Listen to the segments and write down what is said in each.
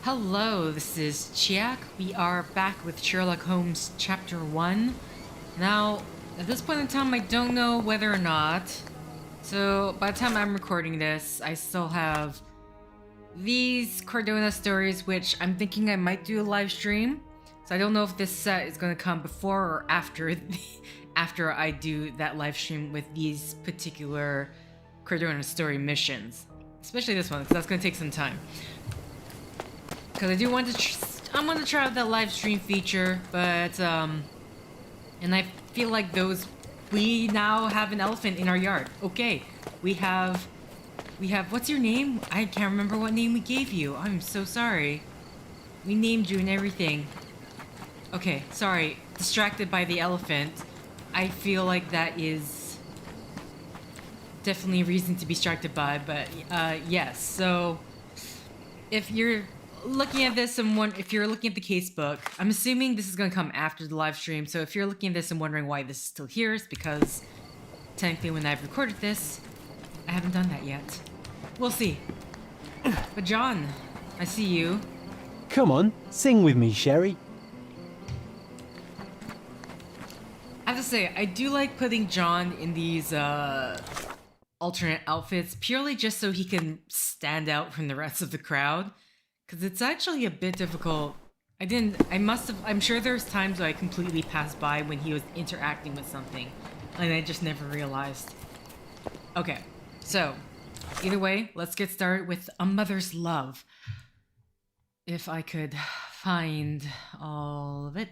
Hello, this is Chiak. We are back with Sherlock Holmes Chapter One. Now, at this point in time, I don't know whether or not. So, by the time I'm recording this, I still have these Cardona stories, which I'm thinking I might do a live stream. So I don't know if this set is going to come before or after after I do that live stream with these particular Cardona story missions. Especially this one, because that's going to take some time. Because I do want to, I want to try out that live stream feature, but, and I feel like we now have an elephant in our yard. Okay, we have, what's your name? I can't remember what name we gave you. I'm so sorry. We named you and everything. Okay, sorry, distracted by the elephant. I feel like that is definitely a reason to be distracted by, but, yes, so, if you're looking at this and if you're looking at the casebook, I'm assuming this is going to come after the live stream, so if you're looking at this and wondering why this is still here, it's because technically when I've recorded this, I haven't done that yet. We'll see. But John, I see you. Come on, sing with me, Sherry. I have to say, I do like putting John in these alternate outfits purely just so he can stand out from the rest of the crowd. Because it's actually a bit difficult. I'm sure there's times where I completely passed by when he was interacting with something. And I just never realized. Okay, so, either way, let's get started with A Mother's Love. If I could find all of it.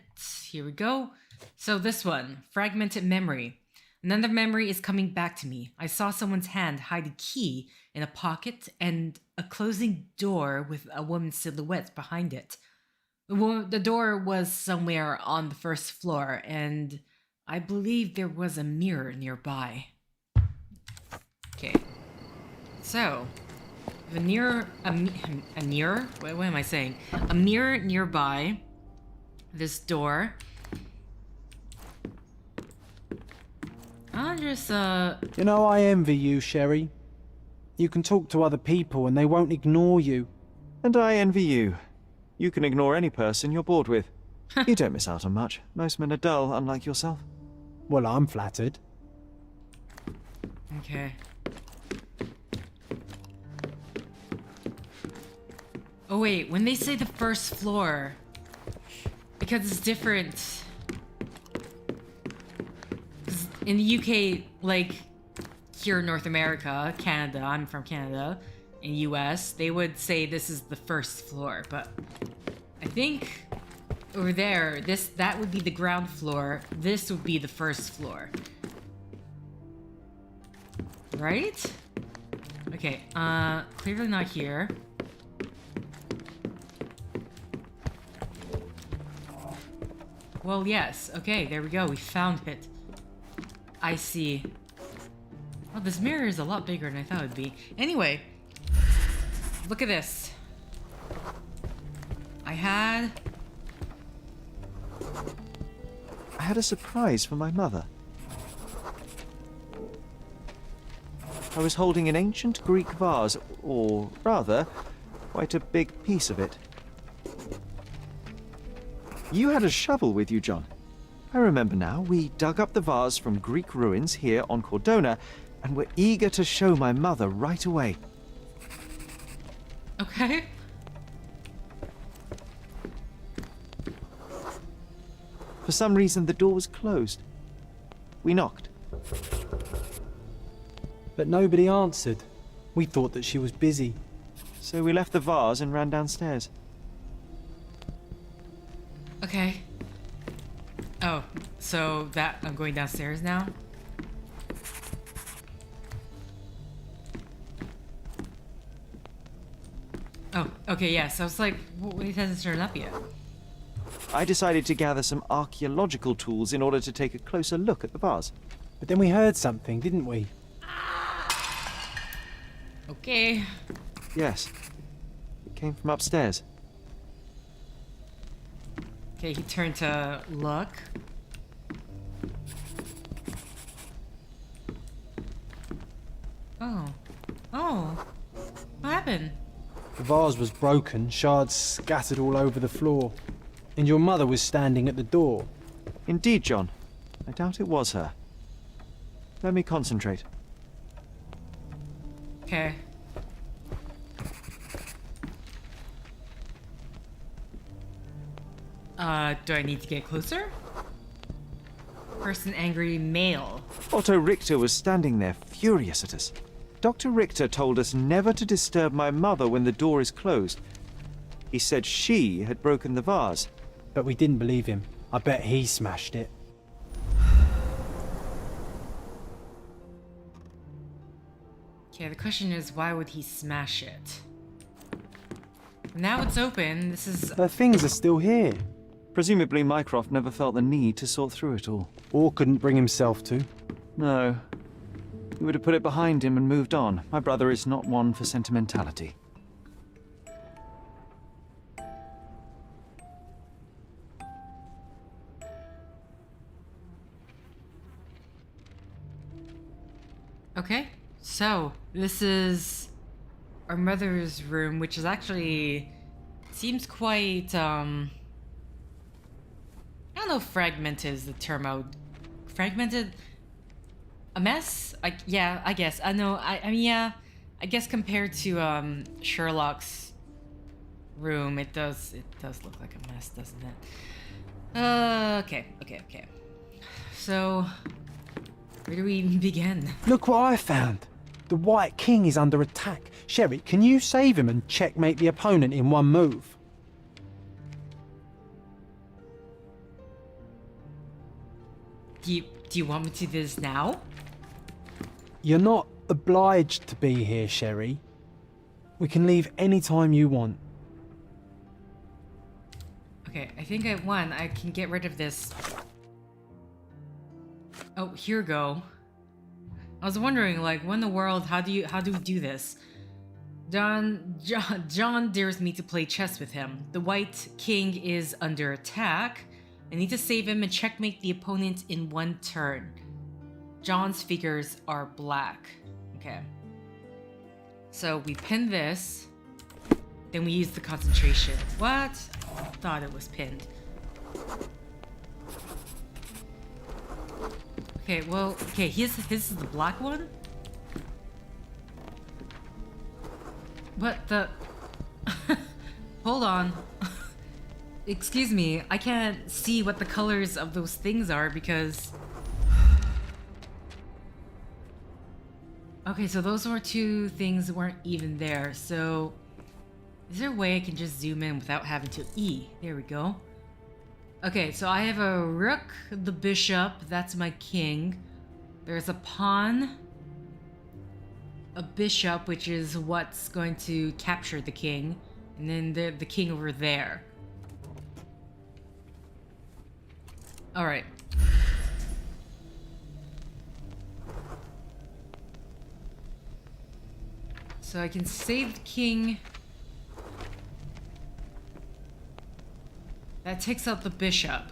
Here we go. So this one, Fragmented Memory. Another memory is coming back to me. I saw someone's hand hide a key in a pocket and a closing door with a woman's silhouette behind it. The door was somewhere on the first floor, and I believe there was a mirror nearby. Okay. So, a mirror? What am I saying? A mirror nearby this door. I'll just, You know, I envy you, Sherry. You can talk to other people and they won't ignore you. And I envy you. You can ignore any person you're bored with. You don't miss out on much. Most men are dull, unlike yourself. Well, I'm flattered. Okay. Oh wait, when they say the first floor, because it's different. In the UK, like here in North America, Canada, I'm from Canada, in US, they would say this is the first floor, but I think over there, that would be the ground floor, this would be the first floor. Right? Okay, clearly not here. Well, yes, okay, there we go, we found it. I see. Well, this mirror is a lot bigger than I thought it would be. Anyway, look at this. I had a surprise for my mother. I was holding an ancient Greek vase, or rather, quite a big piece of it. You had a shovel with you, John. I remember now, we dug up the vase from Greek ruins here on Cardona, and were eager to show my mother right away. Okay. For some reason, the door was closed. We knocked. But nobody answered. We thought that she was busy. So we left the vase and ran downstairs. Okay. Oh, so I'm going downstairs now? Oh, okay, yes. I was like, it hasn't turned up yet. I decided to gather some archaeological tools in order to take a closer look at the vase. But then we heard something, didn't we? Okay. Yes. It came from upstairs. Okay, he turned to look. Oh. Oh. What happened? The vase was broken, shards scattered all over the floor. And your mother was standing at the door. Indeed, John. I doubt it was her. Let me concentrate. Okay. Do I need to get closer? Person angry male. Otto Richter was standing there, furious at us. Dr. Richter told us never to disturb my mother when the door is closed. He said she had broken the vase. But we didn't believe him. I bet he smashed it. Okay, the question is, why would he smash it? Now it's open. This is... The things are still here. Presumably Mycroft never felt the need to sort through it all. Or couldn't bring himself to. No. He would have put it behind him and moved on. My brother is not one for sentimentality. Okay, so this is our mother's room, which is actually... seems quite, I don't know if fragmented is the term I would... Fragmented? A mess? Yeah, I guess. I know, I mean, yeah. I guess compared to, Sherlock's room, it does look like a mess, doesn't it? Okay. So, where do we even begin? Look what I found. The White King is under attack. Sherry, can you save him and checkmate the opponent in one move? Do you want me to do this now? You're not obliged to be here, Sherry. We can leave any time you want. Okay, I think I can get rid of this. Oh, here we go. I was wondering, like, what in the world, how do we do this? John dares me to play chess with him. The White King is under attack. I need to save him and checkmate the opponent in one turn. John's figures are black. Okay. So we pin this. Then we use the concentration. What? I thought it was pinned. Okay, well, okay, his is the black one? What the... Hold on. Excuse me, I can't see what the colors of those things are because... Okay, so those were two things that weren't even there, so... Is there a way I can just zoom in without having to... There we go. Okay, so I have a rook, the bishop, that's my king. There's a pawn, a bishop, which is what's going to capture the king, and then the king over there. Alright. So I can save the king. That takes out the bishop.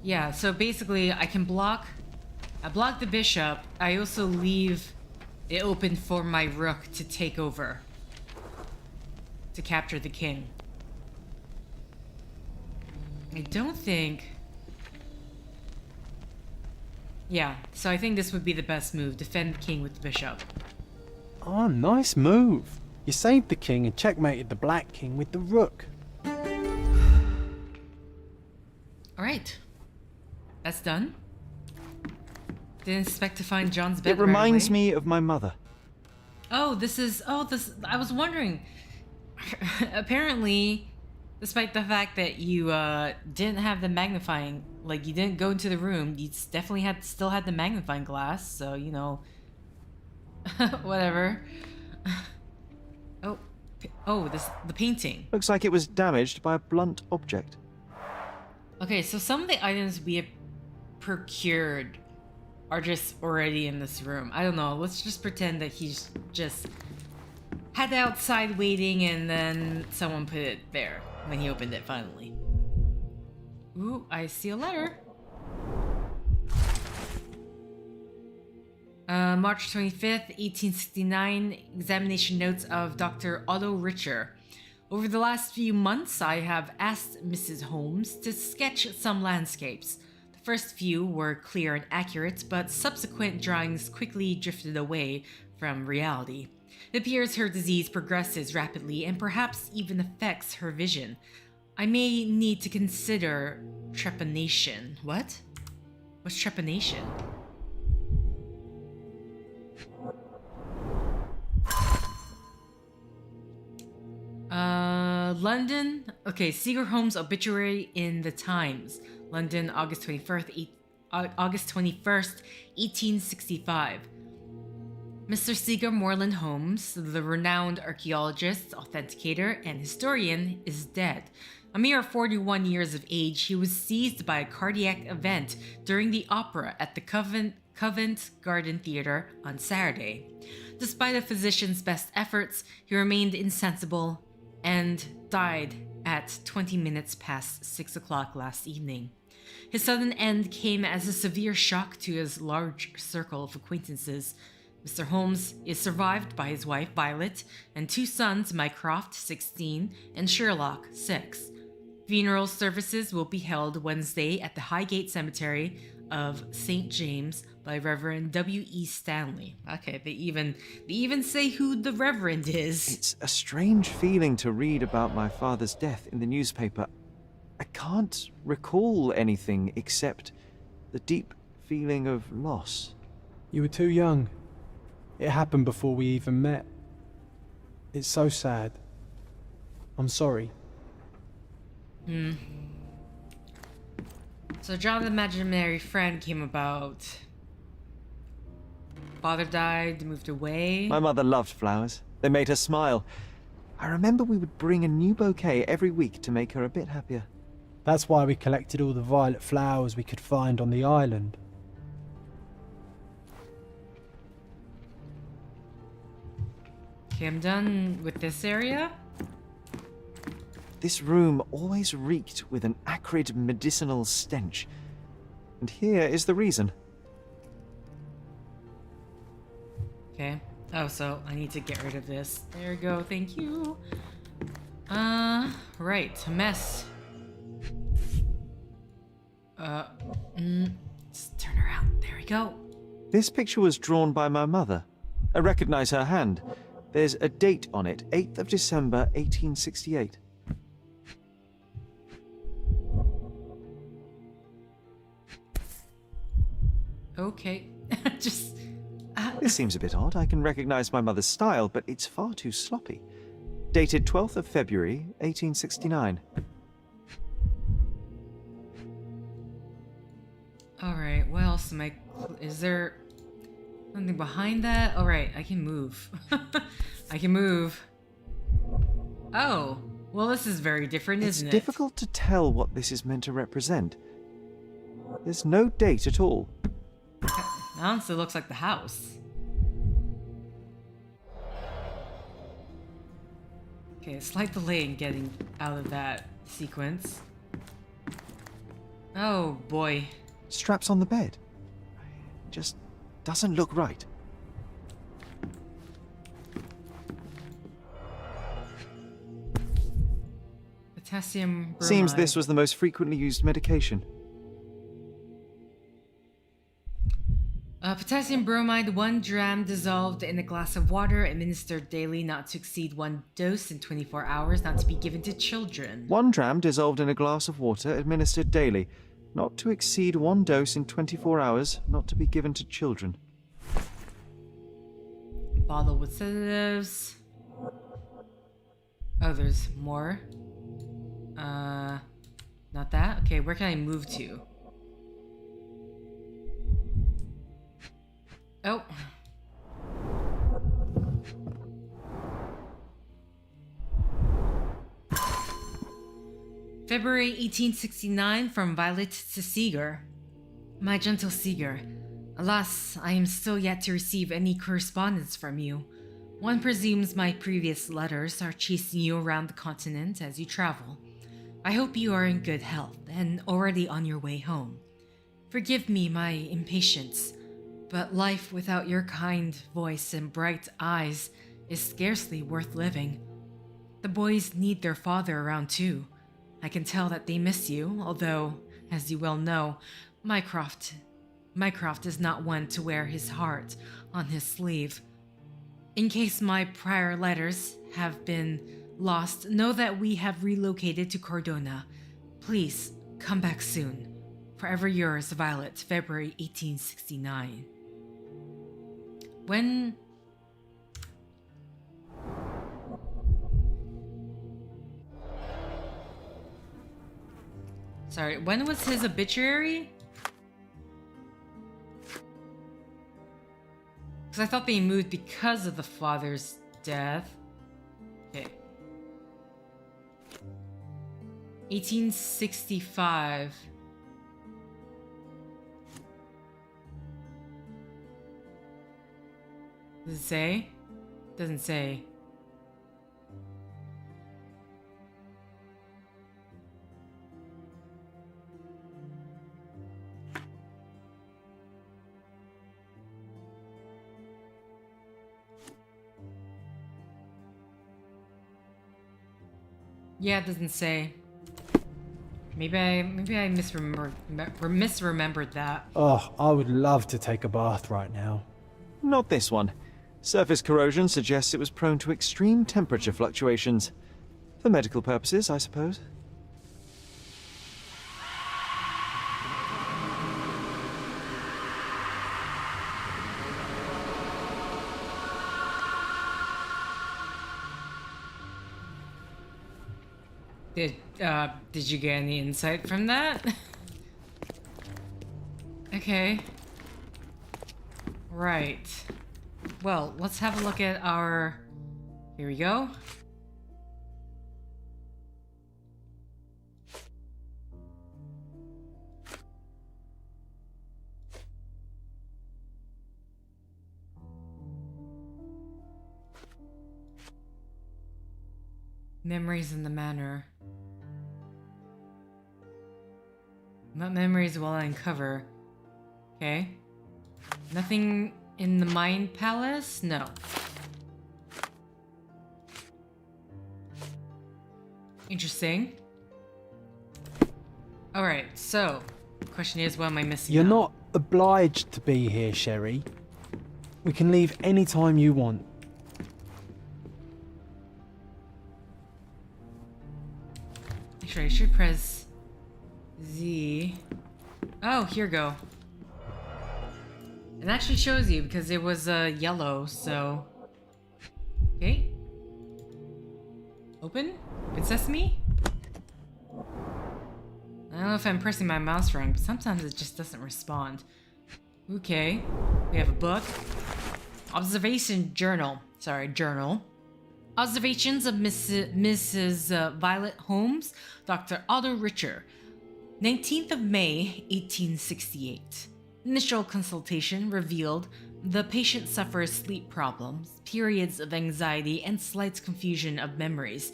Yeah, so basically I block the bishop. I also leave it open for my rook to take over. To capture the king. I don't think... Yeah, so I think this would be the best move. Defend the king with the bishop. Oh, nice move. You saved the king and checkmated the black king with the rook. Alright. That's done. Didn't expect to find John's bed It reminds right away. me of my mother. Oh, this... I was wondering. Apparently... Despite the fact that you didn't have the magnifying, like you didn't go into the room, you definitely still had the magnifying glass, so you know, whatever. The painting. Looks like it was damaged by a blunt object. Okay, so some of the items we have procured are just already in this room. I don't know. Let's just pretend that he's just had it outside waiting, and then someone put it there when he opened it finally. Ooh, I see a letter. March 25th, 1869, examination notes of Dr. Otto Richter. Over the last few months, I have asked Mrs. Holmes to sketch some landscapes. The first few were clear and accurate, but subsequent drawings quickly drifted away from reality. It appears her disease progresses rapidly and perhaps even affects her vision. I may need to consider trepanation. What? What's trepanation? London. Okay, Seeger Holmes' obituary in the Times. London, August 21st, 1865. Mr. Seeger Moreland Holmes, the renowned archaeologist, authenticator, and historian, is dead. A mere 41 years of age, he was seized by a cardiac event during the opera at the Covent Garden Theatre on Saturday. Despite a physician's best efforts, he remained insensible and died at 20 minutes past 6 o'clock last evening. His sudden end came as a severe shock to his large circle of acquaintances. Mr. Holmes is survived by his wife, Violet, and two sons, Mycroft, 16, and Sherlock, 6. Funeral services will be held Wednesday at the Highgate Cemetery of St. James by Reverend W.E. Stanley. Okay, they even say who the Reverend is. It's a strange feeling to read about my father's death in the newspaper. I can't recall anything except the deep feeling of loss. You were too young. It happened before we even met. It's so sad. I'm sorry. So John the Imaginary Friend came about. Father died, moved away. My mother loved flowers. They made her smile. I remember we would bring a new bouquet every week to make her a bit happier. That's why we collected all the violet flowers we could find on the island. Okay, I'm done with this area. This room always reeked with an acrid medicinal stench. And here is the reason. Okay. Oh, so I need to get rid of this. There we go. Thank you. Right. A mess. Let's turn around. There we go. This picture was drawn by my mother. I recognize her hand. There's a date on it, 8th of December, 1868. Okay. Just... This seems a bit odd. I can recognize my mother's style, but it's far too sloppy. Dated 12th of February, 1869. Alright, what else am I... Is there something behind that? Alright, I can move. I can move. Oh, well this is very different, isn't it? It's difficult to tell what this is meant to represent. There's no date at all. Honestly, looks like the house. Okay, slight delay in getting out of that sequence. Oh boy. Straps on the bed. Just doesn't look right. Potassium bromide. Seems this was the most frequently used medication. Potassium bromide, 1 gram dissolved in a glass of water, administered daily, not to exceed 1 dose in 24 hours, not to be given to children. 1 dram dissolved in a glass of water, administered daily, not to exceed 1 dose in 24 hours, not to be given to children. Bottle with sedatives. Oh, there's more. Not that? Okay, where can I move to? Oh. February 1869, from Violet to Seeger. My gentle Seeger, alas, I am still yet to receive any correspondence from you. One presumes my previous letters are chasing you around the continent as you travel. I hope you are in good health and already on your way home. Forgive me my impatience, but life without your kind voice and bright eyes is scarcely worth living. The boys need their father around too. I can tell that they miss you, although, as you well know, Mycroft is not one to wear his heart on his sleeve. In case my prior letters have been lost, know that we have relocated to Cordona. Please, come back soon. Forever yours, Violet, February 1869. When... Sorry, when was his obituary? Because I thought they moved because of the father's death. Okay. 1865. Does it say? Doesn't say. Yeah, it doesn't say. Maybe I misremembered that. Oh, I would love to take a bath right now. Not this one. Surface corrosion suggests it was prone to extreme temperature fluctuations. For medical purposes, I suppose. Did you get any insight from that? Okay. Right. Well, let's have a look at our... Here we go. Memories in the manor. What memories will I uncover? Okay. Nothing in the Mind Palace? No. Interesting. Alright, so, the question is, what am I missing? You're now? not obliged to be here, Sherry. We can leave any time you want. Actually, I should press Z. Oh, here we go. It actually shows you because it was yellow, so... Okay. Open? Open sesame? I don't know if I'm pressing my mouse wrong, but sometimes it just doesn't respond. Okay. We have a book. Observation journal. Sorry, journal. Observations of Mrs. Violet Holmes, Dr. Otto Richer. 19th of May, 1868. Initial consultation revealed the patient suffers sleep problems, periods of anxiety, and slight confusion of memories.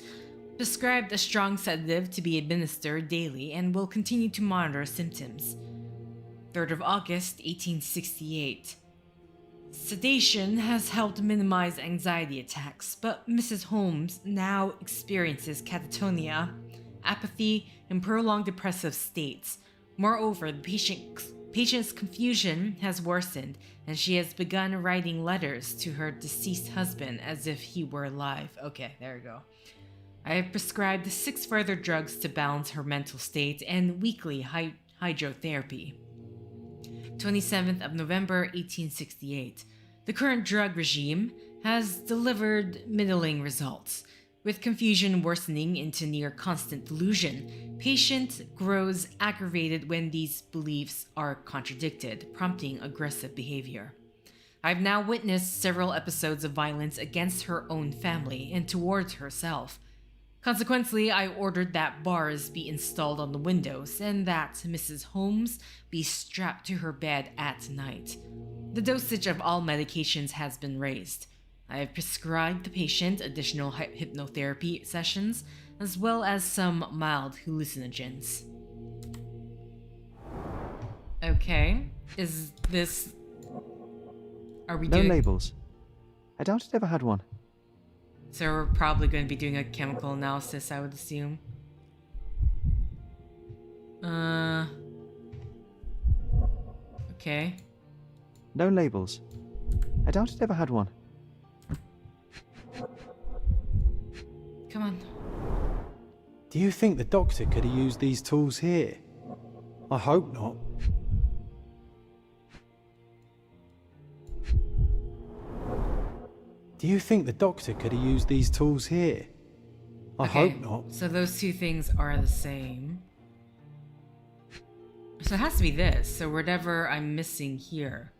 Prescribed a strong sedative to be administered daily and will continue to monitor symptoms. 3rd of August, 1868. Sedation has helped minimize anxiety attacks, but Mrs. Holmes now experiences catatonia, apathy, and prolonged depressive states. Moreover, the patient's confusion has worsened, and she has begun writing letters to her deceased husband as if he were alive. Okay, there we go. I have prescribed 6 further drugs to balance her mental state and weekly hydrotherapy. 27th of November, 1868. The current drug regime has delivered middling results. With confusion worsening into near constant delusion, patient grows aggravated when these beliefs are contradicted, prompting aggressive behavior. I've now witnessed several episodes of violence against her own family and towards herself. Consequently, I ordered that bars be installed on the windows and that Mrs. Holmes be strapped to her bed at night. The dosage of all medications has been raised. I have prescribed the patient additional hypnotherapy sessions, as well as some mild hallucinogens. Okay, is this... Are we No doing... labels. I doubt it ever had one. So we're probably going to be doing a chemical analysis, I would assume. Okay. No labels. I doubt it ever had one. Come on. Do you think the doctor could have used these tools here? I hope not. Do you think the doctor could have used these tools here? I hope not. So those two things are the same. So it has to be this. So whatever I'm missing here.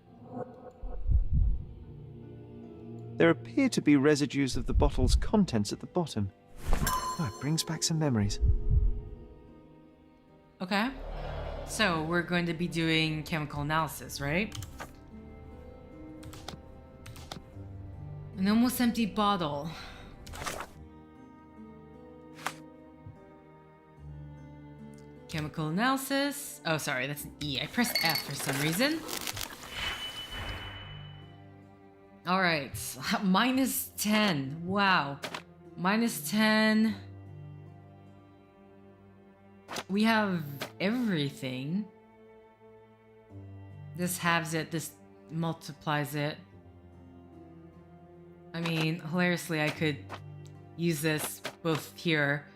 There appear to be residues of the bottle's contents at the bottom. Oh, it brings back some memories. Okay. So we're going to be doing chemical analysis, right? An almost empty bottle. Chemical analysis. Oh, sorry, that's an E. I pressed F for some reason. Alright, minus 10. Wow. Minus 10. We have everything. This halves it, this multiplies it. I mean, hilariously, I could use this both here,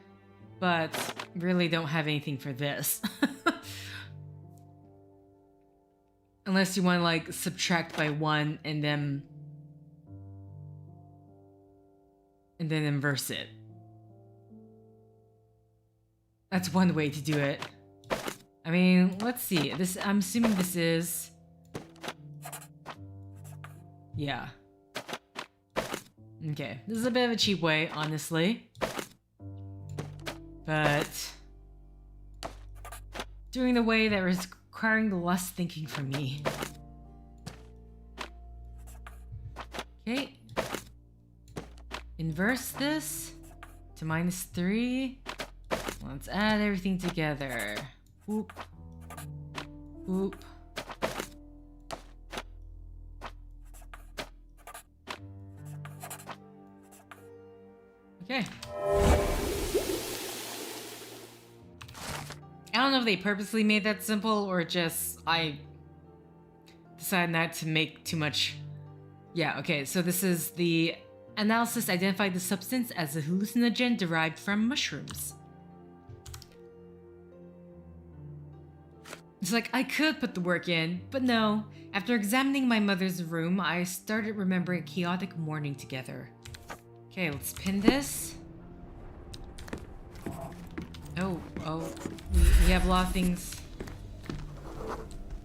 but really don't have anything for this. Unless you want to, like, subtract by 1 and then inverse it. That's one way to do it. I mean, let's see. This, I'm assuming this is... Yeah. Okay, this is a bit of a cheap way, honestly. But... doing the way that is requiring the less thinking from me. Okay. Inverse this to minus 3. Let's add everything together. Whoop. Whoop. Okay. I don't know if they purposely made that simple or just I decided not to make too much. Yeah, okay, so this is the analysis identified the substance as a hallucinogen derived from mushrooms. It's like, I could put the work in, but no. After examining my mother's room, I started remembering a chaotic morning together. Okay, let's pin this. Oh, we have a lot of things.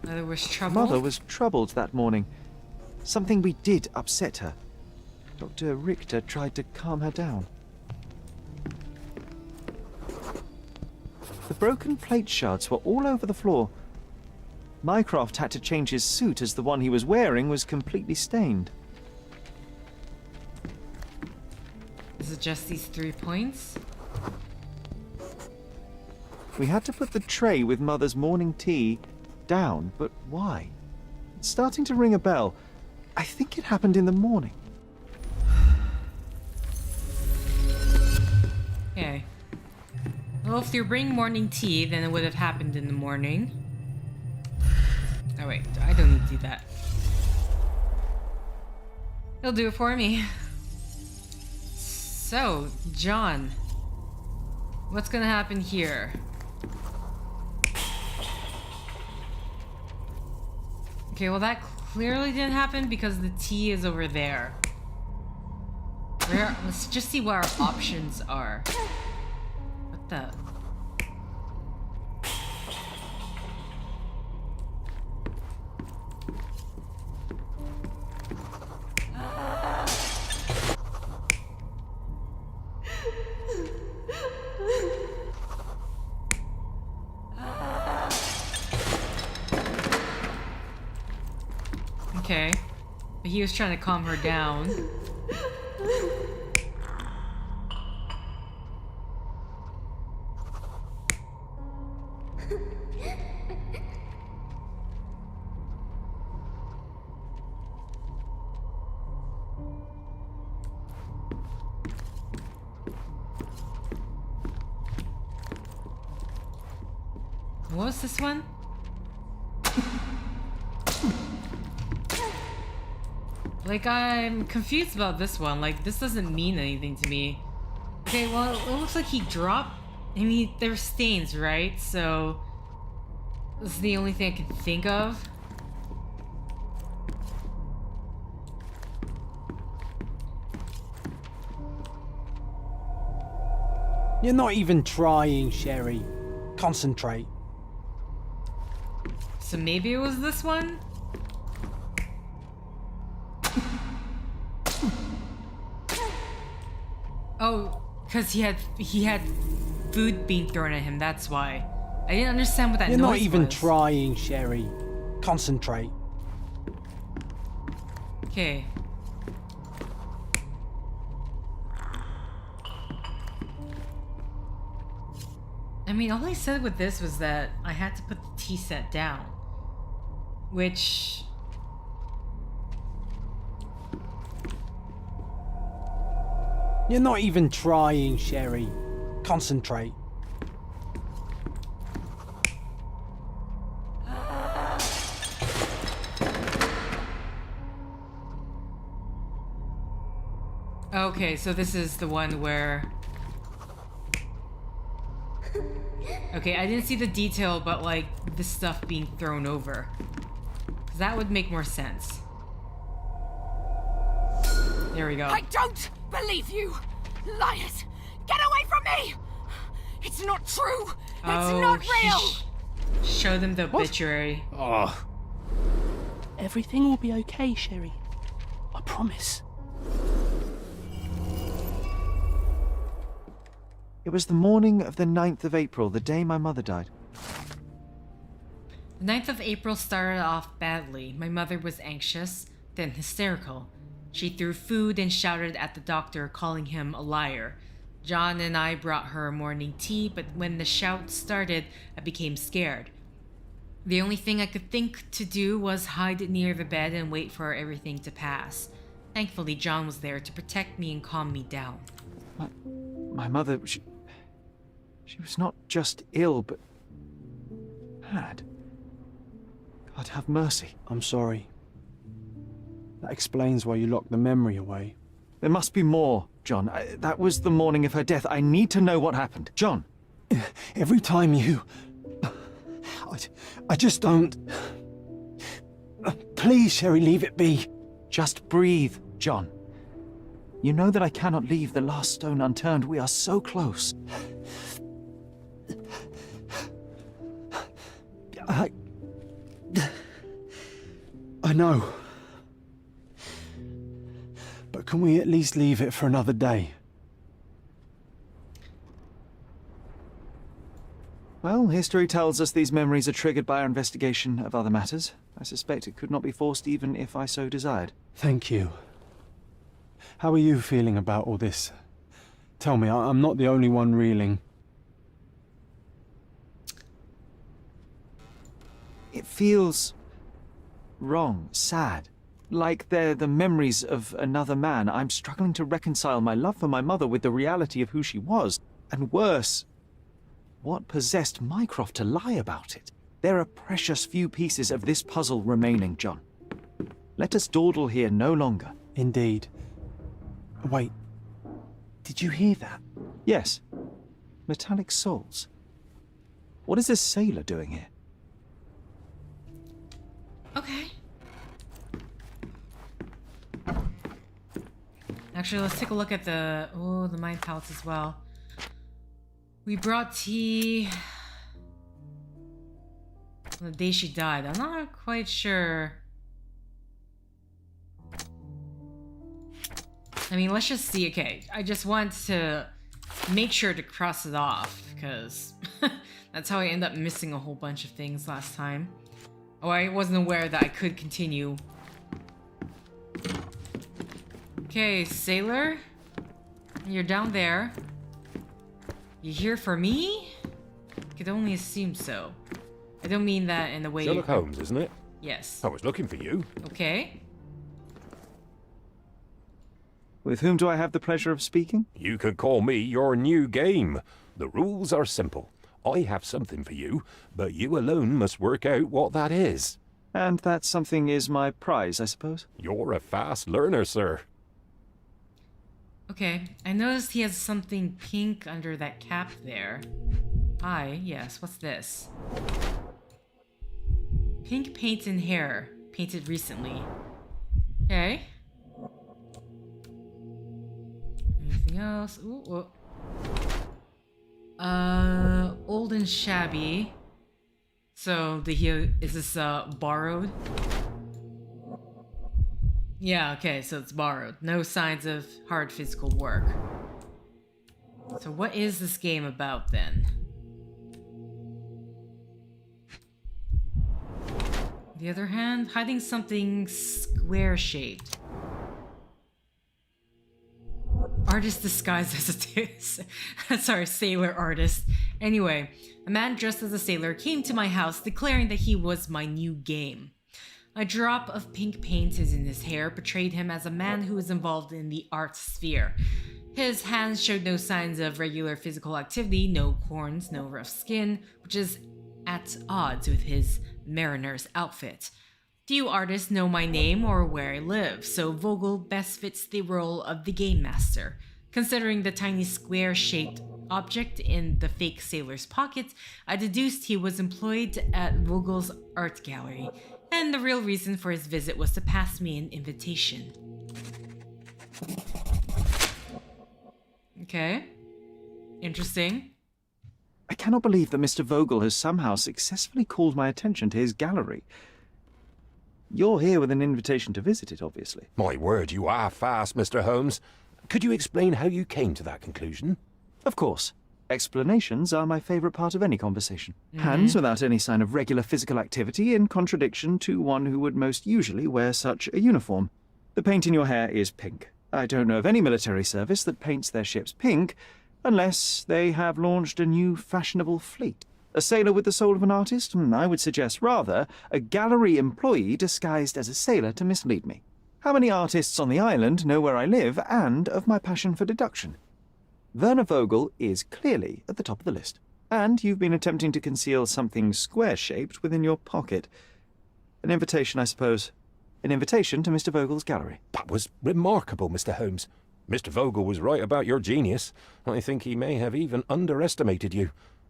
Mother was troubled. Mother was troubled that morning. Something we did upset her. Dr. Richter tried to calm her down. The broken plate shards were all over the floor. Mycroft had to change his suit as the one he was wearing was completely stained. Is it just these 3 points? We had to put the tray with Mother's morning tea down, but why? It's starting to ring a bell. I think it happened in the morning. Okay. Well, if you bring morning tea, then it would have happened in the morning. Oh wait, I don't need to do that. He'll do it for me. So, John. What's gonna happen here? Okay, well that clearly didn't happen because the tea is over there. Let's just see what our options are. What the? he was trying to calm her down. What was this one? Like, I'm confused about this one. Like, this doesn't mean anything to me. Okay, well, it looks like he dropped... I mean, there's stains, right? So... this is the only thing I can think of. You're not even trying, Sherry. Concentrate. So maybe it was this one? Oh, because he had food being thrown at him, that's why. I didn't understand what that noise was. You're not even trying, Sherry. Concentrate. Okay. I mean, all I said with this was that I had to put the tea set down. Which... You're not even trying, Sherry. Concentrate. Okay, so this is the one where... Okay, I didn't see the detail, but like, the stuff being thrown over. 'Cause that would make more sense. There we go. I don't believe you! Liars! Get away from me! It's not true! It's not real! Show them the obituary. Oh. Everything will be okay, Sherry. I promise. It was the morning of the 9th of April, the day my mother died. The 9th of April started off badly. My mother was anxious, then hysterical. She threw food and shouted at the doctor, calling him a liar. John and I brought her morning tea, but when the shout started, I became scared. The only thing I could think to do was hide near the bed and wait for everything to pass. Thankfully, John was there to protect me and calm me down. My mother, she was not just ill, but mad. God have mercy. I'm sorry. That explains why you locked the memory away. There must be more, John. That was the morning of her death. I need to know what happened. John! Every time you... I just don't... Please, Sherry, leave it be. Just breathe, John. You know that I cannot leave the last stone unturned. We are so close. I know. But can we at least leave it for another day? Well, history tells us these memories are triggered by our investigation of other matters. I suspect it could not be forced even if I so desired. Thank you. How are you feeling about all this? Tell me, I'm not the only one reeling. It feels wrong, sad. Like they're the memories of another man. I'm struggling to reconcile my love for my mother with the reality of who she was. And worse, what possessed Mycroft to lie about it? There are precious few pieces of this puzzle remaining, John. Let us dawdle here no longer. Indeed. Wait, did you hear that? Yes. Metallic souls. What is this sailor doing here? Okay. Actually, let's take a look at the mind palettes as well. We brought tea on the day she died. I'm not quite sure. I mean, let's just see. Okay, I just want to make sure to cross it off, because that's how I end up missing a whole bunch of things last time. Oh, I wasn't aware that I could continue Okay, sailor. You're down there. You here for me? Could only assume so. I don't mean that in the way Sherlock Holmes, isn't it? Yes. I was looking for you. Okay. With whom do I have the pleasure of speaking? You could call me your new game. The rules are simple. I have something for you, but you alone must work out what that is. And that something is my prize, I suppose? You're a fast learner, sir. Okay. I noticed he has something pink under that cap there. Hi, yes, what's this? Pink paint in hair. Painted recently. Okay. Anything else? Ooh, old and shabby. So, is this, borrowed? Yeah, okay, so it's borrowed. No signs of hard physical work. So what is this game about, then? On the other hand, hiding something square-shaped. Artist disguised as a sailor artist. Anyway, a man dressed as a sailor came to my house declaring that he was my new game. A drop of pink paint in his hair portrayed him as a man who was involved in the art sphere. His hands showed no signs of regular physical activity, no corns, no rough skin, which is at odds with his mariner's outfit. Few artists know my name or where I live, so Vogel best fits the role of the game master. Considering the tiny square-shaped object in the fake sailor's pocket, I deduced he was employed at Vogel's art gallery, and the real reason for his visit was to pass me an invitation. Okay. Interesting. I cannot believe that Mr. Vogel has somehow successfully called my attention to his gallery. You're here with an invitation to visit it, obviously. My word, you are fast, Mr. Holmes. Could you explain how you came to that conclusion? Of course. Explanations are my favorite part of any conversation. Hands without any sign of regular physical activity, in contradiction to one who would most usually wear such a uniform. The paint in your hair is pink. I don't know of any military service that paints their ships pink, unless they have launched a new fashionable fleet. A sailor with the soul of an artist? I would suggest rather a gallery employee disguised as a sailor to mislead me. How many artists on the island know where I live and of my passion for deduction? Werner Vogel is clearly at the top of the list. And you've been attempting to conceal something square-shaped within your pocket. An invitation, I suppose. An invitation to Mr. Vogel's gallery. That was remarkable, Mr. Holmes. Mr. Vogel was right about your genius. I think he may have even underestimated you.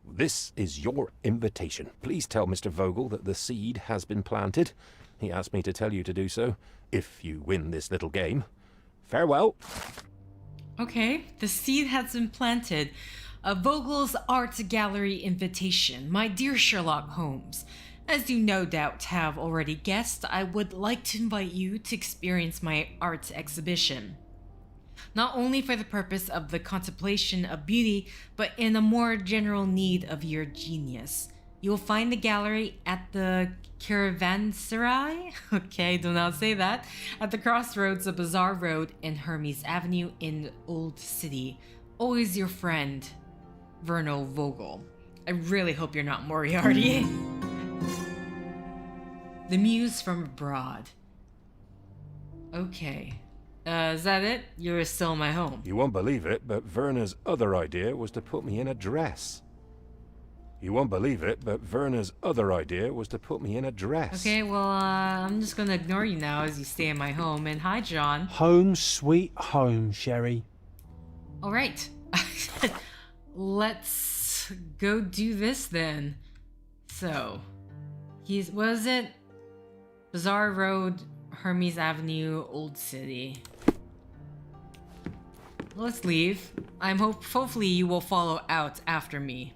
This is your invitation. Please tell Mr. Vogel that the seed has been planted. He asked me to tell you to do so, if you win this little game. Farewell. Okay, the seed has been planted. A Vogel's Art Gallery invitation. My dear Sherlock Holmes, as you no doubt have already guessed, I would like to invite you to experience my art exhibition. Not only for the purpose of the contemplation of beauty, but in a more general need of your genius. You will find the gallery at the Caravanserai, okay, do not say that, at the crossroads of Bazaar Road and Hermes Avenue in Old City. Always your friend, Vernal Vogel. I really hope you're not Moriarty. The Muse from Abroad. Okay. Is that it? You're still in my home. You won't believe it, but Werner's other idea was to put me in a dress. You won't believe it, but Werner's other idea was to put me in a dress. Okay, well, I'm just gonna ignore you now as you stay in my home. And hi, John. Home sweet home, Sherry. Alright. Let's go do this then. So, what is it? Bazaar Road, Hermes Avenue, Old City. Let's leave. Hopefully you will follow out after me.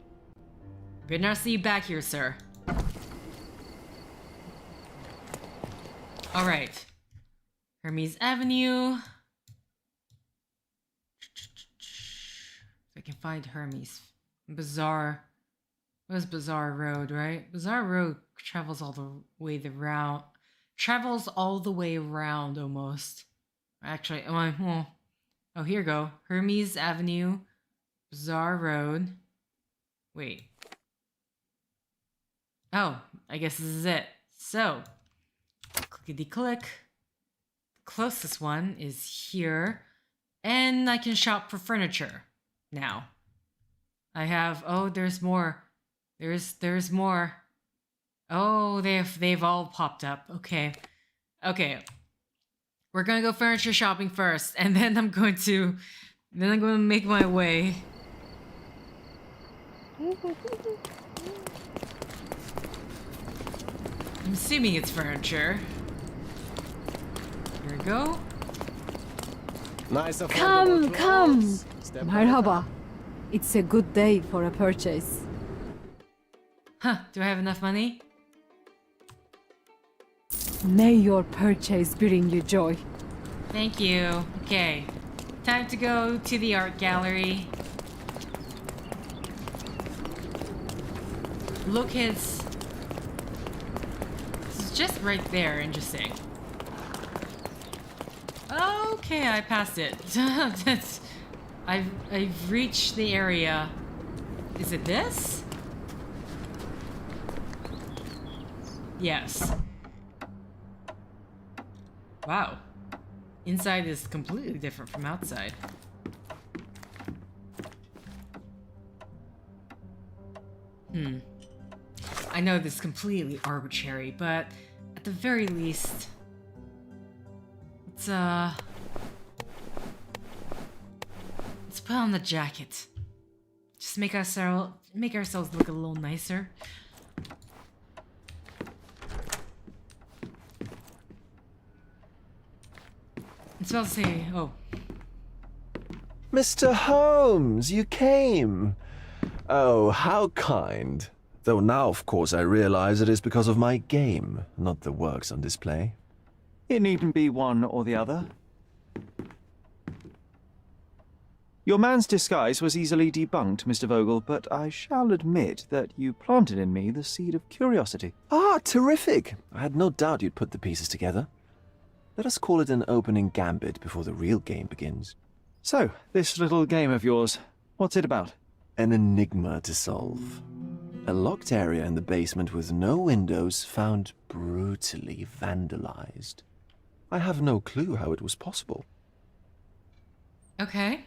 Better not see you back here, sir. Alright. Hermes Avenue. If I can find Hermes. Bazaar. What's Bazaar Road, right? Bazaar Road travels all the way around. Travels all the way around, almost. Actually, oh, here you go. Hermes Avenue, Bazaar Road. Wait. Oh, I guess this is it. So, clickety-click. The closest one is here. And I can shop for furniture now. I have, oh, there's more. There's more. Oh, they've all popped up. Okay. Okay. We're gonna go furniture shopping first, and then I'm going to make my way. I'm assuming it's furniture. Here we go. Nice of Come, come. Merhaba. It's a good day for a purchase. Huh, do I have enough money? May your purchase bring you joy. Thank you. Okay. Time to go to the art gallery. Look his... This is just right there. Interesting. Okay, I passed it. I've reached the area. Is it this? Yes. Wow. Inside is completely different from outside. I know this is completely arbitrary, but at the very least, let's put on the jacket. Just make ourselves look a little nicer. It's about to say, oh. Mr. Holmes, you came. Oh, how kind. Though now, of course, I realize it is because of my game, not the works on display. It needn't be one or the other. Your man's disguise was easily debunked, Mr. Vogel, but I shall admit that you planted in me the seed of curiosity. Ah, terrific. I had no doubt you'd put the pieces together. Let us call it an opening gambit before the real game begins. So, this little game of yours, what's it about? An enigma to solve. A locked area in the basement with no windows found brutally vandalized. I have no clue how it was possible. Okay.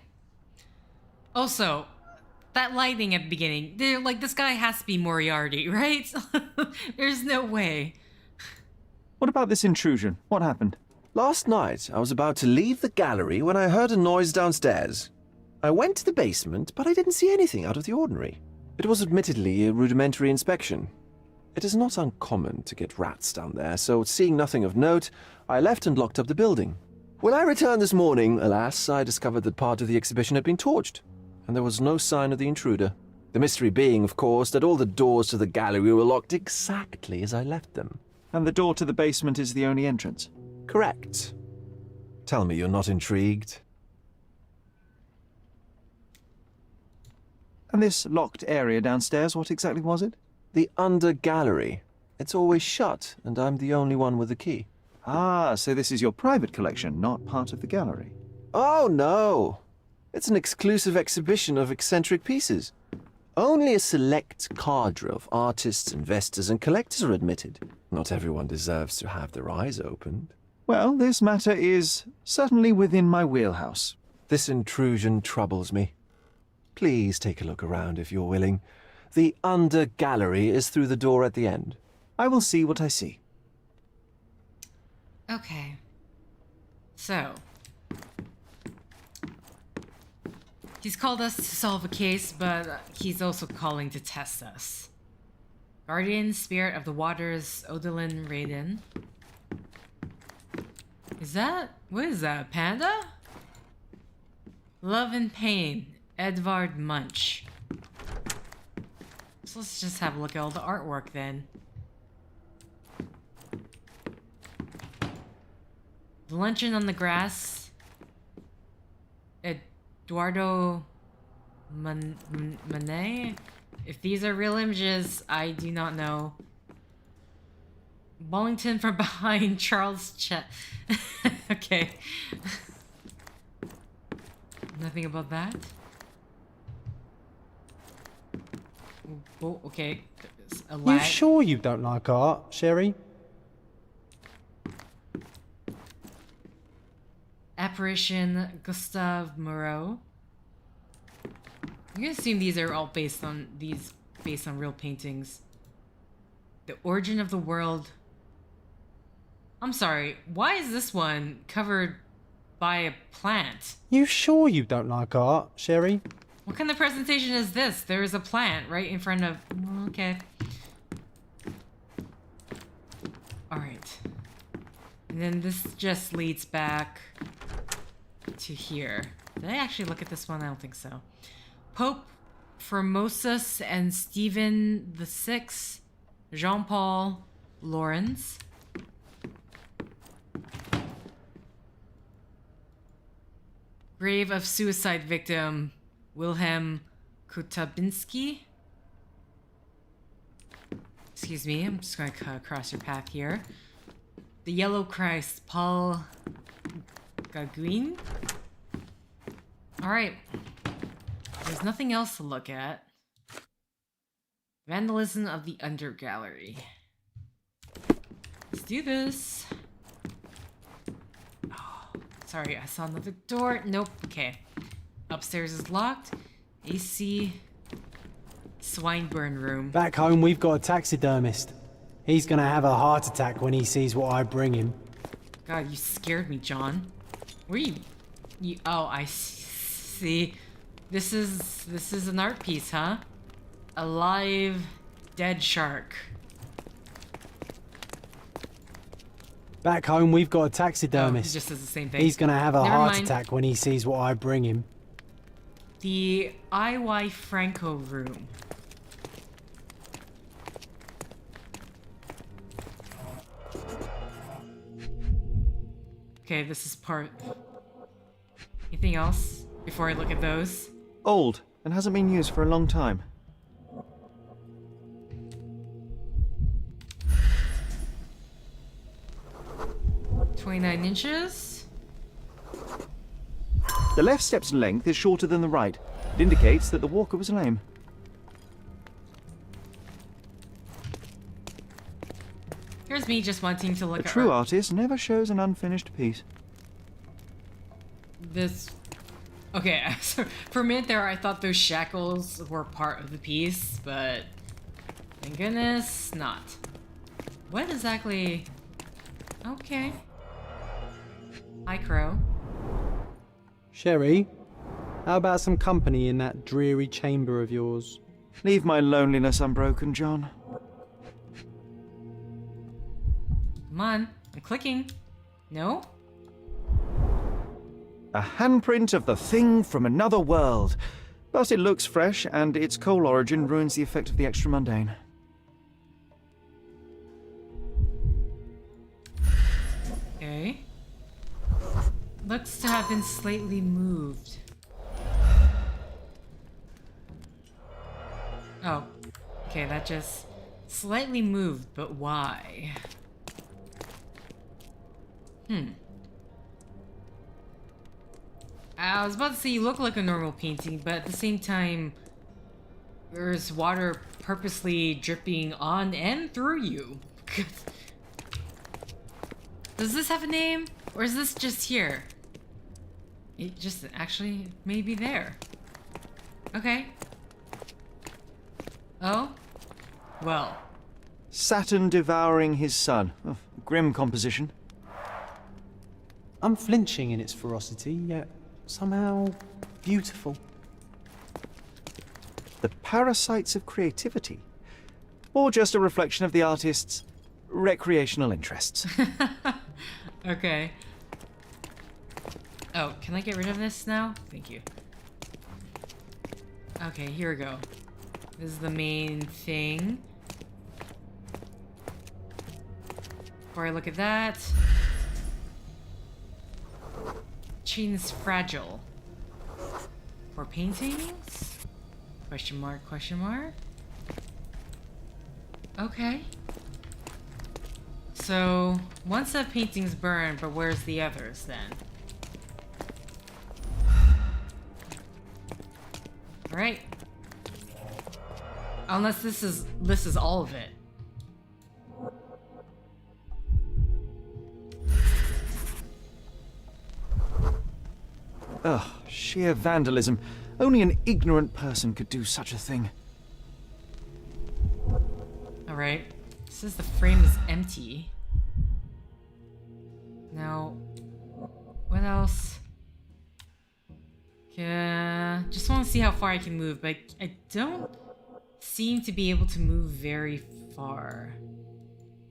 Also, that lighting at the beginning, like, this guy has to be Moriarty, right? There's no way. What about this intrusion? What happened? Last night, I was about to leave the gallery when I heard a noise downstairs. I went to the basement, but I didn't see anything out of the ordinary. It was admittedly a rudimentary inspection. It is not uncommon to get rats down there, so seeing nothing of note, I left and locked up the building. When I returned this morning, alas, I discovered that part of the exhibition had been torched, and there was no sign of the intruder. The mystery being, of course, that all the doors to the gallery were locked exactly as I left them. And the door to the basement is the only entrance? Correct. Tell me you're not intrigued. And this locked area downstairs, what exactly was it? The under gallery. It's always shut, and I'm the only one with the key. Ah, so this is your private collection, not part of the gallery. Oh, no. It's an exclusive exhibition of eccentric pieces. Only a select cadre of artists, investors, and collectors are admitted. Not everyone deserves to have their eyes opened. Well, this matter is certainly within my wheelhouse. This intrusion troubles me. Please take a look around if you're willing. The under gallery is through the door at the end. I will see what I see. Okay. So. He's called us to solve a case, but he's also calling to test us. Guardian, Spirit of the Waters, Odilin Raiden. What is that, Panda? Love and Pain, Edvard Munch. So let's just have a look at all the artwork then. The Luncheon on the Grass, Eduardo Manet? If these are real images, I do not know. Bullington from behind Charles Chet. Okay. Nothing about that. Oh, okay. A You lag. sure you don't like art, Sherry? Apparition Gustave Moreau. I'm gonna assume these are all based on real paintings. The Origin of the World. I'm sorry, why is this one covered by a plant? You sure you don't like art, Sherry? What kind of presentation is this? There is a plant right in front of... Okay. Alright. And then this just leads back to here. Did I actually look at this one? I don't think so. Pope Formosus and Stephen VI, Jean-Paul Lawrence. Grave of suicide victim Wilhelm Kutabinski. Excuse me, I'm just going to cut across your path here. The Yellow Christ, Paul Gauguin. Alright. There's nothing else to look at. Vandalism of the Undergallery. Let's do this. Oh, sorry, I saw another door. Nope, okay. Upstairs is locked. AC Swinburne room. Back home, we've got a taxidermist. He's gonna have a heart attack when he sees what I bring him. God, you scared me, John. Where you? Oh, I see. This is an art piece, huh? A live dead shark. Back home, we've got a Oh, he taxidermist. just says the same thing. He's gonna have a Never heart mind. attack when he sees what I bring him. The I.Y. Franco room. Okay, this is part... Anything else before I look at those? Old, and hasn't been used for a long time. $29 inches? The left step's length is shorter than the right. It indicates that the walker was lame. Here's me just wanting to look A at true art. artist never shows an unfinished piece. This... Okay, so for a minute there I thought those shackles were part of the piece, but... Thank goodness, not. What exactly... Okay. Hi, Crow. Sherry, how about some company in that dreary chamber of yours? Leave my loneliness unbroken, John. Come on, I'm clicking. No? A handprint of the thing from another world. But it looks fresh, and its coal origin ruins the effect of the extra mundane. Okay. Looks to have been slightly moved. Oh. Okay, that just slightly moved, but why? I was about to say you look like a normal painting, but at the same time, there's water purposely dripping on and through you. Does this have a name? Or is this just here? It just actually may be there. Okay. Oh? Well. Saturn devouring his sun. Oh, grim composition. Unflinching in its ferocity, yet somehow beautiful. The parasites of creativity. Or just a reflection of the artist's recreational interests. Okay. Oh, can I get rid of this now? Thank you. Okay, here we go. This is the main thing. Before I look at that... Chain is fragile. For paintings? Question mark, question mark? Okay. So, one set of paintings burned, but where's the others then? Alright. Unless this is all of it. Ugh, sheer vandalism. Only an ignorant person could do such a thing. Alright. Says the frame is empty. Now, what else? Yeah, just want to see how far I can move, but I don't seem to be able to move very far.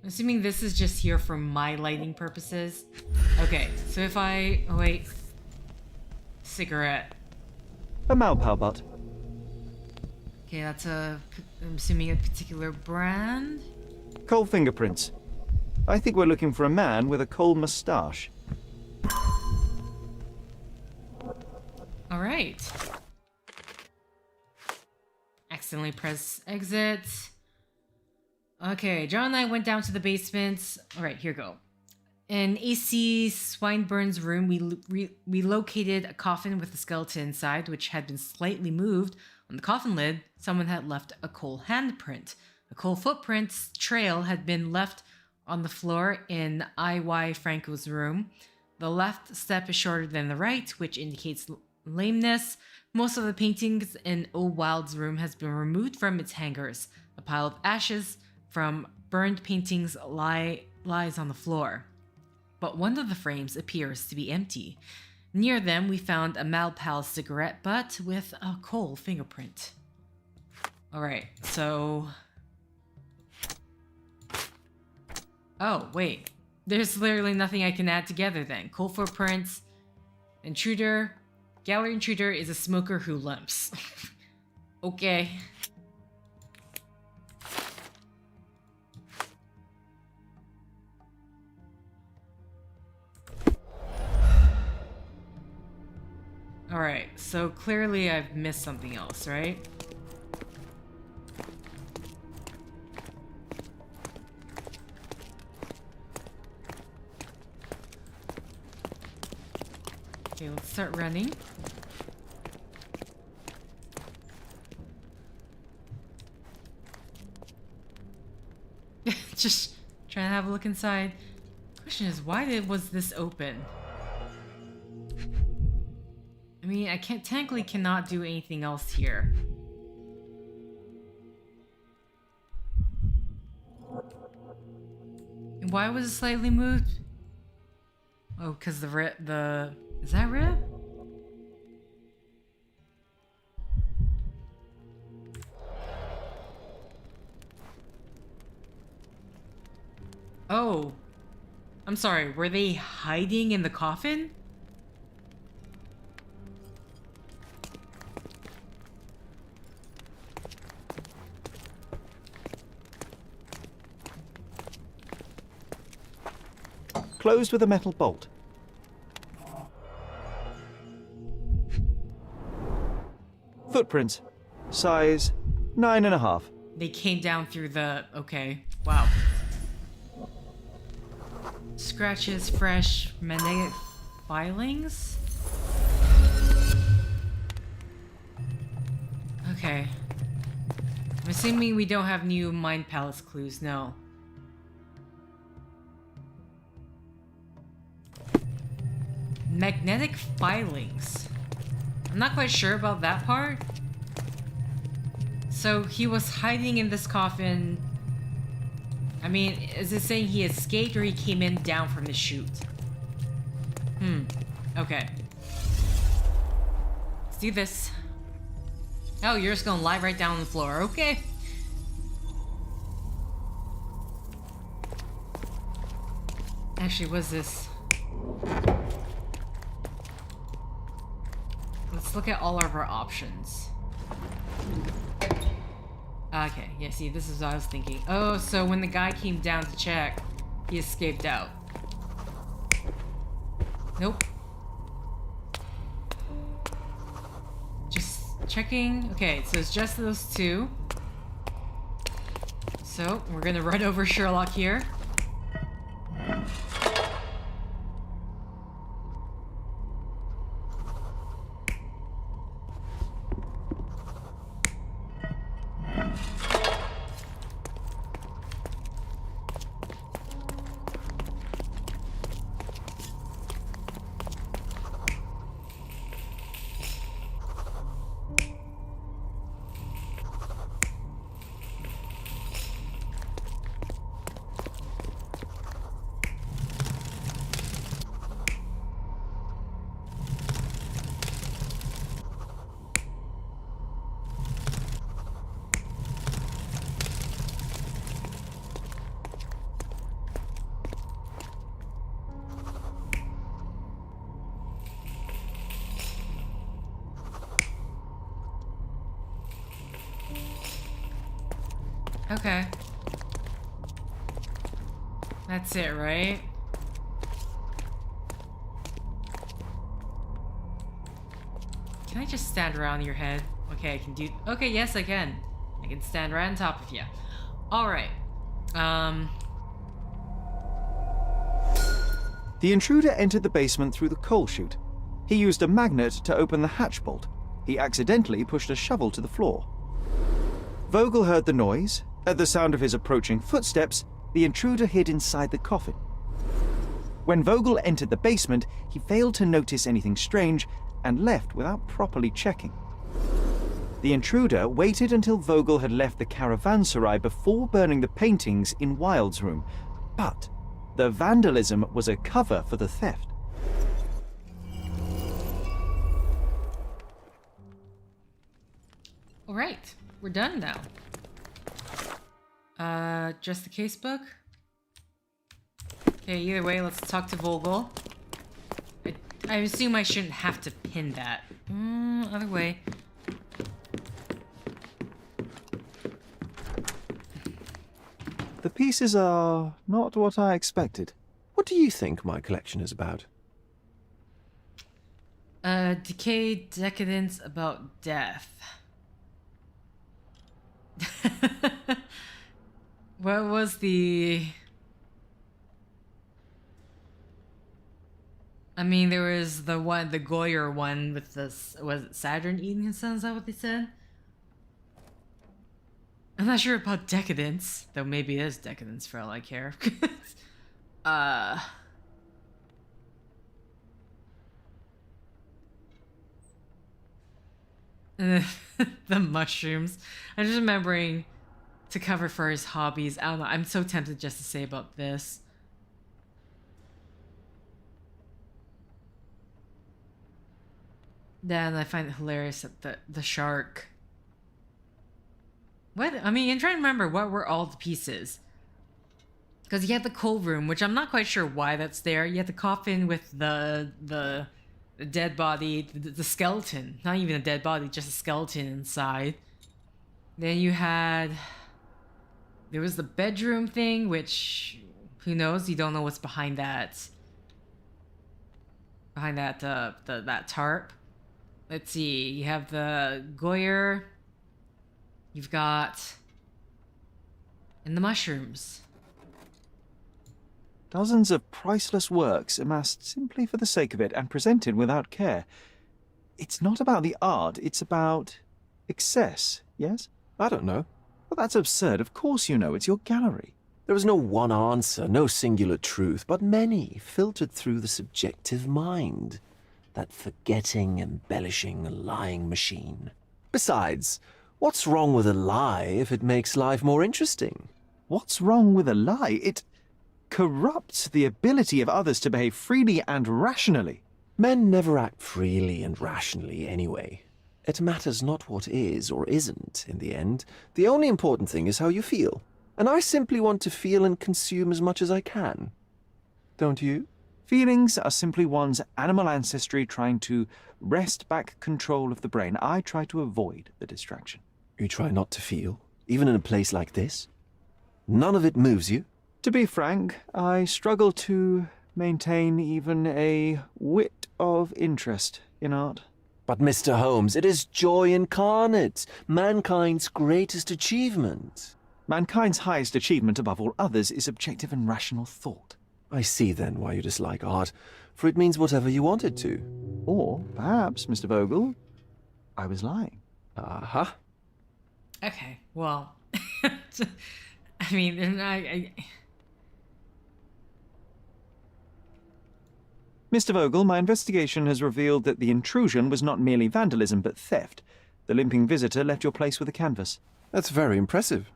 I'm assuming this is just here for my lighting purposes. Okay, so if I... oh wait. Cigarette. A Malpal butt. Okay, that's I'm assuming a particular brand? Coal fingerprints. I think we're looking for a man with a coal moustache. Alright. Accidentally press exit. Okay, John and I went down to the basement. Alright, here we go. In AC Swinburne's room, we located a coffin with a skeleton inside, which had been slightly moved. On the coffin lid, someone had left a coal handprint. A coal footprint trail had been left on the floor in I.Y. Franco's room. The left step is shorter than the right, which indicates lameness. Most of the paintings in O. Wilde's room has been removed from its hangers. A pile of ashes from burned paintings lies on the floor. But one of the frames appears to be empty. Near them, we found a Malpal cigarette butt with a coal fingerprint. Alright, so... oh, wait. There's literally nothing I can add together then. Coal footprints, intruder, gallery intruder is a smoker who limps. Okay. Alright, so clearly I've missed something else, right? Okay, let's start running. Just trying to have a look inside. Question is, why was this open? I mean, I technically cannot do anything else here. And why was it slightly moved? Oh, because the is that rib? Oh. I'm sorry, were they hiding in the coffin? Closed with a metal bolt. Footprints. Size 9.5. They came down through the... okay. Wow. Scratches, fresh, magnetic filings? Okay. I'm assuming we don't have new Mind Palace clues, no. Magnetic filings. I'm not quite sure about that part. So he was hiding in this coffin. I mean, is it saying he escaped or he came in down from the chute? Okay. Let's do this. Oh, you're just gonna lie right down on the floor. Okay. Actually, what's this? Let's look at all of our options. Okay, yeah, see, this is what I was thinking. Oh, so when the guy came down to check, he escaped out. Nope. Just checking. Okay, so it's just those two. So, we're gonna run over Sherlock here. Okay. That's it, right? Can I just stand around your head? Okay, I can do... Okay, yes, I can. I can stand right on top of you. Alright. The intruder entered the basement through the coal chute. He used a magnet to open the hatch bolt. He accidentally pushed a shovel to the floor. Vogel heard the noise. At the sound of his approaching footsteps, the intruder hid inside the coffin. When Vogel entered the basement, he failed to notice anything strange and left without properly checking. The intruder waited until Vogel had left the caravanserai before burning the paintings in Wilde's room, but the vandalism was a cover for the theft. Alright, we're done now. Just the casebook? Okay, either way, let's talk to Vogel. I assume I shouldn't have to pin that. Other way. The pieces are not what I expected. What do you think my collection is about? Decay, decadence, about death. What was the... I mean, there was the one, the Goyer one with this, was it Saturn eating his son? Is that what they said? I'm not sure about decadence, though maybe it is decadence for all I care. The mushrooms. I'm just remembering to cover for his hobbies. I don't know. I'm so tempted just to say about this. Then I find it hilarious that the shark. What? I mean, I'm trying to remember what were all the pieces. Because you had the cold room, which I'm not quite sure why that's there. You had the coffin with the dead body, the skeleton. Not even a dead body, just a skeleton inside. Then you had... There was the bedroom thing, which... Who knows? You don't know what's behind that. Behind that, that tarp. Let's see. You have the Goyer. You've got... And the mushrooms. Dozens of priceless works amassed simply for the sake of it and presented without care. It's not about the art, it's about excess, yes? I don't know. Well, that's absurd. Of course you know. It's your gallery. There is no one answer, no singular truth, but many filtered through the subjective mind. That forgetting, embellishing, lying machine. Besides, what's wrong with a lie if it makes life more interesting? What's wrong with a lie? It corrupts the ability of others to behave freely and rationally. Men never act freely and rationally anyway. It matters not what is or isn't in the end. The only important thing is how you feel. And I simply want to feel and consume as much as I can. Don't you? Feelings are simply one's animal ancestry trying to wrest back control of the brain. I try to avoid the distraction. You try not to feel, even in a place like this? None of it moves you? To be frank, I struggle to maintain even a whit of interest in art. But Mr. Holmes, it is joy incarnate, mankind's greatest achievement. Mankind's highest achievement above all others is objective and rational thought. I see then why you dislike art, for it means whatever you want it to. Or perhaps, Mr. Vogel, I was lying. Aha. Okay, well... I mean, I... Mr. Vogel, my investigation has revealed that the intrusion was not merely vandalism, but theft. The limping visitor left your place with a canvas. That's very impressive.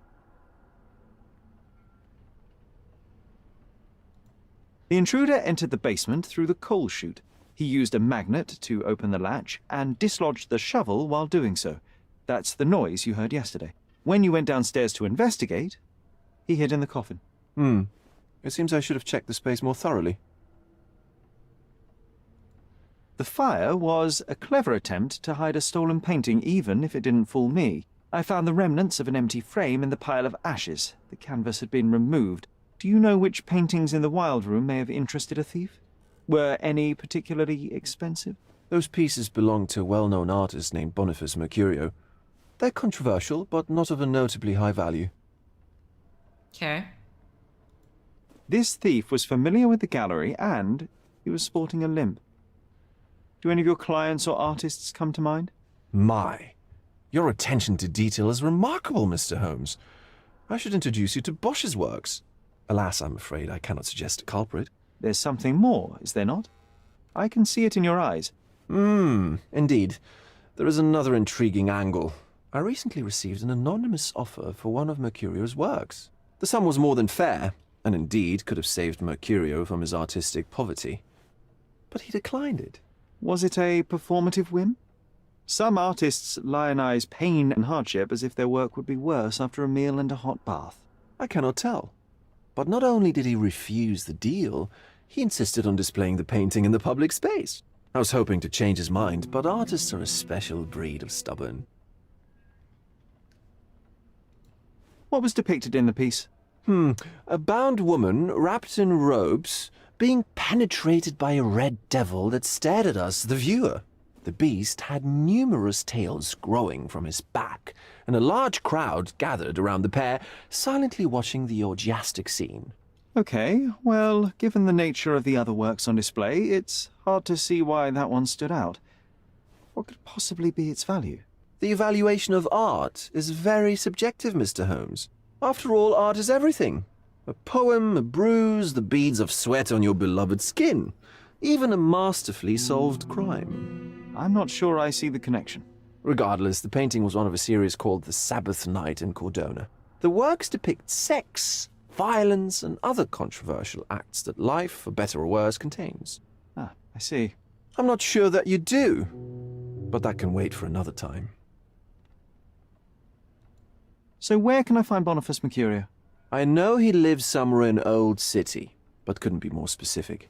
The intruder entered the basement through the coal chute. He used a magnet to open the latch and dislodged the shovel while doing so. That's the noise you heard yesterday. When you went downstairs to investigate, he hid in the coffin. It seems I should have checked the space more thoroughly. The fire was a clever attempt to hide a stolen painting, even if it didn't fool me. I found the remnants of an empty frame in the pile of ashes. The canvas had been removed. Do you know which paintings in the Wild Room may have interested a thief? Were any particularly expensive? Those pieces belong to a well-known artist named Boniface Mercurio. They're controversial, but not of a notably high value. Okay. This thief was familiar with the gallery, and he was sporting a limp. Do any of your clients or artists come to mind? My, your attention to detail is remarkable, Mr. Holmes. I should introduce you to Bosch's works. Alas, I'm afraid I cannot suggest a culprit. There's something more, is there not? I can see it in your eyes. Indeed. There is another intriguing angle. I recently received an anonymous offer for one of Mercurio's works. The sum was more than fair, and indeed could have saved Mercurio from his artistic poverty. But he declined it. Was it a performative whim? Some artists lionize pain and hardship as if their work would be worse after a meal and a hot bath. I cannot tell. But not only did he refuse the deal, he insisted on displaying the painting in the public space. I was hoping to change his mind, but artists are a special breed of stubborn. What was depicted in the piece? A bound woman, wrapped in robes, being penetrated by a red devil that stared at us, the viewer. The beast had numerous tails growing from his back, and a large crowd gathered around the pair, silently watching the orgiastic scene. Okay, well, given the nature of the other works on display, it's hard to see why that one stood out. What could possibly be its value? The evaluation of art is very subjective, Mr. Holmes. After all, art is everything. A poem, a bruise, the beads of sweat on your beloved skin. Even a masterfully solved crime. I'm not sure I see the connection. Regardless, the painting was one of a series called The Sabbath Night in Cordona. The works depict sex, violence, and other controversial acts that life, for better or worse, contains. Ah, I see. I'm not sure that you do, but that can wait for another time. So where can I find Boniface Mercurio? I know he lives somewhere in Old City, but couldn't be more specific.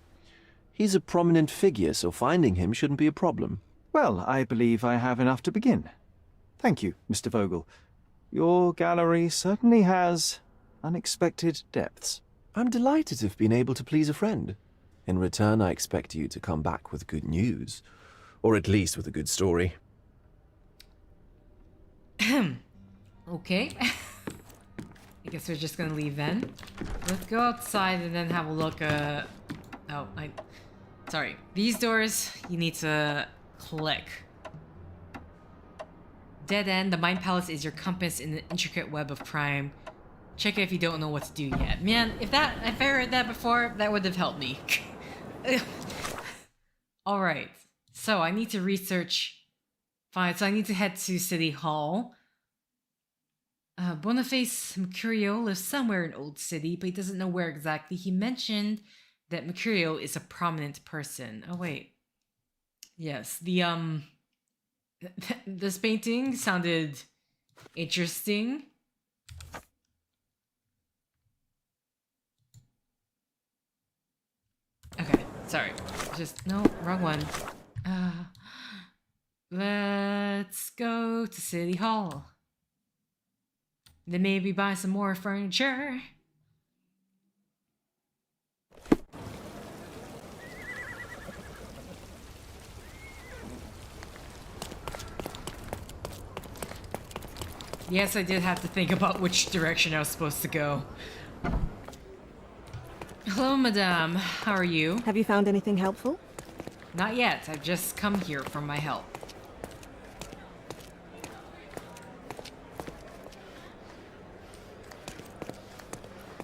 He's a prominent figure, so finding him shouldn't be a problem. Well, I believe I have enough to begin. Thank you, Mr. Vogel. Your gallery certainly has unexpected depths. I'm delighted to have been able to please a friend. In return, I expect you to come back with good news. Or at least with a good story. Okay. I guess we're just gonna leave then. Let's go outside and then have a look. Sorry. These doors, you need to click. Dead end. The Mind Palace is your compass in the intricate web of crime. Check it if you don't know what to do yet. Man, if I read that before, that would have helped me. Alright. So, I need to research... Fine, so I need to head to City Hall. Boniface Mercurio lives somewhere in Old City, but he doesn't know where exactly. He mentioned that Mercurio is a prominent person. Oh, wait. Yes, this painting sounded interesting. Okay, sorry. No, wrong one. Let's go to City Hall. Then maybe buy some more furniture. Yes, I did have to think about which direction I was supposed to go. Hello, madame. How are you? Have you found anything helpful? Not yet. I've just come here for my help.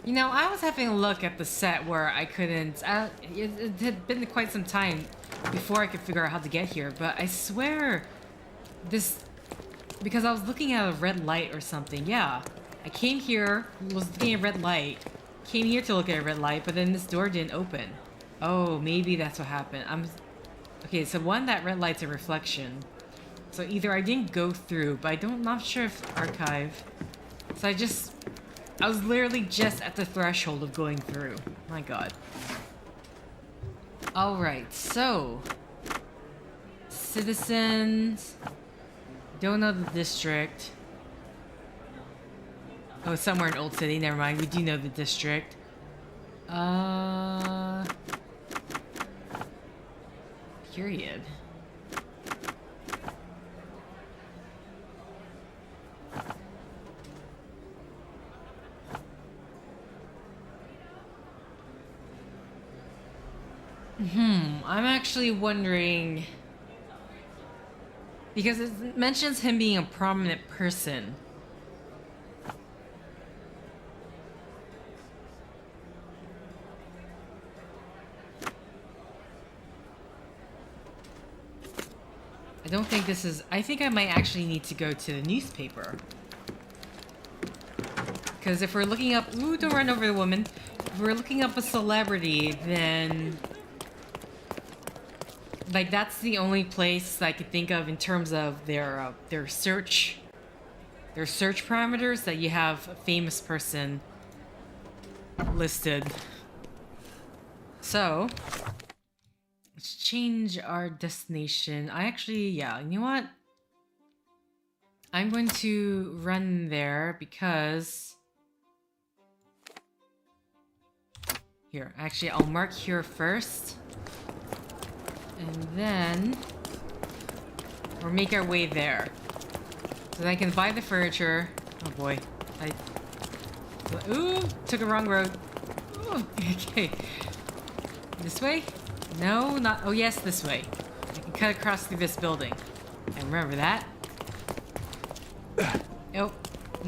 You know, I was having a look at the set where I couldn't... it had been quite some time before I could figure out how to get here, but I swear this... Because I was looking at a red light or something, yeah. I came here, was looking at a red light, came here to look at a red light, but then this door didn't open. Oh, maybe that's what happened. Okay, so one, that red light's a reflection. So either I didn't go through, but I'm not sure if archive. So I was literally just at the threshold of going through. My god. Alright, so... Citizens... Don't know the district. Oh, somewhere in Old City. Never mind. We do know the district. Period. I'm actually wondering, because it mentions him being a prominent person. I don't think this is... I think I might actually need to go to the newspaper. Because if we're looking up... Ooh, don't run over the woman. If we're looking up a celebrity, then... like, that's the only place I could think of in terms of their search... their search parameters, that you have a famous person listed. So... let's change our destination. I actually, yeah, you know what? I'm going to run there because... here, actually, I'll mark here first. And then... we'll make our way there. So that I can buy the furniture. Oh boy. Ooh, took a wrong road. Ooh, okay. This way? No, not... oh yes, this way. I can cut across through this building. I remember that. Oh,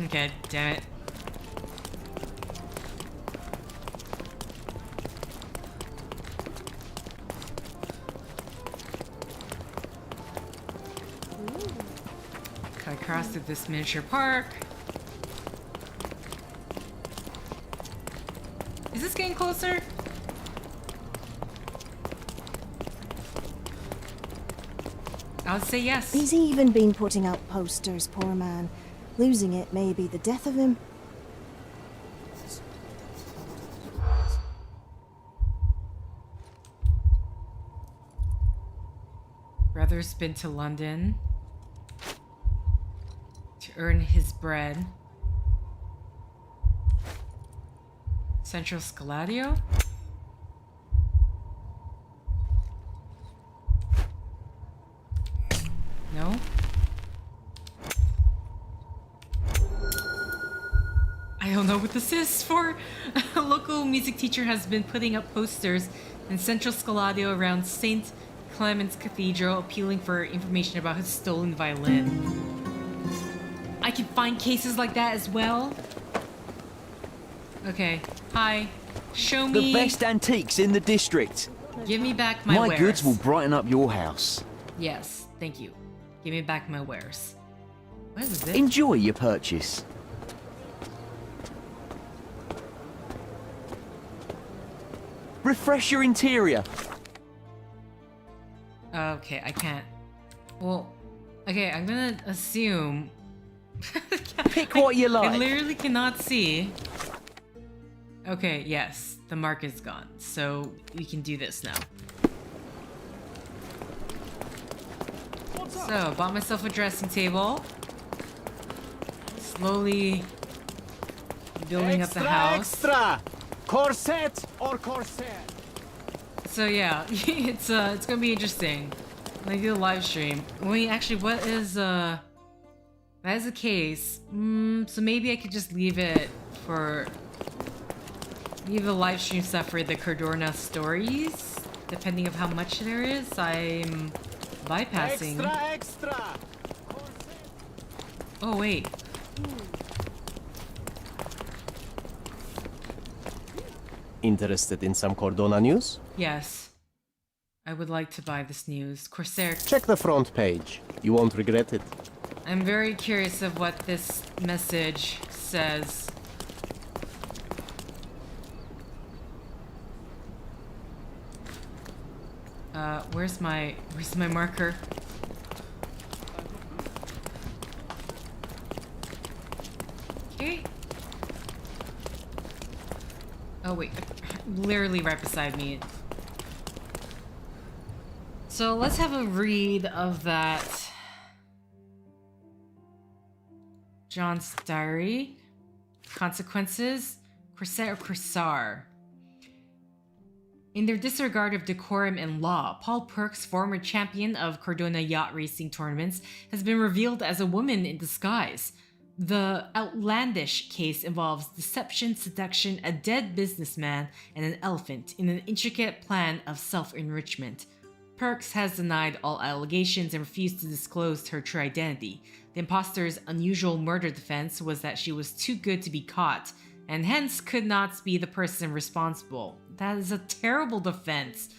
okay, damn it. Cut across through this miniature park. Is this getting closer? I would say yes. He's even been putting out posters, poor man. Losing it may be the death of him. Brother's been to London to earn his bread. Central Scaladio? No? I don't know what this is for. A local music teacher has been putting up posters in Central Scaladio around St. Clement's Cathedral, appealing for information about his stolen violin. I can find cases like that as well? Okay. Hi. Show me... The best antiques in the district. Give me back my wares. My goods will brighten up your house. Yes, thank you. Give me back my wares. What is this? Enjoy your purchase. Refresh your interior. Okay, I can't. Well, okay, I'm gonna assume... Pick what you like. I literally cannot see. Okay, yes, the mark is gone, so we can do this now. So, bought myself a dressing table. Slowly building up the house. Extra! Corset or corset? So yeah, it's gonna be interesting when I do a live stream. Wait, actually, what is that is the case? So maybe I could just leave it for the live stream stuff for the Cordorna stories, depending of how much there is. I'm bypassing. Extra! Oh wait. Interested in some Cordona news? Yes. I would like to buy this news. Corsair. Check the front page. You won't regret it. I'm very curious of what this message says. Where's my marker? Okay. Oh wait, literally right beside me. So let's have a read of that. John's diary. consequences. Corsair or Corsar. In their disregard of decorum and law, Paul Perks, former champion of Cordona yacht racing tournaments, has been revealed as a woman in disguise. The outlandish case involves deception, seduction, a dead businessman, and an elephant in an intricate plan of self-enrichment. Perks has denied all allegations and refused to disclose her true identity. The imposter's unusual murder defense was that she was too good to be caught, and hence could not be the person responsible. That is a terrible defense.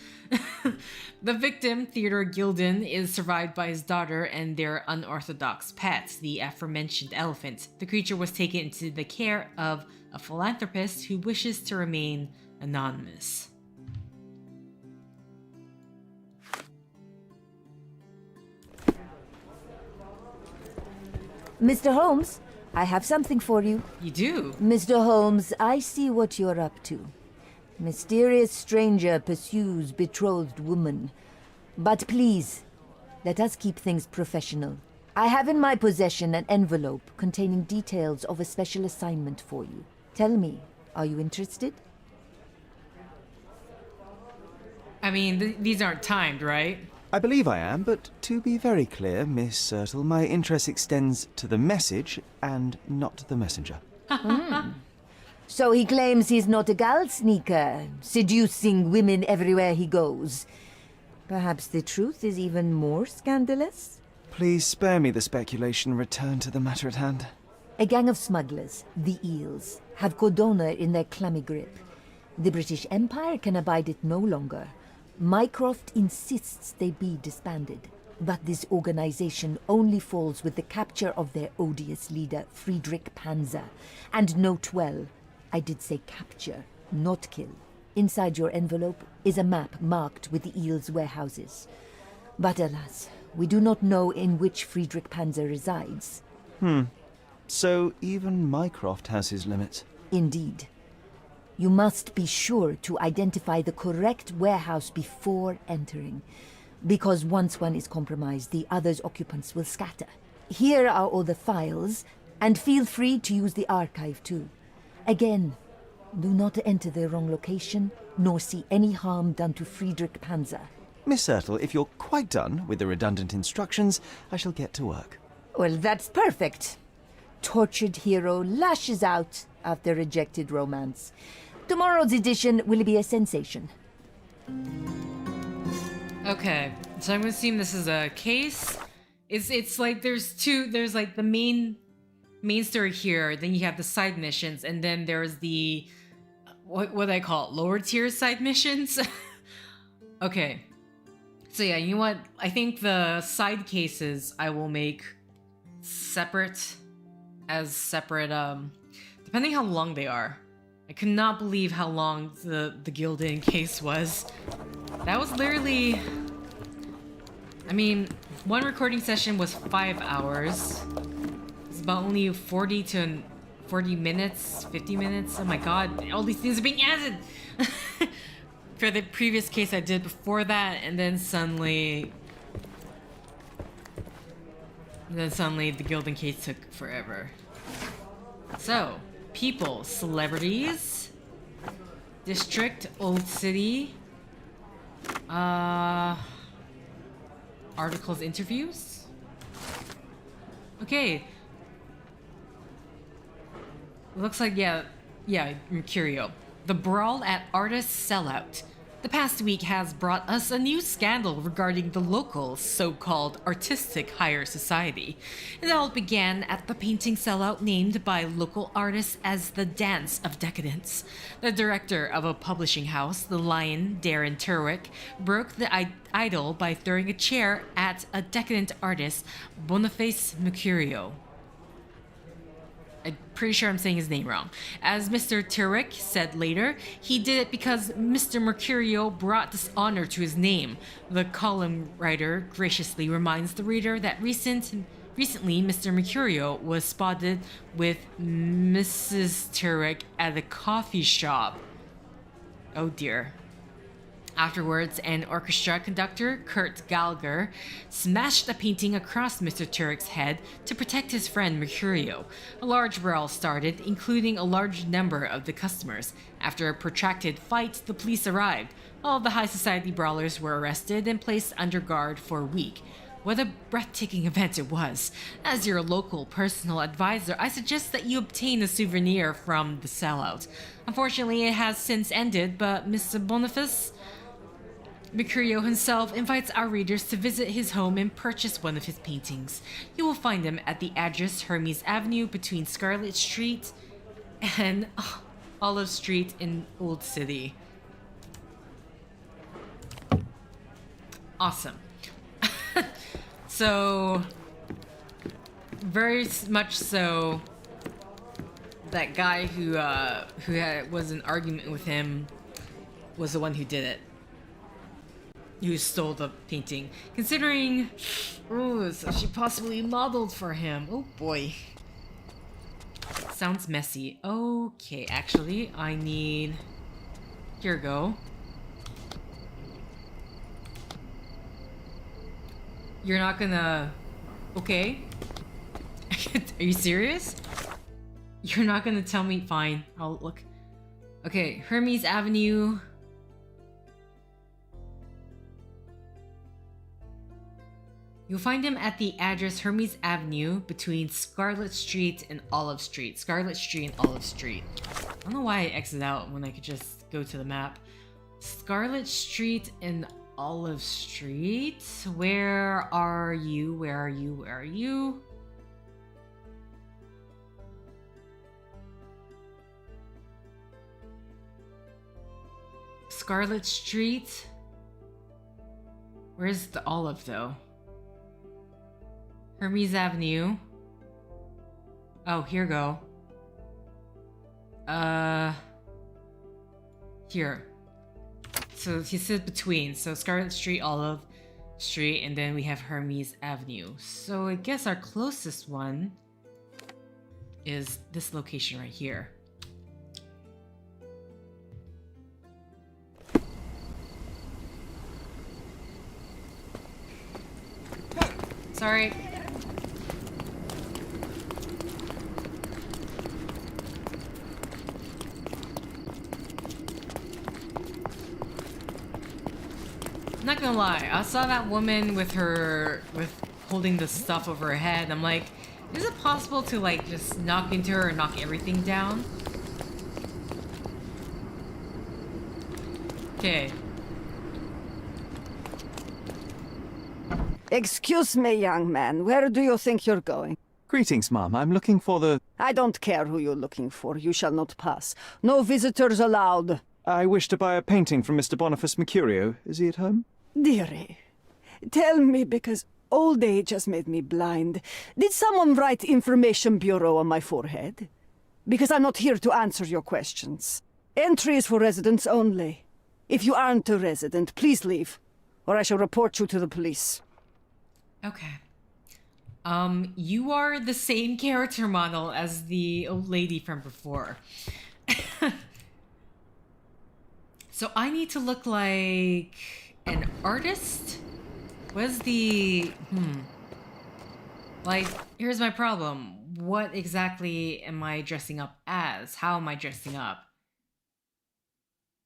The victim, Theodore Gilden, is survived by his daughter and their unorthodox pet, the aforementioned elephant. The creature was taken into the care of a philanthropist who wishes to remain anonymous. Mr. Holmes, I have something for you. You do? Mr. Holmes, I see what you're up to. Mysterious stranger pursues betrothed woman. But please, let us keep things professional. I have in my possession an envelope containing details of a special assignment for you. Tell me, are you interested? I mean, these aren't timed, right? I believe I am, but to be very clear, Miss Sertle, my interest extends to the message and not the messenger. So he claims he's not a gal sneaker, seducing women everywhere he goes. Perhaps the truth is even more scandalous? Please spare me the speculation and return to the matter at hand. A gang of smugglers, the Eels, have Cordona in their clammy grip. The British Empire can abide it no longer. Mycroft insists they be disbanded, but this organization only falls with the capture of their odious leader, Friedrich Panzer. And note well, I did say capture, not kill. Inside your envelope is a map marked with the Eels' warehouses. But alas, we do not know in which Friedrich Panzer resides. So even Mycroft has his limits. Indeed. You must be sure to identify the correct warehouse before entering, because once one is compromised, the other's occupants will scatter. Here are all the files, and feel free to use the archive too. Again, do not enter the wrong location, nor see any harm done to Friedrich Panzer. Miss Sertle, if you're quite done with the redundant instructions, I shall get to work. Well, that's perfect. Tortured hero lashes out after rejected romance. Tomorrow's edition will be a sensation. Okay, so I'm gonna assume this is a case. It's like there's like the main story here, then you have the side missions, and then there's the what do I call it? Lower tier side missions. Okay. So yeah, you know what? I think the side cases I will make separate depending how long they are. I could not believe how long the Gildan case was. That was literally, I mean, one recording session was 5 hours. It's about only 40 minutes, 50 minutes. Oh my god, all these things are being added! For the previous case I did before that, and then suddenly the Gildan case took forever. So, people, celebrities, district, old city, articles, interviews. Okay. Looks like, yeah, Mercurio. The brawl at Artist Sellout. The past week has brought us a new scandal regarding the local so-called artistic higher society. It all began at the painting sellout named by local artists as the Dance of Decadence. The director of a publishing house, The Lion, Darren Turwick, broke the idol by throwing a chair at a decadent artist, Boniface Mercurio. I'm pretty sure I'm saying his name wrong. As Mr. Turwick said later, he did it because Mr. Mercurio brought dishonor to his name. The column writer graciously reminds the reader that recently Mr. Mercurio was spotted with Mrs. Turwick at a coffee shop. Oh dear. Afterwards, an orchestra conductor, Kurt Gallagher, smashed a painting across Mr. Turek's head to protect his friend Mercurio. A large brawl started, including a large number of the customers. After a protracted fight, the police arrived. All of the high society brawlers were arrested and placed under guard for a week. What a breathtaking event it was. As your local personal advisor, I suggest that you obtain a souvenir from the sellout. Unfortunately, it has since ended, but Mr. Boniface Mercurio himself invites our readers to visit his home and purchase one of his paintings. You will find them at the address Hermes Avenue between Scarlet Street and Olive Street in Old City. Awesome. So, very much so, that guy who was in argument with him was the one who did it. Who stole the painting. Considering, so she possibly modeled for him. Oh boy. Sounds messy. Okay, actually, I need... Here we go. You're not gonna... Okay. Are you serious? You're not gonna tell me... Fine, I'll look. Okay, Hermes Avenue... You'll find him at the address Hermes Avenue between Scarlet Street and Olive Street. Scarlet Street and Olive Street. I don't know why I exited out when I could just go to the map. Scarlet Street and Olive Street? Where are you? Where are you? Where are you? Scarlet Street? Where's the olive though? Hermes Avenue. Oh, here go. Here. So he said between. So Scarlet Street, Olive Street, and then we have Hermes Avenue. So I guess our closest one is this location right here. Sorry. I'm not gonna lie, I saw that woman with holding the stuff over her head. I'm like, is it possible to like just knock into her and knock everything down? Okay. Excuse me, young man. Where do you think you're going? Greetings, Mum. I'm looking for the... I don't care who you're looking for. You shall not pass. No visitors allowed. I wish to buy a painting from Mr. Boniface Mercurio. Is he at home? Dearie, tell me, because old age has made me blind. Did someone write Information Bureau on my forehead? Because I'm not here to answer your questions. Entry is for residents only. If you aren't a resident, please leave, or I shall report you to the police. Okay. You are the same character model as the old lady from before. So I need to look like an artist? What's the... Like, here's my problem. What exactly am I dressing up as? How am I dressing up?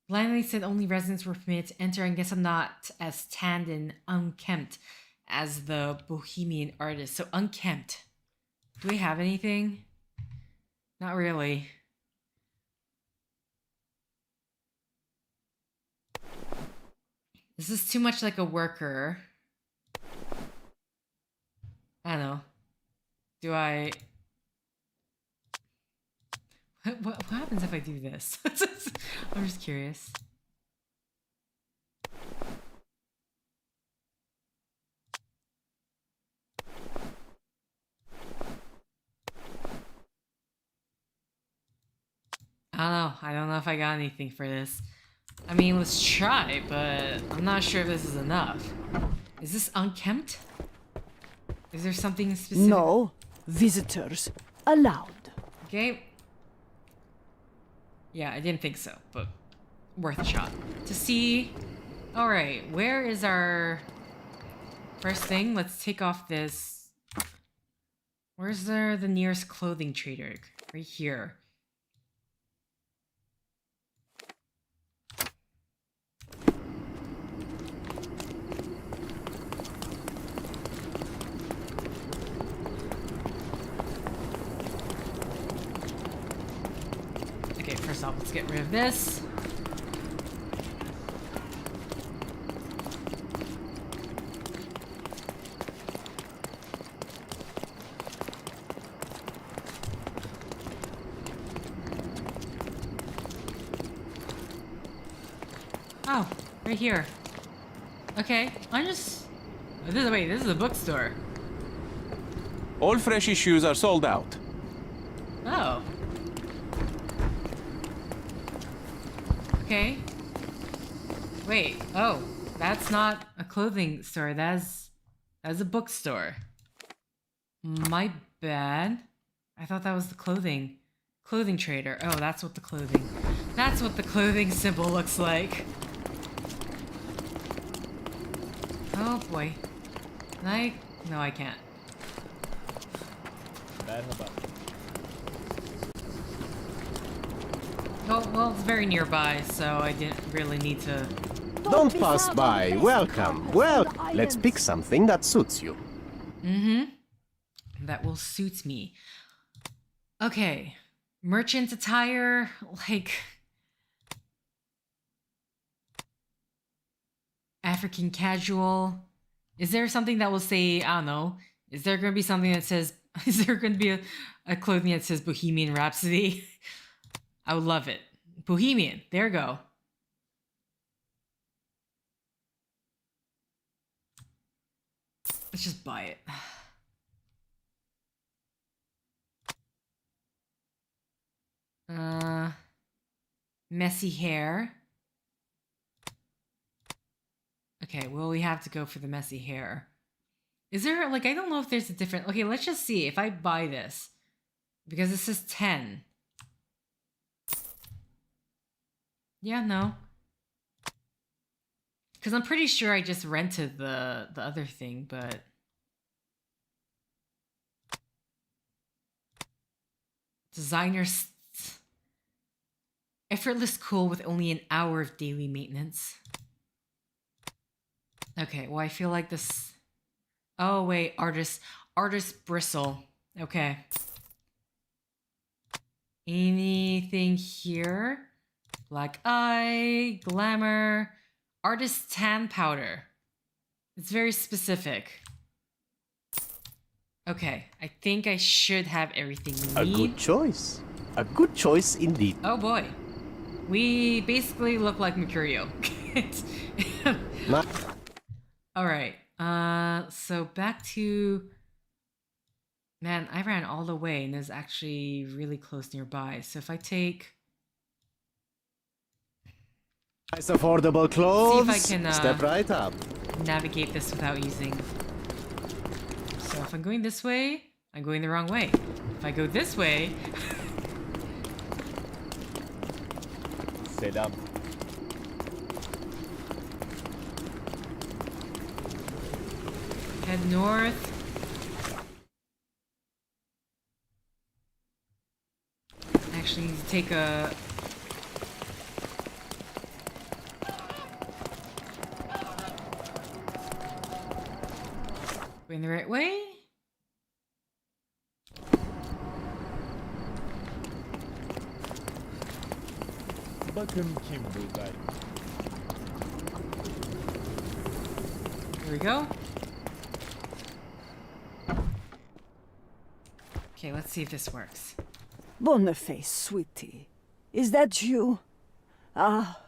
Landlady said only residents were permitted to enter. I guess I'm not as tanned and unkempt as the bohemian artist. So unkempt. Do we have anything? Not really. This is too much like a worker. I don't know. Do I... What happens if I do this? I'm just curious. I don't know if I got anything for this. I mean, let's try, but I'm not sure if this is enough. Is this unkempt? Is there something specific? No. Visitors allowed. Okay. Yeah, I didn't think so, but worth a shot. To see Alright, where is our first thing? Let's take off this. Where's the nearest clothing trader? Right here. Okay, first off, let's get rid of this. Oh, right here. Okay, I'm just... Wait, this is a bookstore. All fresh issues are sold out. Oh. Okay. Wait, oh, that's not a clothing store, that's a bookstore. My bad. I thought that was the clothing trader. Oh, that's what the clothing symbol looks like. Oh boy. No, I can't. Oh, well, it's very nearby, so I didn't really need to... Don't pass by. Welcome. Well, let's pick something that suits you. Mm-hmm. That will suit me. Okay. Merchant attire, like... African casual. Is there something that will say, I don't know, is there going to be something that says, is there going to be a clothing that says Bohemian Rhapsody? I would love it. Bohemian, there you go. Let's just buy it. Messy hair. Okay, well, we have to go for the messy hair. Is there, like, I don't know if there's a different... Okay, let's just see if I buy this. Because this is 10. Yeah, no. Because I'm pretty sure I just rented the other thing, but... Designers... Effortless cool with only an hour of daily maintenance. Okay, well, I feel like this... Oh, wait, artist bristle. Okay. Anything here? Black eye, glamour, artist tan powder. It's very specific. Okay, I think I should have everything we need. A good choice. A good choice indeed. Oh boy. We basically look like Mercurio. Alright, so back to... Man, I ran all the way and it's actually really close nearby. So if I take... Nice affordable clothes. See if I can Step right up. Navigate this without using... So if I'm going this way, I'm going the wrong way. If I go this way... Sit up. Head north. Actually need to take a... Going the right way? Here we go. Okay, let's see if this works. Boniface, sweetie. Is that you? Ah.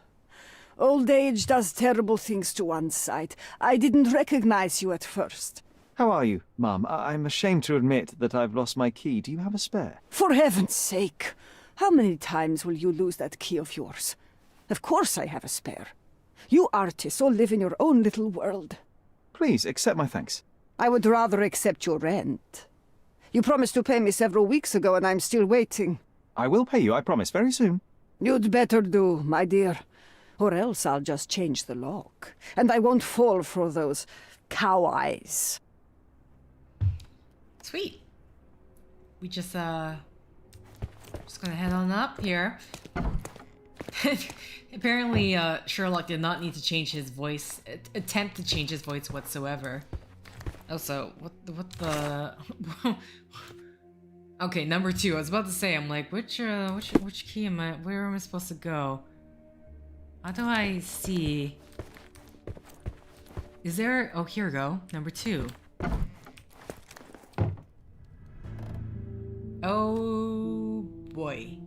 Old age does terrible things to one's sight. I didn't recognize you at first. How are you, Mum? I'm ashamed to admit that I've lost my key. Do you have a spare? For heaven's sake! How many times will you lose that key of yours? Of course I have a spare. You artists all live in your own little world. Please, accept my thanks. I would rather accept your rent. You promised to pay me several weeks ago and I'm still waiting. I will pay you, I promise, very soon. You'd better do, my dear. Or else I'll just change the lock. And I won't fall for those cow eyes. Sweet. We just gonna head on up here. Apparently, Sherlock did not need to change his voice, attempt to change his voice whatsoever. Also, what the... Okay, number 2. I was about to say, I'm like, which key am I, where am I supposed to go? How do I see? Is there, oh, here we go, number 2. Oh, boy.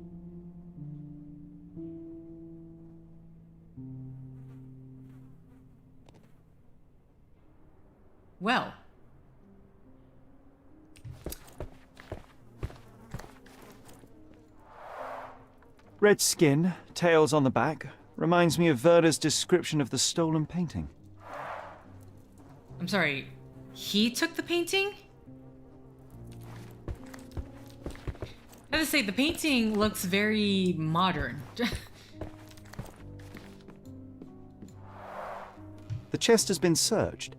Well. Red skin, tails on the back, reminds me of Verda's description of the stolen painting. I'm sorry, he took the painting? I have to say, the painting looks very modern. The chest has been searched.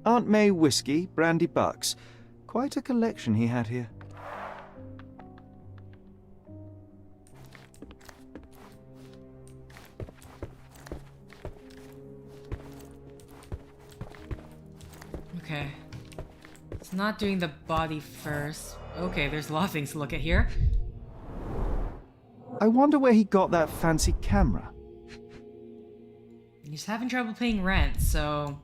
Aunt May whiskey, brandy bucks. Quite a collection he had here. Okay. It's not doing the body first. Okay, there's a lot of things to look at here. I wonder where he got that fancy camera. He's having trouble paying rent, so...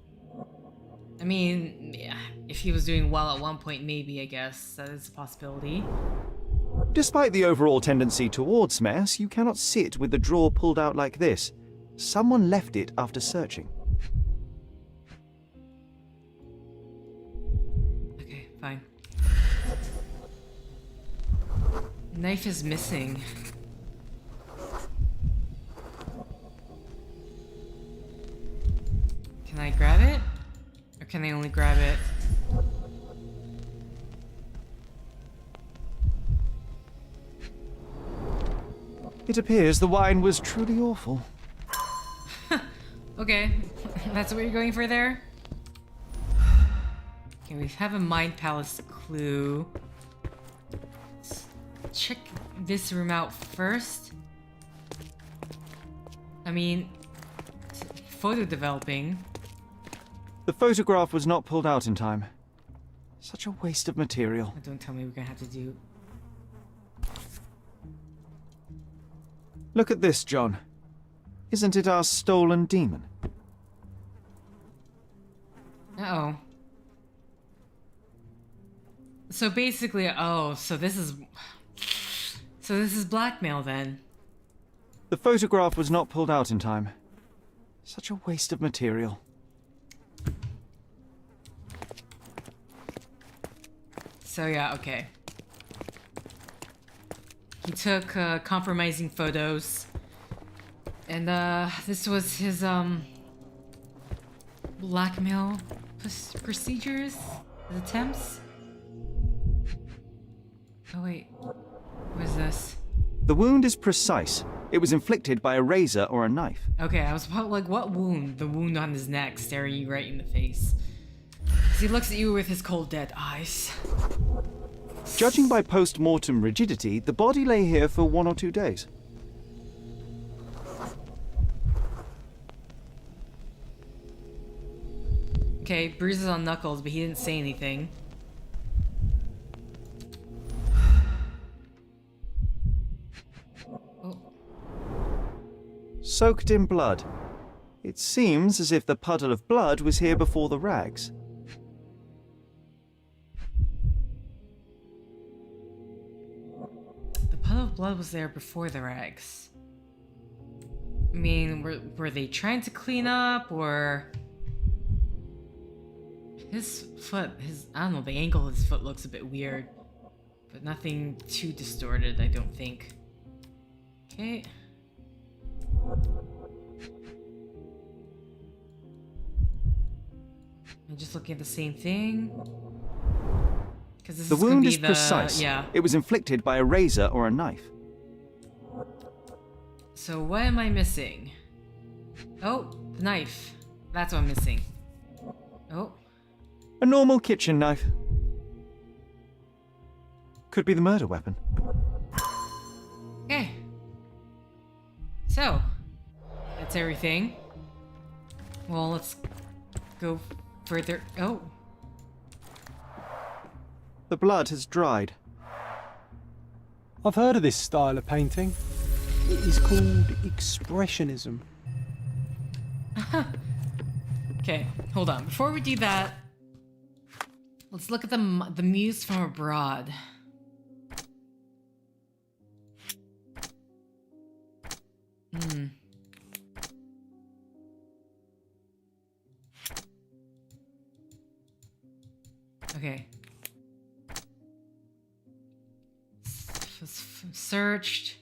I mean, yeah, if he was doing well at one point, maybe, I guess. That is a possibility. Despite the overall tendency towards mess, you cannot sit with the drawer pulled out like this. Someone left it after searching. Okay, fine. Knife is missing. Can I grab it? Or can I only grab it? It appears the wine was truly awful. Okay, that's what you're going for there? Okay, we have a Mind Palace clue. Let's check this room out first. I mean, photo developing. The photograph was not pulled out in time. Such a waste of material. Don't tell me we're gonna have to do... Look at this, John. Isn't it our stolen demon? Uh-oh. So basically, oh, so this is blackmail then. The photograph was not pulled out in time. Such a waste of material. So yeah, okay. He took compromising photos, and this was his blackmail procedures, his attempts. Oh wait, what is this? The wound is precise. It was inflicted by a razor or a knife. Okay, I was about like, what wound? The wound on his neck, staring you right in the face. 'Cause he looks at you with his cold, dead eyes. Judging by post-mortem rigidity, the body lay here for 1 or 2 days. Okay, bruises on knuckles, but he didn't say anything. Oh. Soaked in blood. It seems as if the puddle of blood was here before the rags. The puddle of blood was there before the rags. I mean, were they trying to clean up, or... His foot, I don't know, the angle of his foot looks a bit weird. But nothing too distorted, I don't think. Okay. I'm just looking at the same thing. The wound is precise. Yeah. It was inflicted by a razor or a knife. So what am I missing? Oh, the knife. That's what I'm missing. Oh. A normal kitchen knife. Could be the murder weapon. Okay. So, that's everything. Well, let's go further. Oh. The blood has dried. I've heard of this style of painting. It is called expressionism. Okay, hold on. Before we do that, let's look at the Muse from abroad. Okay. Searched.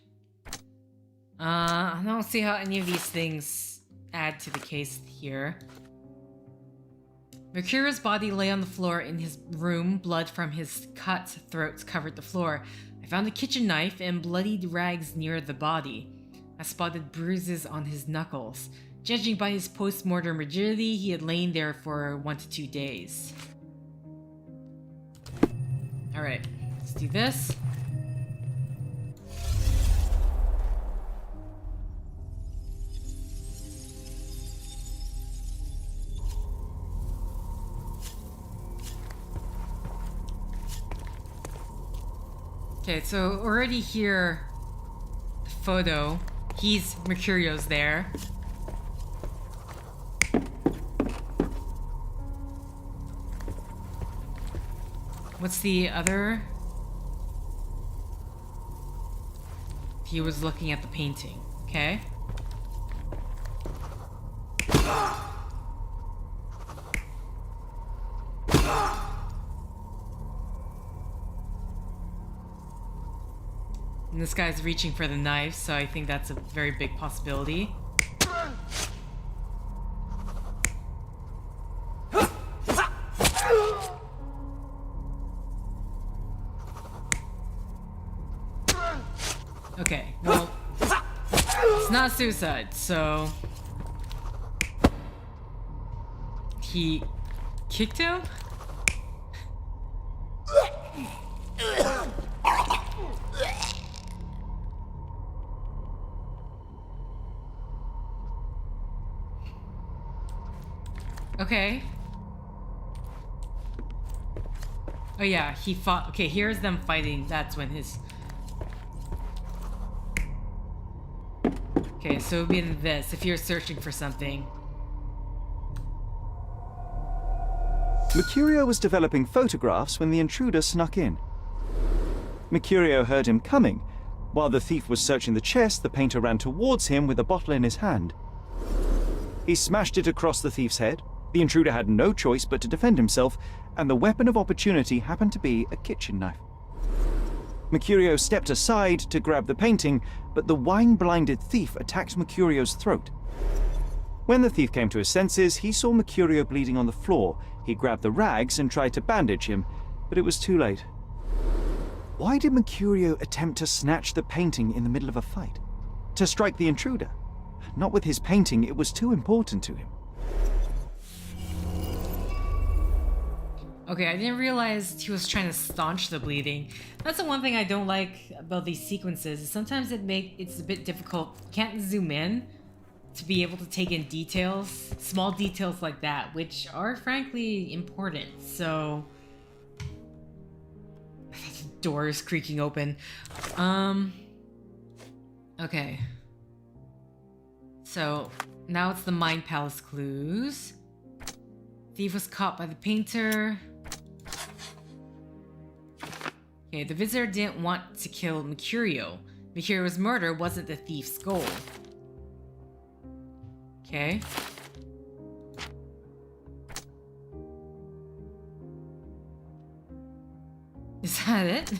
I don't see how any of these things add to the case here. Mercurio's body lay on the floor in his room. Blood from his cut throats covered the floor. I found a kitchen knife and bloodied rags near the body. I spotted bruises on his knuckles. Judging by his post-mortem rigidity, he had lain there for 1 to 2 days. Alright, let's do this. Okay, so already here, the photo, Mercurio's there. What's the other? He was looking at the painting, okay? And this guy's reaching for the knife, so I think that's a very big possibility. Okay, well, it's not suicide, so... He kicked him? Okay. Oh yeah, he fought. Okay, here's them fighting. That's when his... Okay, so it would be in this, if you're searching for something. Mercurio was developing photographs when the intruder snuck in. Mercurio heard him coming. While the thief was searching the chest, the painter ran towards him with a bottle in his hand. He smashed it across the thief's head. The intruder had no choice but to defend himself, and the weapon of opportunity happened to be a kitchen knife. Mercurio stepped aside to grab the painting, but the wine-blinded thief attacked Mercurio's throat. When the thief came to his senses, he saw Mercurio bleeding on the floor. He grabbed the rags and tried to bandage him, but it was too late. Why did Mercurio attempt to snatch the painting in the middle of a fight? To strike the intruder? Not with his painting, it was too important to him. Okay, I didn't realize he was trying to staunch the bleeding. That's the one thing I don't like about these sequences. Sometimes it's a bit difficult. You can't zoom in to be able to take in details, small details like that, which are frankly important. So, doors creaking open. Okay. So now it's the Mind Palace clues. Thief was caught by the painter. Okay, the visitor didn't want to kill Mercurio. Mercurio's murder wasn't the thief's goal. Okay. Is that it?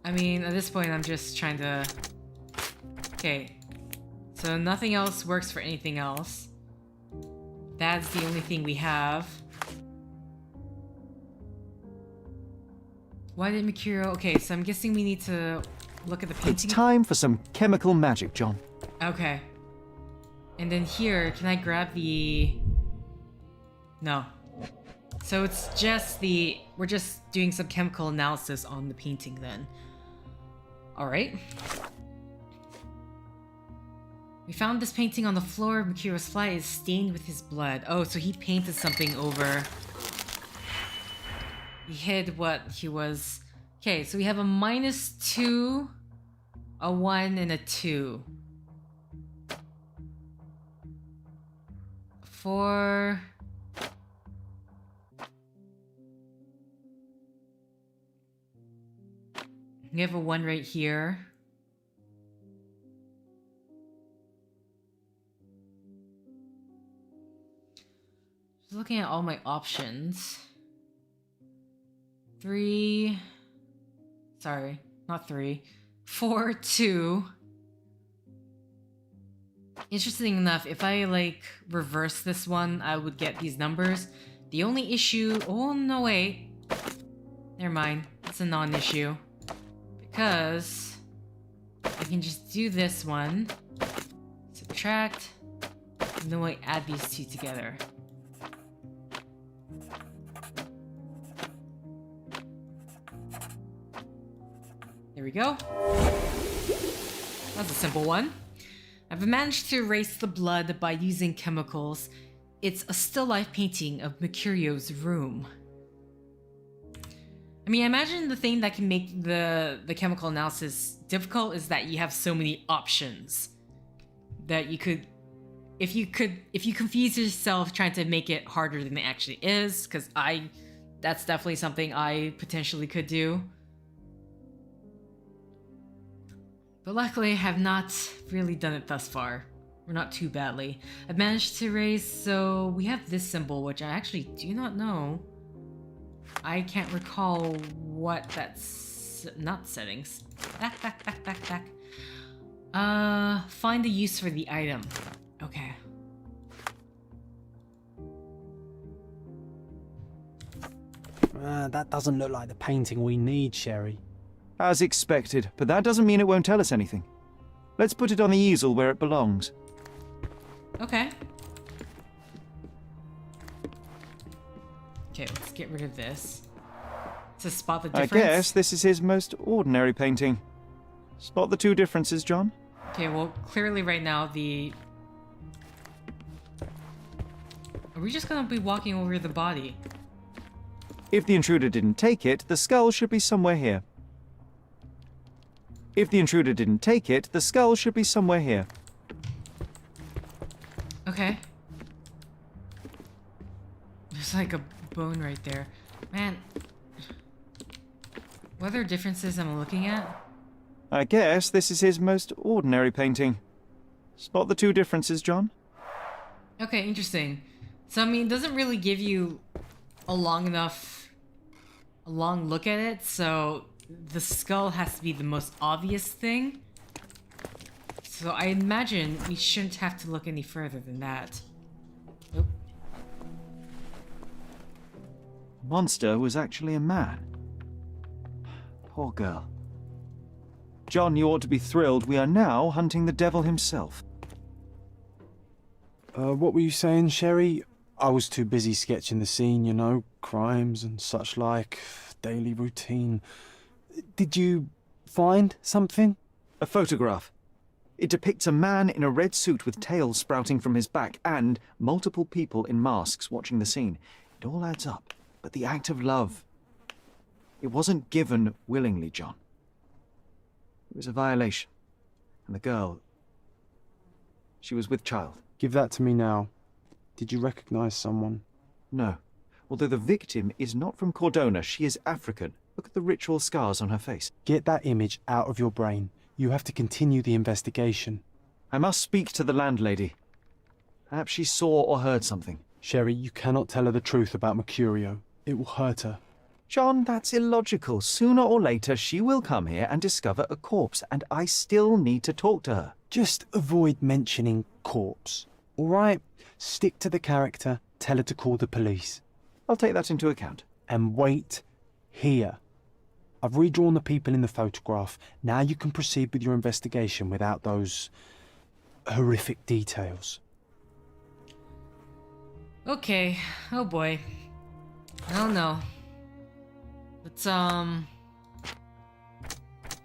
I mean, at this point, I'm just trying to... Okay. So nothing else works for anything else. That's the only thing we have. Why did Mercurio... Okay, so I'm guessing we need to look at the painting. It's time for some chemical magic, John. Okay. And then here, can I grab the... No. So it's just the... We're just doing some chemical analysis on the painting then. Alright. We found this painting on the floor. Mercurio's fly is stained with his blood. Oh, so he painted something over. He hid what he was... Okay, so we have a -2, a 1, and a 2. 4... We have a 1 right here. Just looking at all my options. 3... Sorry, not 3. 4, 2. Interesting enough, if I, like, reverse this one, I would get these numbers. The only issue... Oh, no, wait. Never mind. It's a non-issue. Because... I can just do this one. Subtract. And then I add these two together. There we go. That's a simple one. I've managed to erase the blood by using chemicals. It's a still life painting of Mercurio's room. I mean, I imagine the thing that can make the chemical analysis difficult is that you have so many options that you could, if you confuse yourself trying to make it harder than it actually is, because that's definitely something I potentially could do. But luckily, I have not really done it thus far. Or not too badly. I've managed to erase, so we have this symbol, which I actually do not know. I can't recall what that's... Not settings. Back. Find the use for the item. Okay. That doesn't look like the painting we need, Sherry. As expected, but that doesn't mean it won't tell us anything. Let's put it on the easel where it belongs. Okay. Okay, let's get rid of this. To spot the difference. I guess this is his most ordinary painting. Spot the two differences, John? Okay, well, clearly right now the... Are we just gonna be walking over the body? If the intruder didn't take it, the skull should be somewhere here. If the intruder didn't take it, the skull should be somewhere here. Okay. There's like a bone right there. Man. What other differences am I looking at? I guess this is his most ordinary painting. Spot the two differences, John? Okay, interesting. So, I mean, it doesn't really give you a long look at it, so the skull has to be the most obvious thing. So I imagine we shouldn't have to look any further than that. Oop. Monster was actually a man. Poor girl. John, you ought to be thrilled. We are now hunting the devil himself. What were you saying, Sherry? I was too busy sketching the scene, you know, crimes and such like, daily routine. Did you find something? A photograph. It depicts a man in a red suit with tails sprouting from his back and multiple people in masks watching the scene. It all adds up. But the act of love, it wasn't given willingly, John. It was a violation. And the girl, she was with child. Give that to me now. Did you recognize someone? No. Although the victim is not from Cordona, she is African. Look at the ritual scars on her face. Get that image out of your brain. You have to continue the investigation. I must speak to the landlady. Perhaps she saw or heard something. Sherry, you cannot tell her the truth about Mercurio. It will hurt her. John, that's illogical. Sooner or later, she will come here and discover a corpse, and I still need to talk to her. Just avoid mentioning corpse, all right? Stick to the character. Tell her to call the police. I'll take that into account. And wait here. I've redrawn the people in the photograph. Now you can proceed with your investigation without those horrific details. Okay. Oh boy. I don't know. Let's,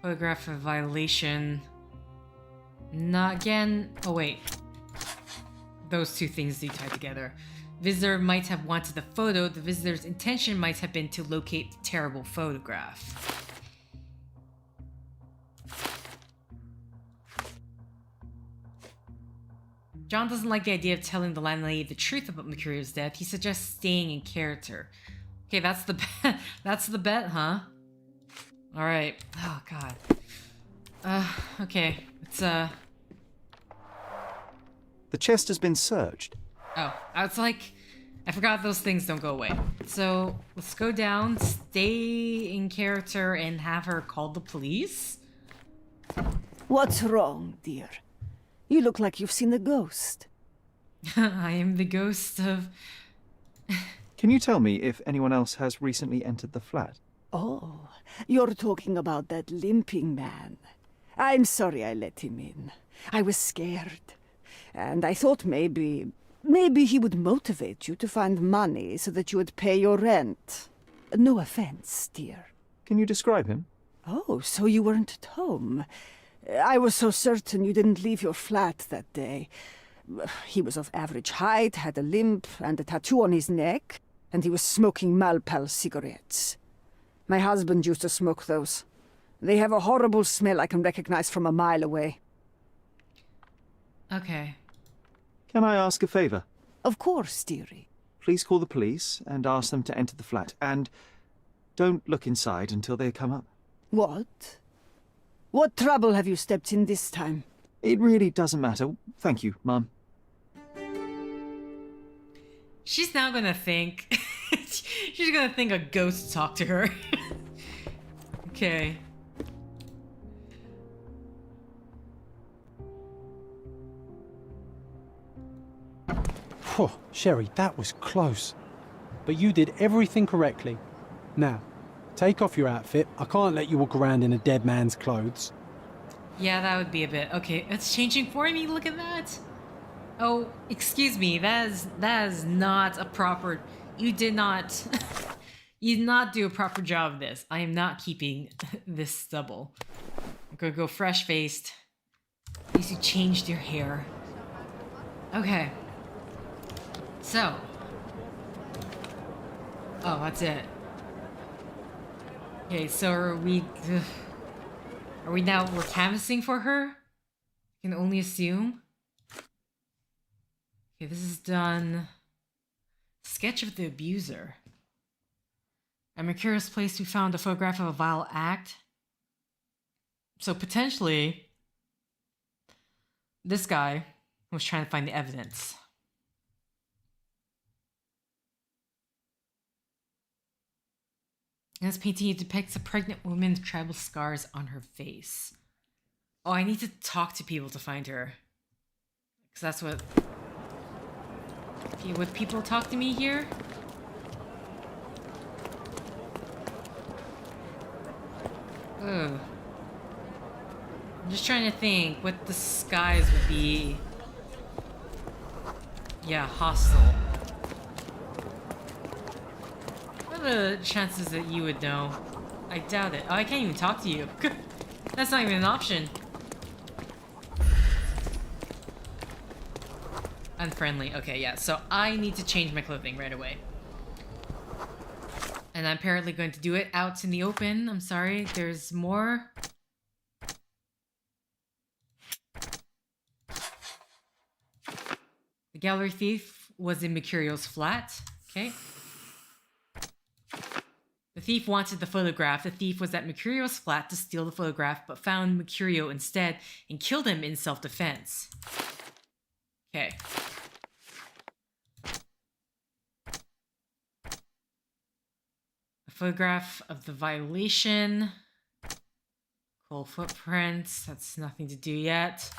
photograph a violation. Not again. Oh, wait. Those two things do tie together. Visitor might have wanted the photo. The visitor's intention might have been to locate the terrible photograph. John doesn't like the idea of telling the landlady the truth about Mercurio's death. He suggests staying in character. Okay, that's the bet. That's the bet, huh? All right. Oh God. Okay. It's The chest has been searched. Oh, I was like, I forgot those things don't go away. So let's go down, stay in character, and have her call the police. What's wrong, dear? You look like you've seen a ghost. I am the ghost of... Can you tell me if anyone else has recently entered the flat? Oh, you're talking about that limping man. I'm sorry I let him in. I was scared. And I thought maybe he would motivate you to find money so that you would pay your rent. No offense, dear. Can you describe him? Oh, so you weren't at home. I was so certain you didn't leave your flat that day. He was of average height, had a limp and a tattoo on his neck, and he was smoking Malpal cigarettes. My husband used to smoke those. They have a horrible smell I can recognize from a mile away. Okay. Can I ask a favor? Of course, dearie. Please call the police and ask them to enter the flat, and don't look inside until they come up. What? What trouble have you stepped in this time? It really doesn't matter. Thank you, Mum. She's now gonna think... She's gonna think a ghost talked to her. Okay. Phew, Sherry, that was close. But you did everything correctly. Now, take off your outfit. I can't let you walk around in a dead man's clothes. Yeah, that would be a bit... Okay, it's changing for me. Look at that. Oh, excuse me. That is not a proper... You did not... you did not do a proper job of this. I am not keeping this stubble. I'm gonna go fresh-faced. At least you changed your hair. Okay. So. Oh, that's it. Okay, so are we now, we're canvassing for her? I can only assume. Okay, this is done. Sketch of the abuser. At Mercurius Place, we found a photograph of a vile act. So potentially, this guy was trying to find the evidence. In this painting, it depicts a pregnant woman with tribal scars on her face. Oh, I need to talk to people to find her. Because that's what... Okay, would people talk to me here? Ugh. I'm just trying to think what disguise would be... Yeah, hostile. What are the chances that you would know? I doubt it. Oh, I can't even talk to you. That's not even an option. Unfriendly. Okay, yeah. So I need to change my clothing right away. And I'm apparently going to do it out in the open. I'm sorry. There's more. The gallery thief was in Mercurio's flat. Okay. The thief wanted the photograph. The thief was at Mercurio's flat to steal the photograph, but found Mercurio instead and killed him in self-defense. Okay. A photograph of the violation. Cold footprints. That's nothing to do yet.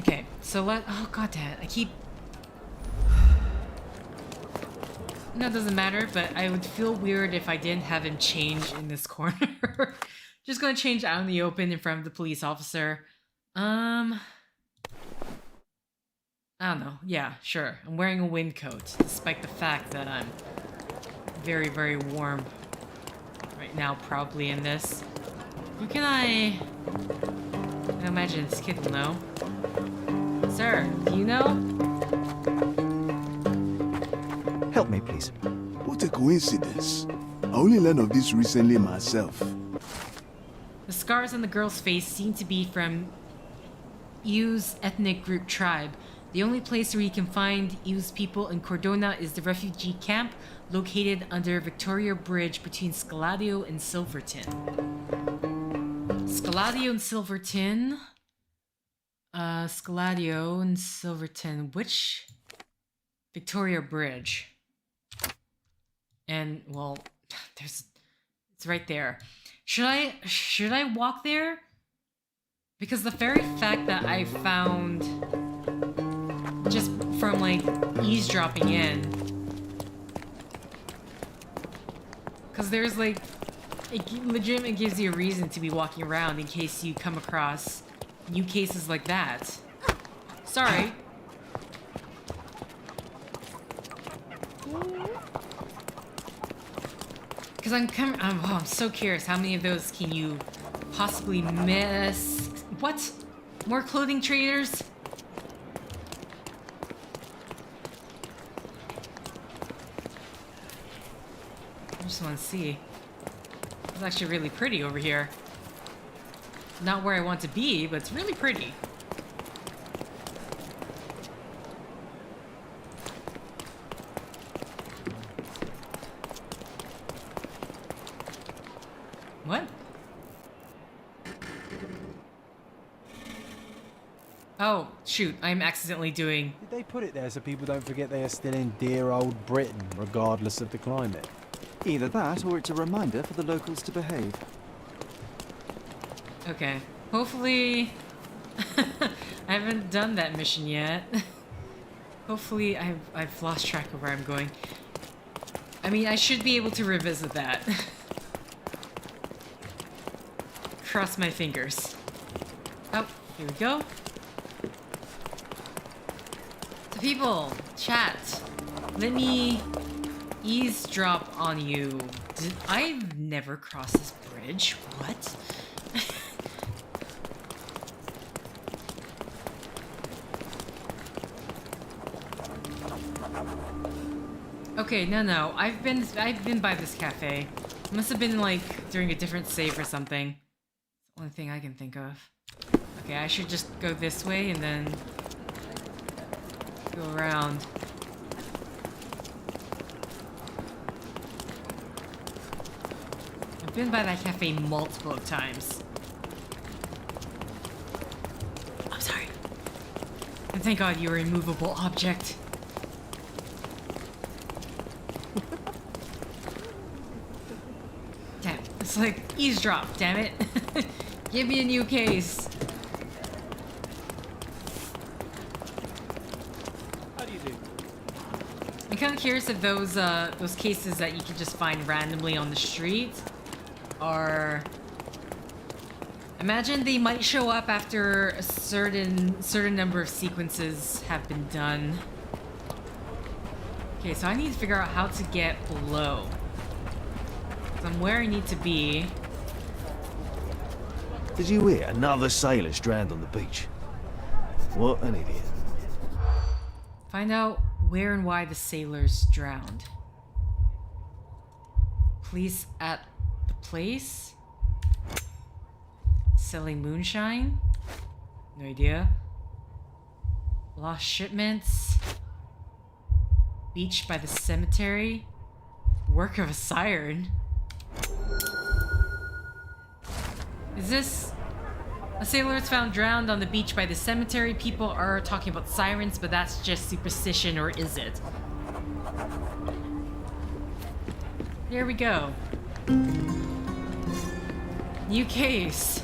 Okay, so oh god damn it, I keep... No, it doesn't matter, but I would feel weird if I didn't have him change in this corner. Just gonna change out in the open in front of the police officer. I don't know. Yeah, sure. I'm wearing a wind coat, despite the fact that I'm very, very warm right now, probably in this. Who can I imagine this kid will know. Sir, do you know? Help me, please. What a coincidence. I only learned of this recently myself. The scars on the girl's face seem to be from Muse ethnic group tribe. The only place where you can find Muse people in Cordona is the refugee camp located under Victoria Bridge between Scaladio and Silverton. Scaladio and Silverton? Scaladio and Silverton. Which? Victoria Bridge. And, well, it's right there. Should I walk there? Because the very fact that I found, just from like eavesdropping in, because there's like, it legitimately gives you a reason to be walking around in case you come across new cases like that. Sorry. Because I'm so curious, how many of those can you possibly miss? What? More clothing traders? I just want to see. It's actually really pretty over here. Not where I want to be, but it's really pretty. What? Oh, shoot, I'm accidentally doing... Did they put it there so people don't forget they are still in dear old Britain, regardless of the climate? Either that, or it's a reminder for the locals to behave. Okay. Hopefully... I haven't done that mission yet. Hopefully I've lost track of where I'm going. I mean, I should be able to revisit that. Cross my fingers. Oh, here we go. So people, chat, let me eavesdrop on you. I've never crossed this bridge. What? Okay, no. I've been by this cafe. It must have been like during a different save or something. It's the only thing I can think of. Okay, I should just go this way and then go around. I've been by that cafe multiple times. I'm sorry. And thank God you're a immovable object. Damn, it's like eavesdrop, damn it. Give me a new case. How do you do? I'm kind of curious if those cases that you can just find randomly on the street are... Imagine they might show up after a certain number of sequences have been done. Okay, so I need to figure out how to get below. So I'm where I need to be. Did you hear another sailor drowned on the beach? What an idiot. Find out where and why the sailors drowned. Police at the place? Selling moonshine? No idea. Lost shipments? Beach by the cemetery? Work of a siren? Is this... A sailor is found drowned on the beach by the cemetery. People are talking about sirens, but that's just superstition, or is it? There we go. New case.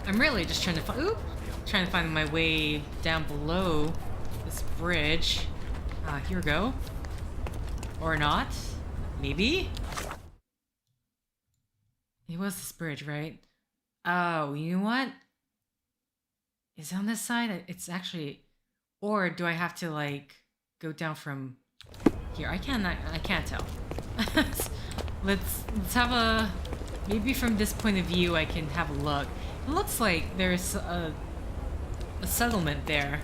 I'm really just trying to find my way down below this bridge. Here we go. Or not. Maybe? It was this bridge, right? Oh, you know what? Is it on this side? It's actually... Or do I have to, like, go down from here? I can't tell. Let's have a... Maybe from this point of view I can have a look. It looks like there's a settlement there.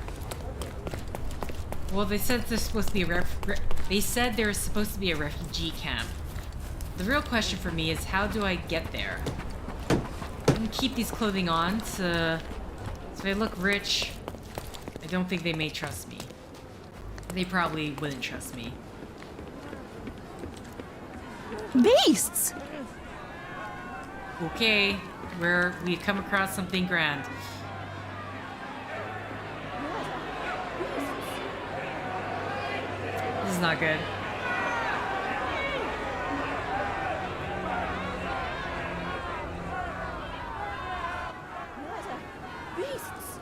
Well, they said there's supposed to be they said there's supposed to be a refugee camp. The real question for me is, how do I get there? I'm gonna keep these clothing on so if I look rich, I don't think they may trust me. They probably wouldn't trust me. Beasts! Okay, we come across something grand. This is not good. Beasts!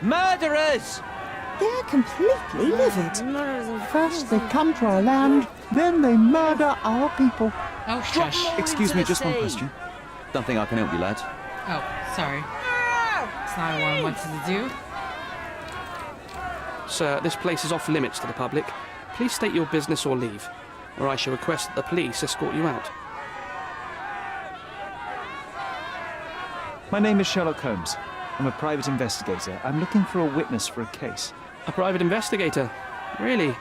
Murderers! They're completely livid. First they come to our land, then they murder our people. Oh, shush. Excuse me, just one question. Don't think I can help you, lads. Oh, sorry. It's not what I wanted to do. Sir, this place is off limits to the public. Please state your business or leave, or I shall request that the police escort you out. My name is Sherlock Holmes. I'm a private investigator. I'm looking for a witness for a case. A private investigator? Really?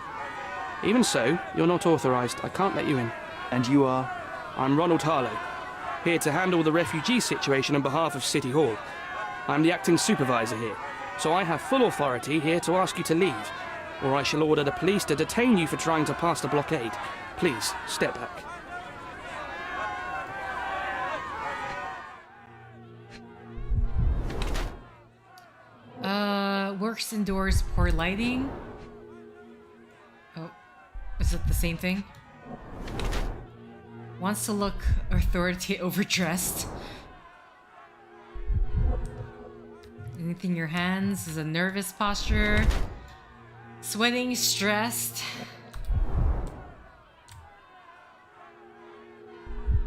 Even so, you're not authorized. I can't let you in. And you are? I'm Ronald Harlow, here to handle the refugee situation on behalf of City Hall. I'm the acting supervisor here, so I have full authority here to ask you to leave, or I shall order the police to detain you for trying to pass the blockade. Please, step back. Works indoors, poor lighting. Oh, is it the same thing? Wants to look authoritative, overdressed. Anything in your hands is a nervous posture. Sweating, stressed.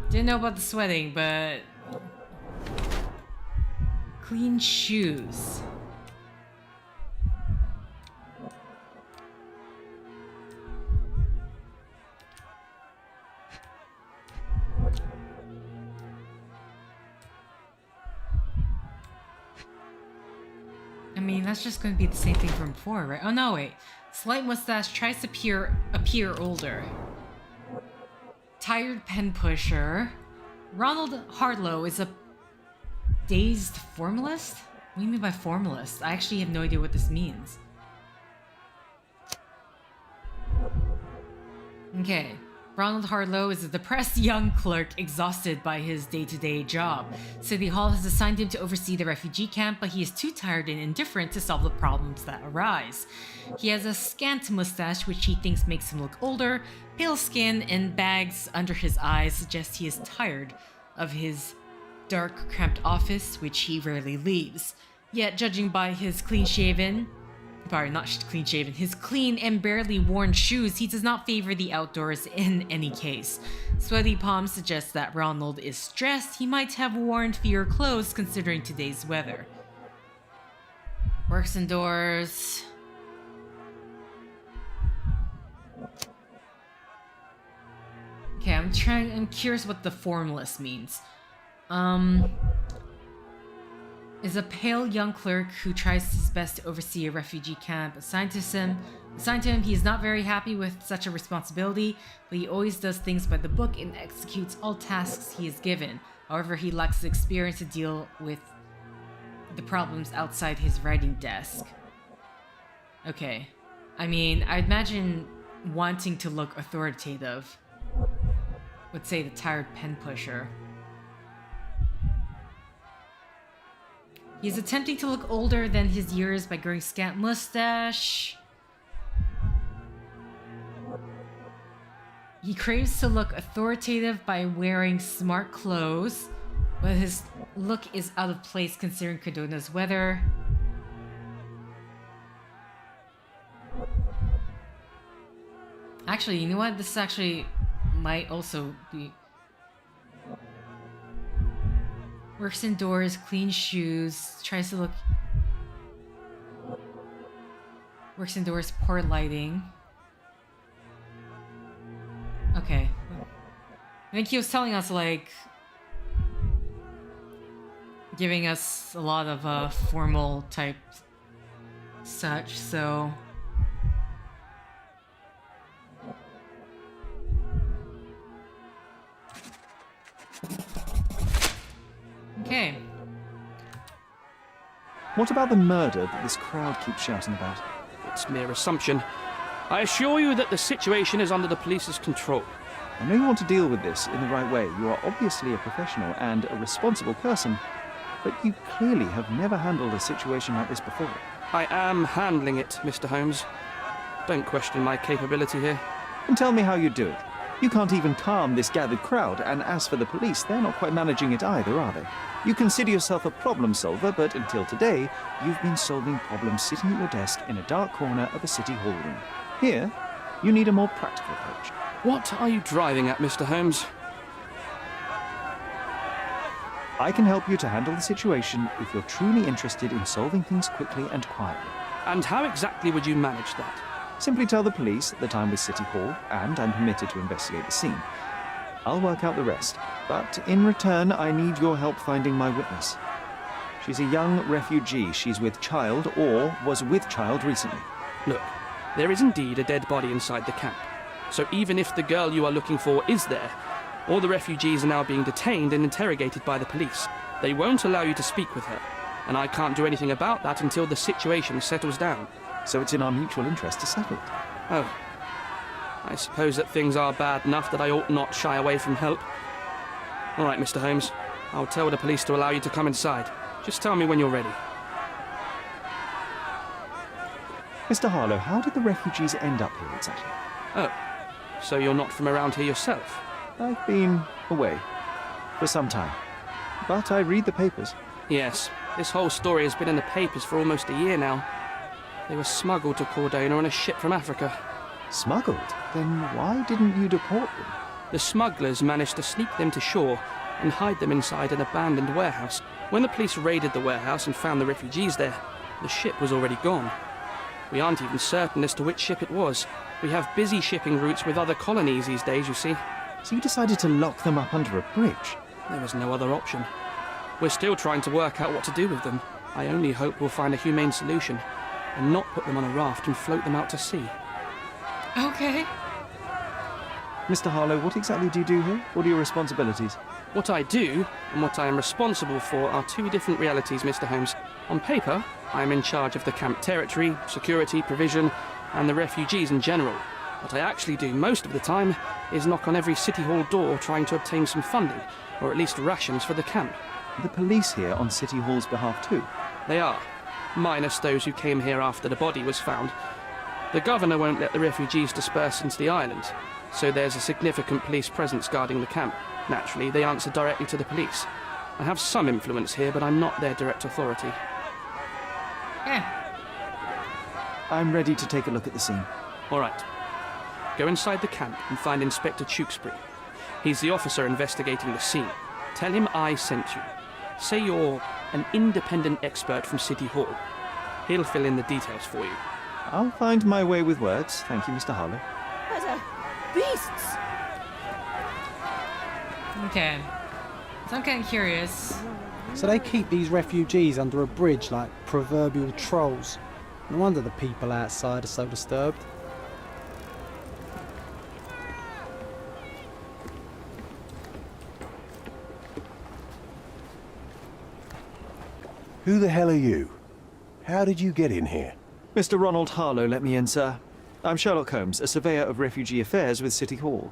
Didn't know about the sweating, but... Clean shoes. I mean, that's just going to be the same thing from before, right? Oh no, wait. Slight mustache tries to appear older. Tired pen pusher. Ronald Harlow is a dazed formalist? What do you mean by formalist? I actually have no idea what this means. Okay. Ronald Harlow is a depressed young clerk exhausted by his day-to-day job. City Hall has assigned him to oversee the refugee camp, but he is too tired and indifferent to solve the problems that arise. He has a scant mustache which he thinks makes him look older, pale skin, and bags under his eyes suggest he is tired of his dark, cramped office, which he rarely leaves. Yet, judging by his his clean and barely worn shoes, he does not favor the outdoors in any case. Sweaty palms suggest that Ronald is stressed. He might have worn fewer clothes considering today's weather. Works indoors. Okay, I'm curious what the formalist means. Is a pale young clerk who tries his best to oversee a refugee camp assigned to him. He is not very happy with such a responsibility, but he always does things by the book and executes all tasks he is given. However, he lacks the experience to deal with the problems outside his writing desk. Okay. I mean, I imagine wanting to look authoritative would say the tired pen pusher. He is attempting to look older than his years by growing scant mustache. He craves to look authoritative by wearing smart clothes, but his look is out of place considering Cordona's weather. Actually, you know what? This actually might also be... Works indoors, clean shoes, tries to look... Works indoors, poor lighting. Okay. I think he was telling us, like... Giving us a lot of formal type such, so... Okay. What about the murder that this crowd keeps shouting about? It's mere assumption. I assure you that the situation is under the police's control. I know you want to deal with this in the right way. You are obviously a professional and a responsible person, but you clearly have never handled a situation like this before. I am handling it, Mr. Holmes. Don't question my capability here. And tell me how you do it. You can't even calm this gathered crowd, and as for the police, they're not quite managing it either, are they? You consider yourself a problem solver, but until today, you've been solving problems sitting at your desk in a dark corner of a city hall room. Here, you need a more practical approach. What are you driving at, Mr. Holmes? I can help you to handle the situation if you're truly interested in solving things quickly and quietly. And how exactly would you manage that? Simply tell the police that I'm with City Hall and I'm permitted to investigate the scene. I'll work out the rest, but in return I need your help finding my witness. She's a young refugee. She's with child or was with child recently. Look, there is indeed a dead body inside the camp. So even if the girl you are looking for is there, all the refugees are now being detained and interrogated by the police. They won't allow you to speak with her, and I can't do anything about that until the situation settles down. So it's in our mutual interest to settle it. Oh. I suppose that things are bad enough that I ought not shy away from help. All right, Mr. Holmes. I'll tell the police to allow you to come inside. Just tell me when you're ready. Mr. Harlow, how did the refugees end up here exactly? Oh, so you're not from around here yourself? I've been away for some time, but I read the papers. Yes, this whole story has been in the papers for almost a year now. They were smuggled to Cordona on a ship from Africa. Smuggled? Then why didn't you deport them? The smugglers managed to sneak them to shore and hide them inside an abandoned warehouse. When the police raided the warehouse and found the refugees there, the ship was already gone. We aren't even certain as to which ship it was. We have busy shipping routes with other colonies these days, you see. So you decided to lock them up under a bridge? There was no other option. We're still trying to work out what to do with them. I only hope we'll find a humane solution and not put them on a raft and float them out to sea. Okay. Mr. Harlow, what exactly do you do here? What are your responsibilities? What I do and what I am responsible for are two different realities, Mr. Holmes. On paper, I am in charge of the camp territory, security, provision, and the refugees in general. What I actually do most of the time is knock on every City Hall door trying to obtain some funding, or at least rations for the camp. Are the police here on City Hall's behalf too? They are, minus those who came here after the body was found. The governor won't let the refugees disperse into the island, so there's a significant police presence guarding the camp. Naturally, they answer directly to the police. I have some influence here, but I'm not their direct authority. Yeah. I'm ready to take a look at the scene. All right. Go inside the camp and find Inspector Chiak. He's the officer investigating the scene. Tell him I sent you. Say you're an independent expert from City Hall. He'll fill in the details for you. I'll find my way with words. Thank you, Mr. Harlow. What a beasts! Okay. So I'm kind of curious. So they keep these refugees under a bridge like proverbial trolls. No wonder the people outside are so disturbed. Who the hell are you? How did you get in here? Mr. Ronald Harlow let me in, sir. I'm Sherlock Holmes, a surveyor of refugee affairs with City Hall.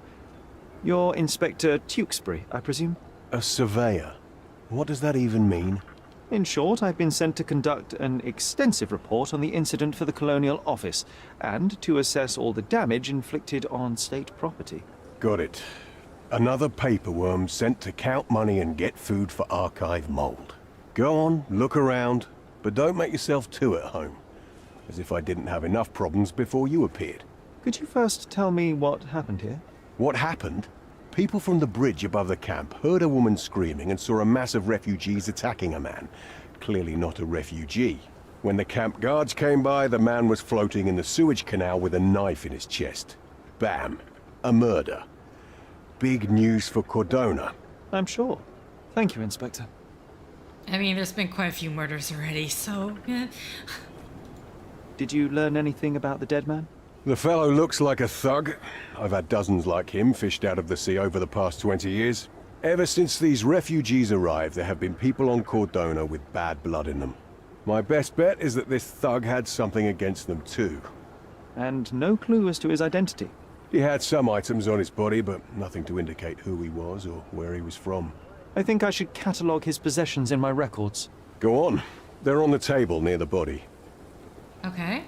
You're Inspector Tewkesbury, I presume? A surveyor? What does that even mean? In short, I've been sent to conduct an extensive report on the incident for the Colonial Office, and to assess all the damage inflicted on state property. Got it. Another paperworm sent to count money and get food for archive mold. Go on, look around, but don't make yourself too at home. As if I didn't have enough problems before you appeared. Could you first tell me what happened here? What happened? People from the bridge above the camp heard a woman screaming and saw a mass of refugees attacking a man. Clearly not a refugee. When the camp guards came by, the man was floating in the sewage canal with a knife in his chest. Bam. A murder. Big news for Cordona. I'm sure. Thank you, Inspector. I mean, there's been quite a few murders already, so... Did you learn anything about the dead man? The fellow looks like a thug. I've had dozens like him fished out of the sea over the past 20 years. Ever since these refugees arrived, there have been people on Cordona with bad blood in them. My best bet is that this thug had something against them too. And no clue as to his identity? He had some items on his body, but nothing to indicate who he was or where he was from. I think I should catalogue his possessions in my records. Go on. They're on the table near the body. Okay.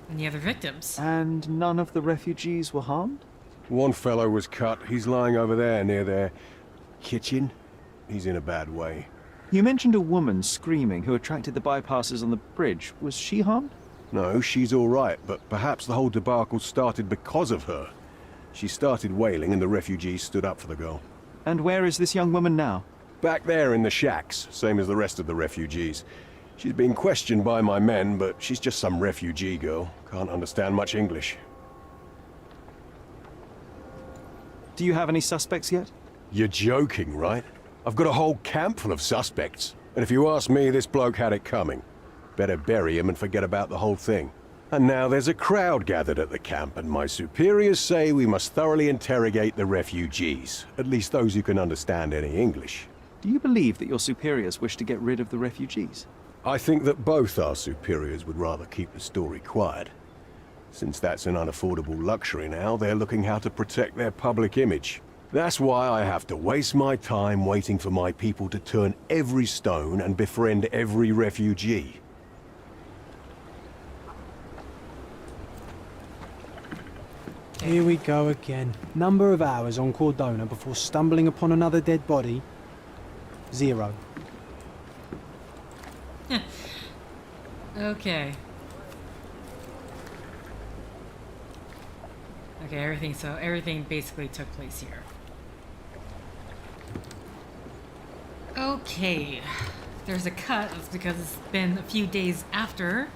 And the other victims? And none of the refugees were harmed? One fellow was cut. He's lying over there near their kitchen. He's in a bad way. You mentioned a woman screaming who attracted the bypassers on the bridge. Was she harmed? No, she's all right, but perhaps the whole debacle started because of her. She started wailing and the refugees stood up for the girl. And where is this young woman now? Back there in the shacks, same as the rest of the refugees. She's been questioned by my men, but she's just some refugee girl. Can't understand much English. Do you have any suspects yet? You're joking, right? I've got a whole camp full of suspects. And if you ask me, this bloke had it coming. Better bury him and forget about the whole thing. And now there's a crowd gathered at the camp, and my superiors say we must thoroughly interrogate the refugees. At least those who can understand any English. Do you believe that your superiors wish to get rid of the refugees? I think that both our superiors would rather keep the story quiet. Since that's an unaffordable luxury now, they're looking how to protect their public image. That's why I have to waste my time waiting for my people to turn every stone and befriend every refugee. Here we go again. Number of hours on Cordona before stumbling upon another dead body? 0. Okay. Okay, everything basically took place here. Okay. There's a cut, that's because it's been a few days after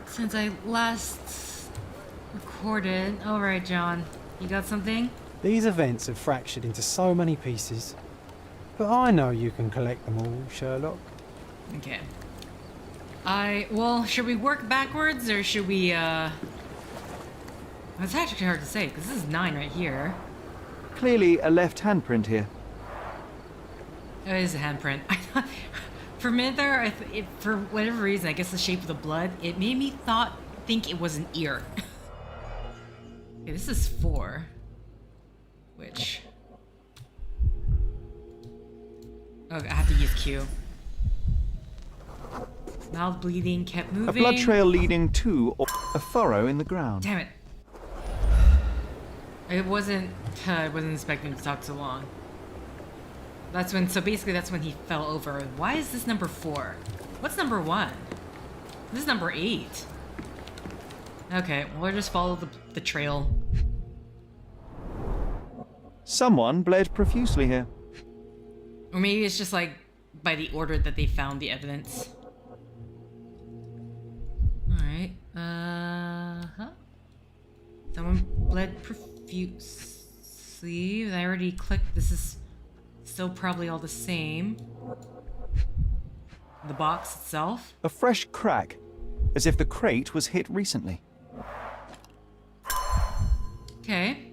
since I last recorded. Alright, John. You got something? These events have fractured into so many pieces. But I know you can collect them all, Sherlock. Okay. Well, should we work backwards, or should we, It's actually hard to say, because this is 9 right here. Clearly a left handprint here. Oh, it is a handprint. I thought, for a minute there, for whatever reason, I guess the shape of the blood, it made me think it was an ear. Okay, this is 4. Which... Oh, I have to use Q. Mouth bleeding, kept moving. A blood trail leading to or a furrow in the ground. Damn it. I wasn't expecting to talk so long. So basically that's when he fell over. Why is this number 4? What's number 1? This is number 8. Okay, well, we'll just follow the trail. Someone bled profusely here. Or maybe it's just like by the order that they found the evidence. Alright, Someone bled profusely. I already clicked. This is still probably all the same. The box itself. A fresh crack, as if the crate was hit recently. Okay.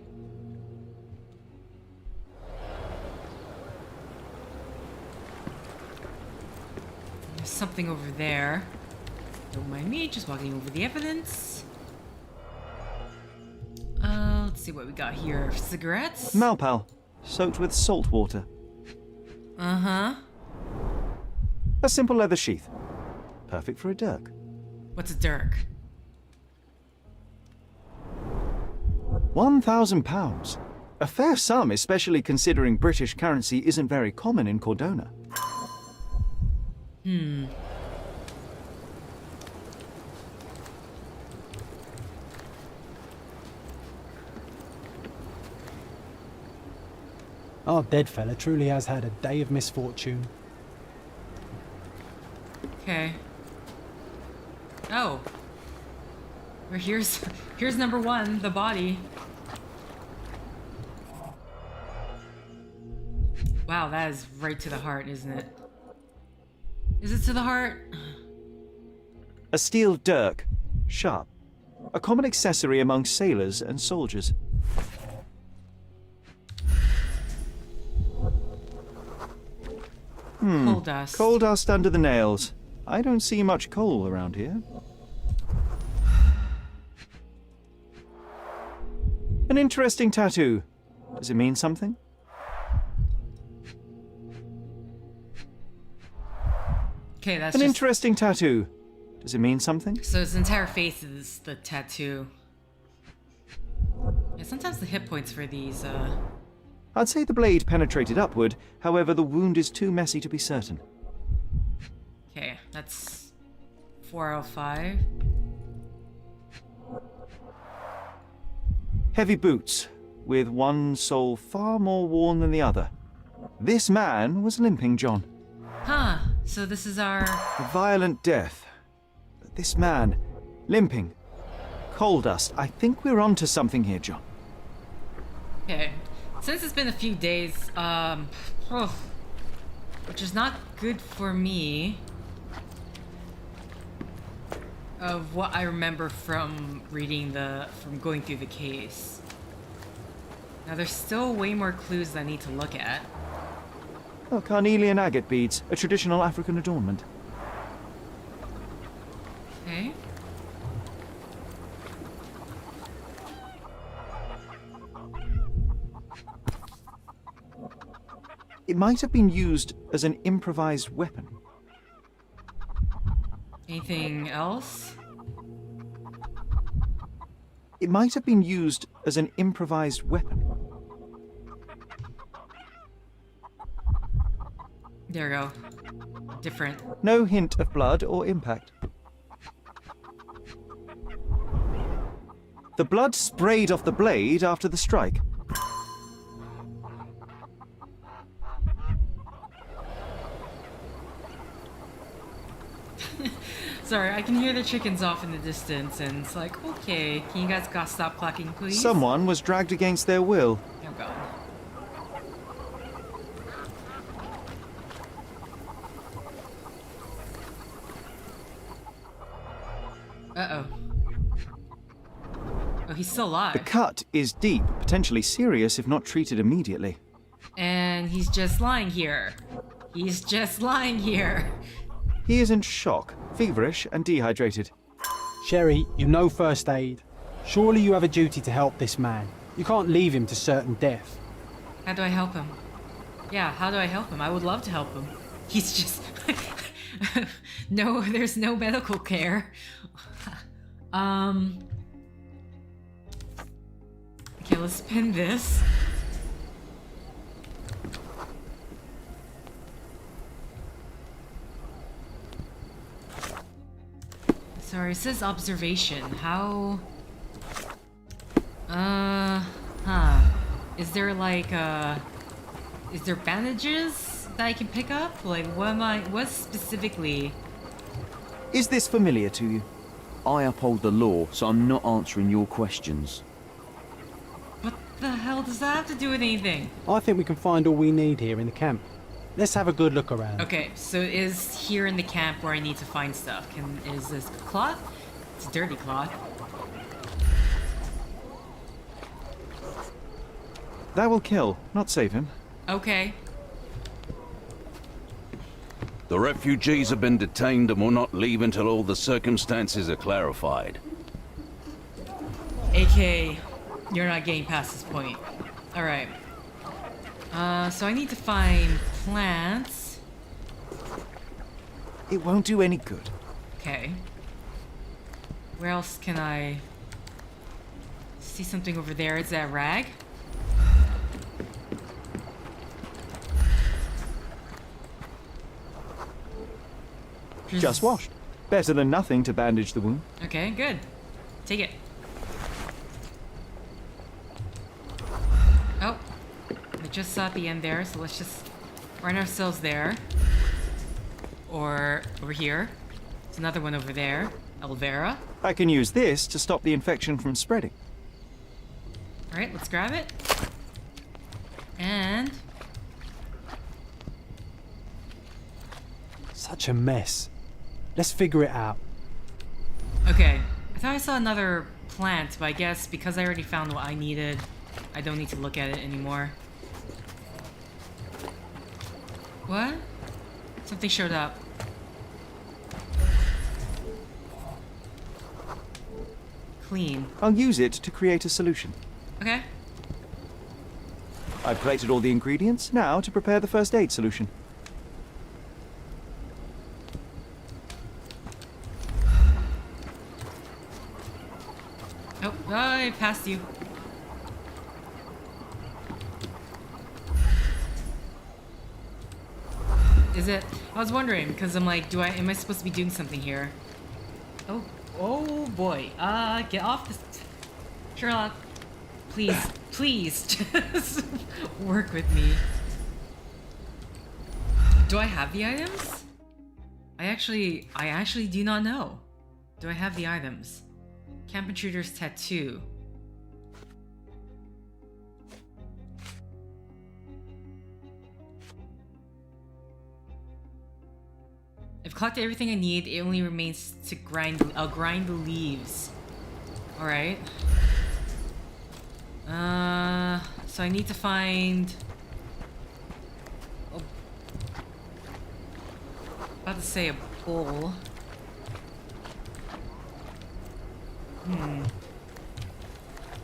There's something over there. Don't mind me, just walking over the evidence. Let's see what we got here. Cigarettes? Malpal, soaked with salt water. Uh-huh. A simple leather sheath. Perfect for a dirk. What's a dirk? £1,000. A fair sum, especially considering British currency isn't very common in Cordona. Our dead fella truly has had a day of misfortune. Okay. Oh. Well, here's number one, the body. Wow, that is right to the heart, isn't it? Is it to the heart? A steel dirk, sharp. A common accessory among sailors and soldiers. Coal dust. Coal dust under the nails. I don't see much coal around here. An interesting tattoo. Does it mean something? Okay, that's an just... interesting tattoo. Does it mean something? So his entire face is the tattoo. Yeah, sometimes the hit points for these, I'd say the blade penetrated upward, however the wound is too messy to be certain. Okay, that's 4 out of 5. Heavy boots, with one sole far more worn than the other. This man was limping, John. Huh, so this is our... A violent death. But this man, limping. Coal dust. I think we're onto something here, John. Okay. Since it's been a few days, which is not good for me, of what I remember from from going through the case. Now there's still way more clues I need to look at. Oh, carnelian agate beads, a traditional African adornment. Okay. It might have been used as an improvised weapon. Anything else? It might have been used as an improvised weapon. There we go. Different. No hint of blood or impact. The blood sprayed off the blade after the strike. Sorry, I can hear the chickens off in the distance, and it's like, okay, can you guys stop clacking, please? Someone was dragged against their will. Oh god. Uh-oh. Oh, he's still alive. The cut is deep, potentially serious if not treated immediately. And he's just lying here. He's just lying here. He is in shock, feverish and dehydrated. Sherry, you know first aid. Surely you have a duty to help this man. You can't leave him to certain death. How do I help him? Yeah, how do I help him? I would love to help him. He's just... No, there's no medical care. Okay, let's spin this. Sorry, it says observation. How... Is there like, is there bandages that I can pick up? Like, what specifically? Is this familiar to you? I uphold the law, so I'm not answering your questions. What the hell does that have to do with anything? I think we can find all we need here in the camp. Let's have a good look around. Okay, so is here in the camp where I need to find stuff. Is this cloth? It's a dirty cloth. That will kill, not save him. Okay. The refugees have been detained and will not leave until all the circumstances are clarified. AK, you're not getting past this point. Alright. So I need to find plants. It won't do any good. Okay. Where else can I... see something over there? Is that a rag? Just washed. Better than nothing to bandage the wound. Okay, good. Take it. Oh. The just saw at the end there, so let's just run ourselves there. Or over here. There's another one over there. Elvera. I can use this to stop the infection from spreading. Alright, let's grab it. And... Such a mess. Let's figure it out. Okay. I thought I saw another plant, but I guess because I already found what I needed, I don't need to look at it anymore. What? Something showed up. Clean. I'll use it to create a solution. Okay. I've collected all the ingredients, now to prepare the first aid solution. Oh, I passed you. Is it? I was wondering, because I'm like, am I supposed to be doing something here? Oh boy. Get off this. Sherlock, please, just work with me. Do I have the items? I actually do not know. Do I have the items? Camp Intruder's tattoo. I've collected everything I need. It only remains to grind. I'll grind the leaves. All right. So I need to find. About to say a bowl.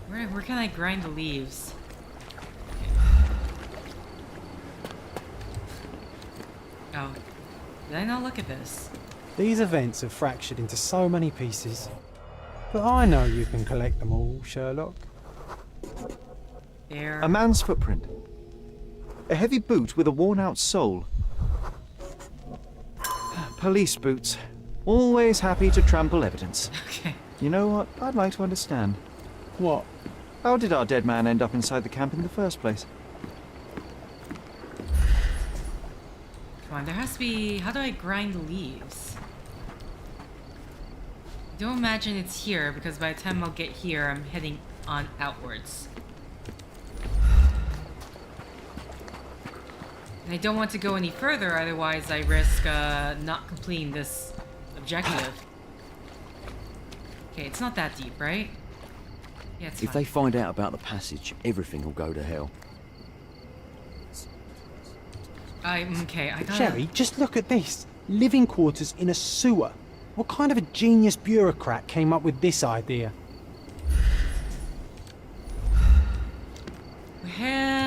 Where can I grind the leaves? Oh. Did I not look at this? These events are fractured into so many pieces. But I know you can collect them all, Sherlock. There. A man's footprint. A heavy boot with a worn-out sole. Police boots. Always happy to trample evidence. Okay. You know what? I'd like to understand. What? How did our dead man end up inside the camp in the first place? Come on, there has to be... How do I grind the leaves? I don't imagine it's here, because by the time I'll get here, I'm heading on outwards. And I don't want to go any further, otherwise I risk not completing this objective. Okay, it's not that deep, right? Yeah, it's If fine. they find out about the passage, everything will go to hell. Okay, I gotta... Sherry, just look at this. Living quarters in a sewer. What kind of a genius bureaucrat came up with this idea?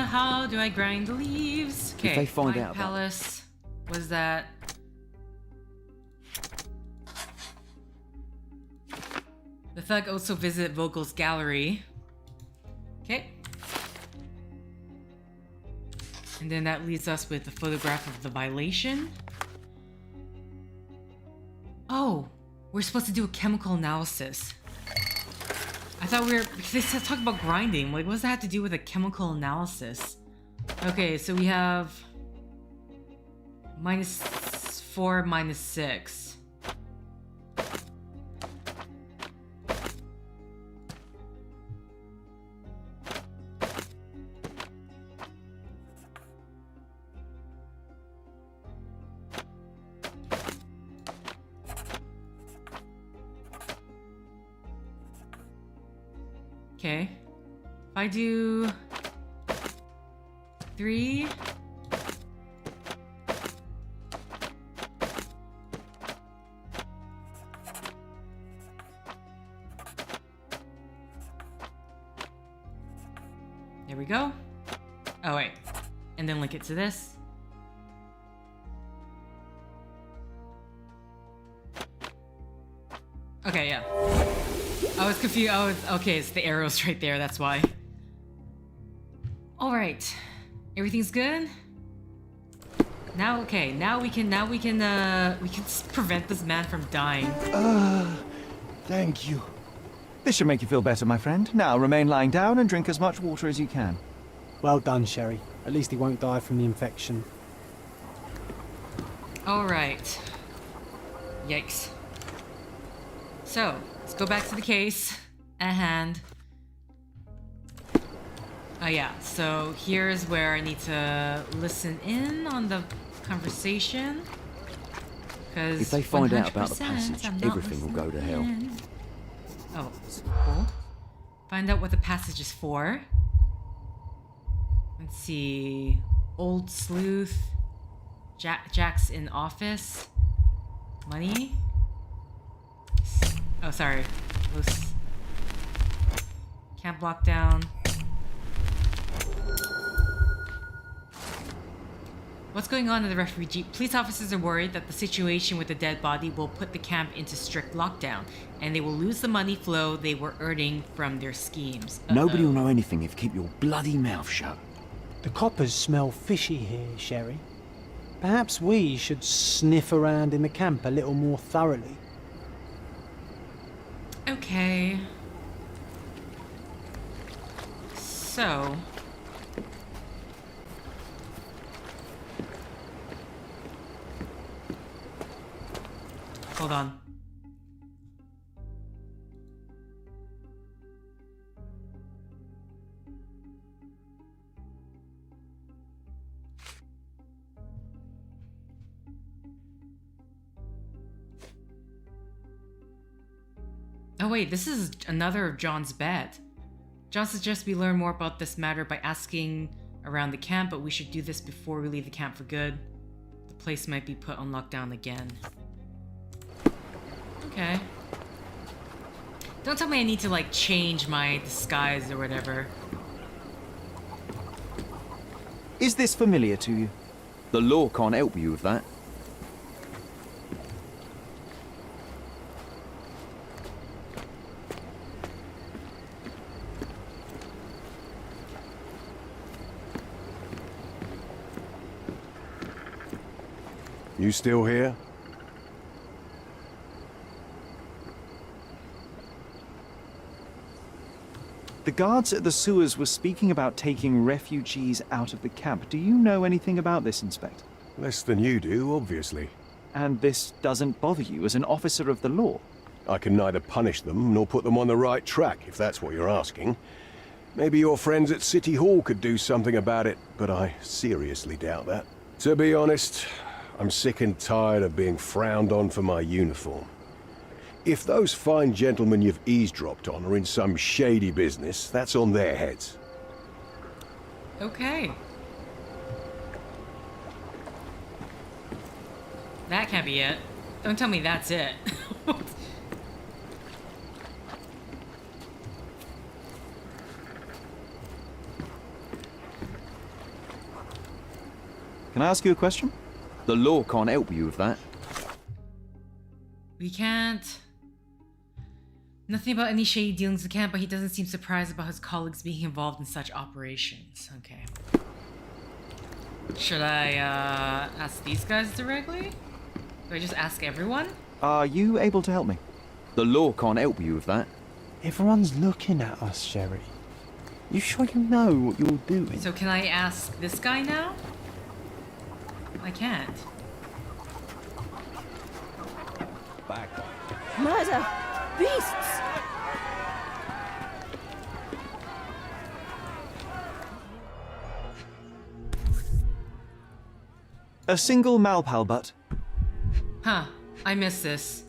How do I grind the leaves? Okay, If they find White out about Palace. Was that... The thug also visited Vogel's gallery. Okay. And then that leaves us with the photograph of the violation. Oh, we're supposed to do a chemical analysis. I thought we were, because they talk about grinding. Like, what does that have to do with a chemical analysis? Okay, so we have -4, -6. Okay. If I do 3. There we go. Oh, wait. And then link it to this. Okay, yeah. I was confused. Okay, it's the arrows right there, that's why. Alright. Everything's good? Now, okay, now we can prevent this man from dying. Thank you. This should make you feel better, my friend. Now remain lying down and drink as much water as you can. Well done, Sherry. At least he won't die from the infection. Alright. Yikes. So, let's go back to the case at hand. Oh yeah, so here's where I need to listen in on the conversation. Because If they find out about the passage, everything will go to hell. Oh, cool. Find out what the passage is for. Let's see. Old sleuth. Jack's in office. Money. Oh, sorry. Los. Camp lockdown. What's going on in the refugee? Police officers are worried that the situation with the dead body will put the camp into strict lockdown, and they will lose the money flow they were earning from their schemes. Nobody will know anything if you keep your bloody mouth shut. The coppers smell fishy here, Sherry. Perhaps we should sniff around in the camp a little more thoroughly. Okay. So... Hold on. Oh wait, this is another of John's bet. John suggests we learn more about this matter by asking around the camp, but we should do this before we leave the camp for good. The place might be put on lockdown again. Okay. Don't tell me I need to, like, change my disguise or whatever. Is this familiar to you? The law can't help you with that. You still here? The guards at the sewers were speaking about taking refugees out of the camp. Do you know anything about this, Inspector? Less than you do, obviously. And this doesn't bother you as an officer of the law? I can neither punish them nor put them on the right track, if that's what you're asking. Maybe your friends at City Hall could do something about it, but I seriously doubt that. To be honest, I'm sick and tired of being frowned on for my uniform. If those fine gentlemen you've eavesdropped on are in some shady business, that's on their heads. Okay. That can't be it. Don't tell me that's it. Can I ask you a question? The law can't help you with that. We can't. Nothing about any shady dealings in the camp, but he doesn't seem surprised about his colleagues being involved in such operations. Okay. Should I, ask these guys directly? Do I just ask everyone? Are you able to help me? The law can't help you with that. Everyone's looking at us, Sherry. You sure you know what you're doing? So can I ask this guy now? I can't. Back. Murder! Beasts! A single Malpal butt. Huh. I missed this.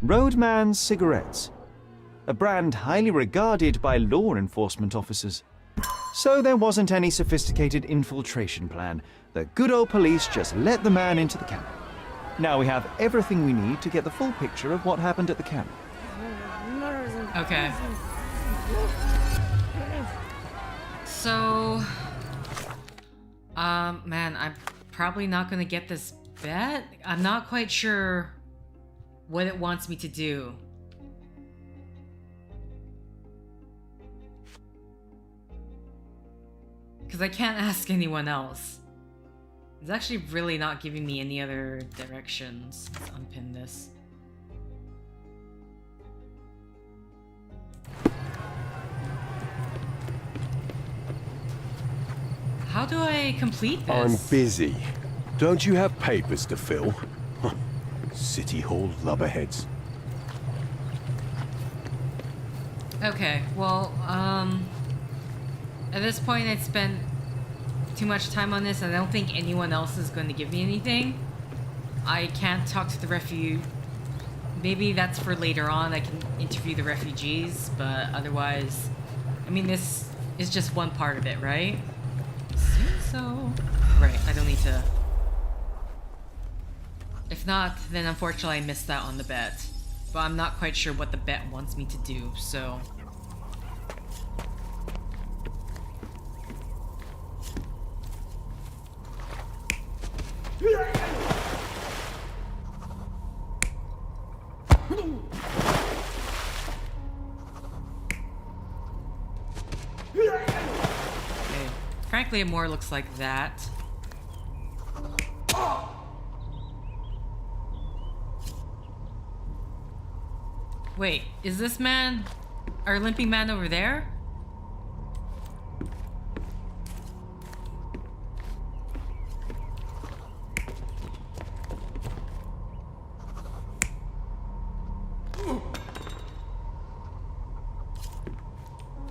Roadman cigarettes. A brand highly regarded by law enforcement officers. So there wasn't any sophisticated infiltration plan. The good old police just let the man into the camp. Now we have everything we need to get the full picture of what happened at the camp. Okay. So... man, I'm probably not gonna get this bet. I'm not quite sure what it wants me to do. Because I can't ask anyone else. It's actually really not giving me any other directions. Let's unpin this. How do I complete this? I'm busy. Don't you have papers to fill? City Hall lubberheads. Okay, well, at this point I spent too much time on this and I don't think anyone else is going to give me anything. I can't talk to the refugee. Maybe that's for later on. I can interview the refugees, but otherwise, I mean, this is just one part of it, right? So, right, I don't need to. If not, then unfortunately I missed out on the bet. But I'm not quite sure what the bet wants me to do, so. Okay. Frankly, it more looks like that. Wait, is this man our limping man over there?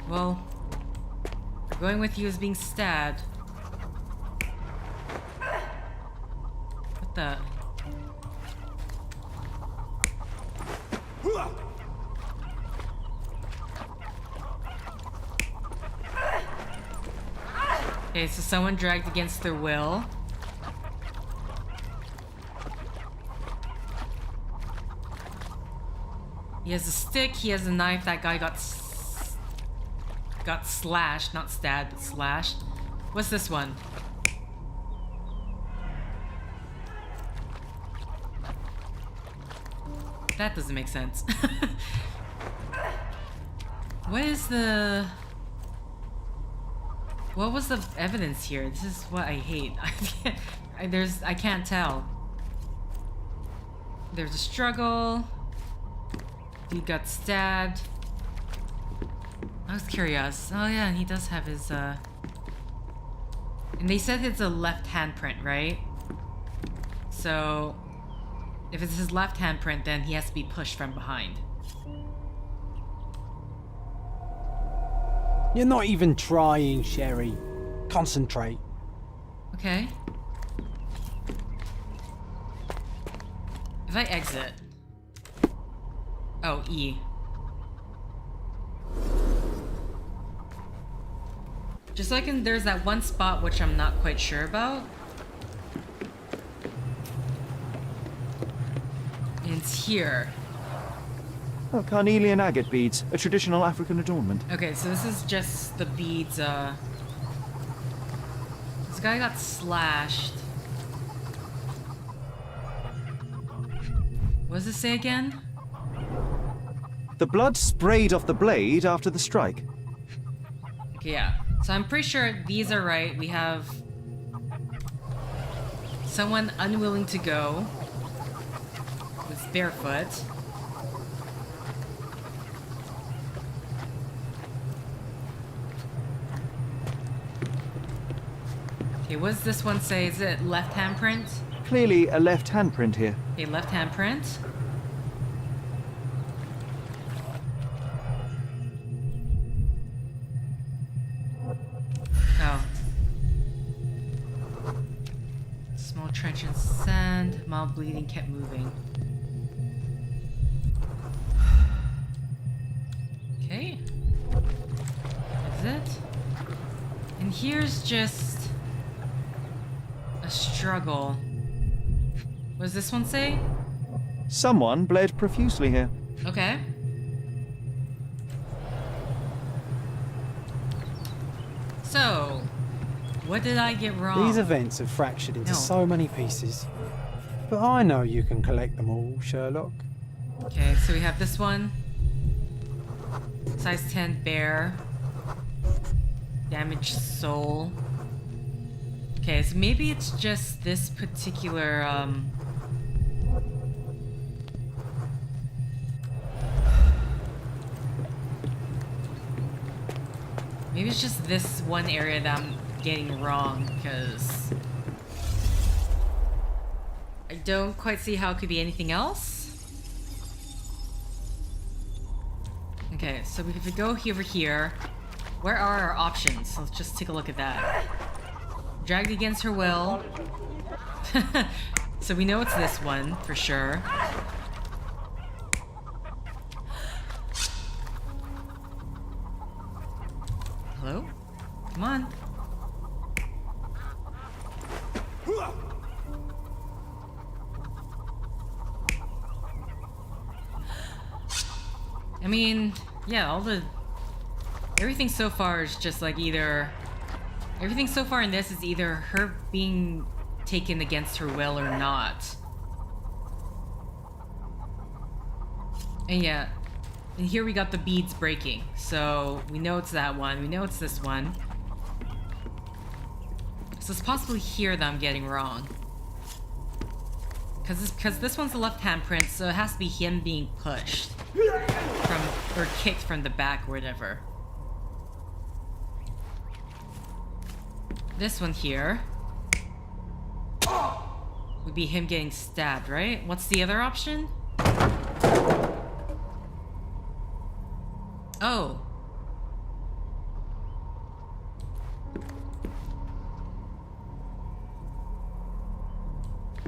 Well, going with you is being stabbed. What the? Okay, so someone dragged against their will. He has a stick, he has a knife, that guy got slashed, not stabbed, but slashed. What's this one? That doesn't make sense. What is the... What was the evidence here? This is what I hate. I can't tell. There's a struggle. Dude got stabbed. I was curious. Oh yeah, and he does have his and they said it's a left handprint, right? So if it's his left handprint, then he has to be pushed from behind. You're not even trying, Sherry. Concentrate. Okay. If I exit... Oh, E. Just so I can... There's that one spot which I'm not quite sure about. And it's here. Oh, carnelian agate beads, a traditional African adornment. Okay, so this is just the beads, This guy got slashed. What does it say again? The blood sprayed off the blade after the strike. Okay, yeah. So I'm pretty sure these are right. We have someone unwilling to go with barefoot. Okay, what does this one say? Is it left handprint? Clearly a left handprint here. Okay, left handprint. Oh. Small trench in sand. Mild bleeding kept moving. Okay. Exit. And here's just a struggle. What does this one say? Someone bled profusely here. Okay. So, what did I get wrong? These events have fractured into so many pieces. But I know you can collect them all, Sherlock. Okay, so we have this one. Size 10 bear. Damaged soul. Okay, so maybe it's just this particular, maybe it's just this one area that I'm getting wrong, because I don't quite see how it could be anything else. Okay, so if we go over here, where are our options? Let's just take a look at that. Dragged against her will. So we know it's this one, for sure. Hello? Come on. I mean, yeah, everything so far is just like everything so far in this is either her being taken against her will or not. And yeah, and here we got the beads breaking, so we know it's that one, we know it's this one. So it's possibly here that I'm getting wrong. Because this one's the left handprint, so it has to be him being pushed or kicked from the back or whatever. This one here would be him getting stabbed, right? What's the other option? Oh.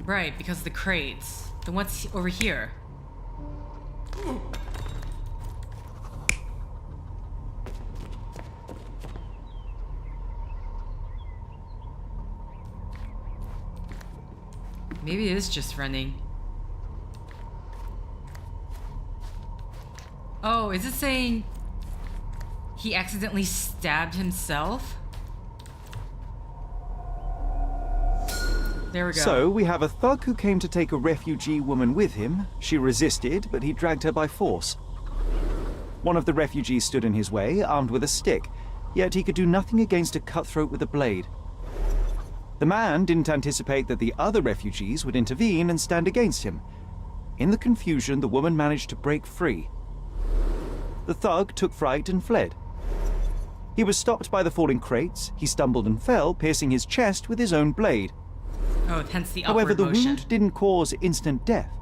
Right, because the crates. The ones over here. Maybe it is just running. Oh, is it saying he accidentally stabbed himself? There we go. So, we have a thug who came to take a refugee woman with him. She resisted, but he dragged her by force. One of the refugees stood in his way, armed with a stick, yet he could do nothing against a cutthroat with a blade. The man didn't anticipate that the other refugees would intervene and stand against him. In the confusion, the woman managed to break free. The thug took fright and fled. He was stopped by the falling crates. He stumbled and fell, piercing his chest with his own blade. Oh, hence the upward However, the motion. wound didn't cause instant death.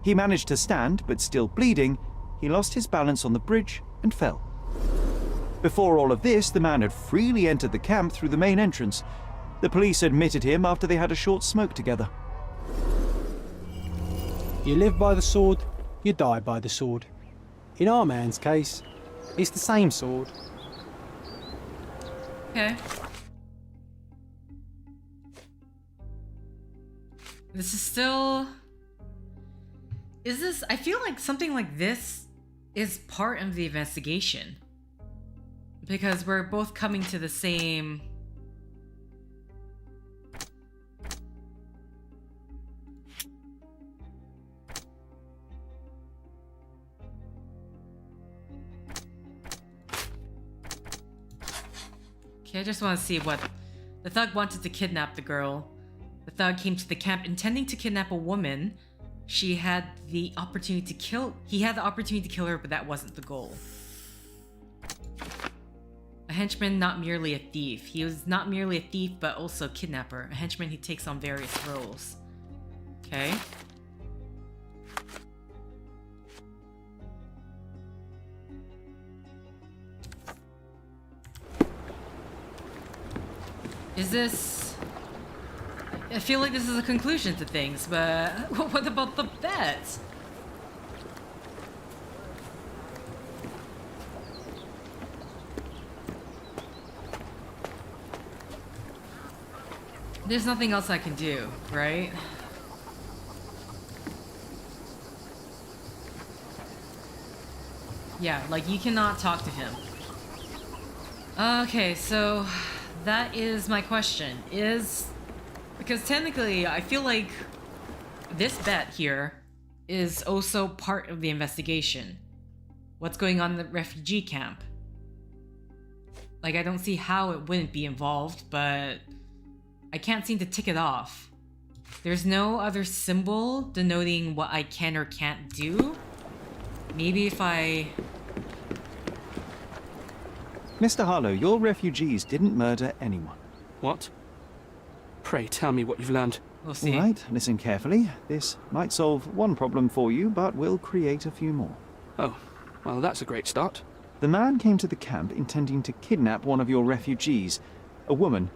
He managed to stand, but still bleeding, he lost his balance on the bridge and fell. Before all of this, the man had freely entered the camp through the main entrance. The police admitted him after they had a short smoke together. You live by the sword, you die by the sword. In our man's case, it's the same sword. Okay. This is still... Is this... I feel like something like this is part of the investigation. Because we're both coming to the same... Okay, I just want to see what... The thug wanted to kidnap the girl. The thug came to the camp intending to kidnap a woman. He had the opportunity to kill her, but that wasn't the goal. A henchman, not merely a thief. He was not merely a thief, but also a kidnapper. A henchman who takes on various roles. Okay. Is this... I feel like this is a conclusion to things, but what about the bet? There's nothing else I can do, right? Yeah, like you cannot talk to him. Okay, so that is my question. Because technically, I feel like this bet here is also part of the investigation. What's going on in the refugee camp? Like, I don't see how it wouldn't be involved, but I can't seem to tick it off. There's no other symbol denoting what I can or can't do. Maybe if I... Mr. Harlow, your refugees didn't murder anyone. What? Pray tell me what you've learned. We'll see. All right, listen carefully. This might solve one problem for you, but will create a few more. Oh, well, that's a great start. The man came to the camp intending to kidnap one of your refugees, a woman.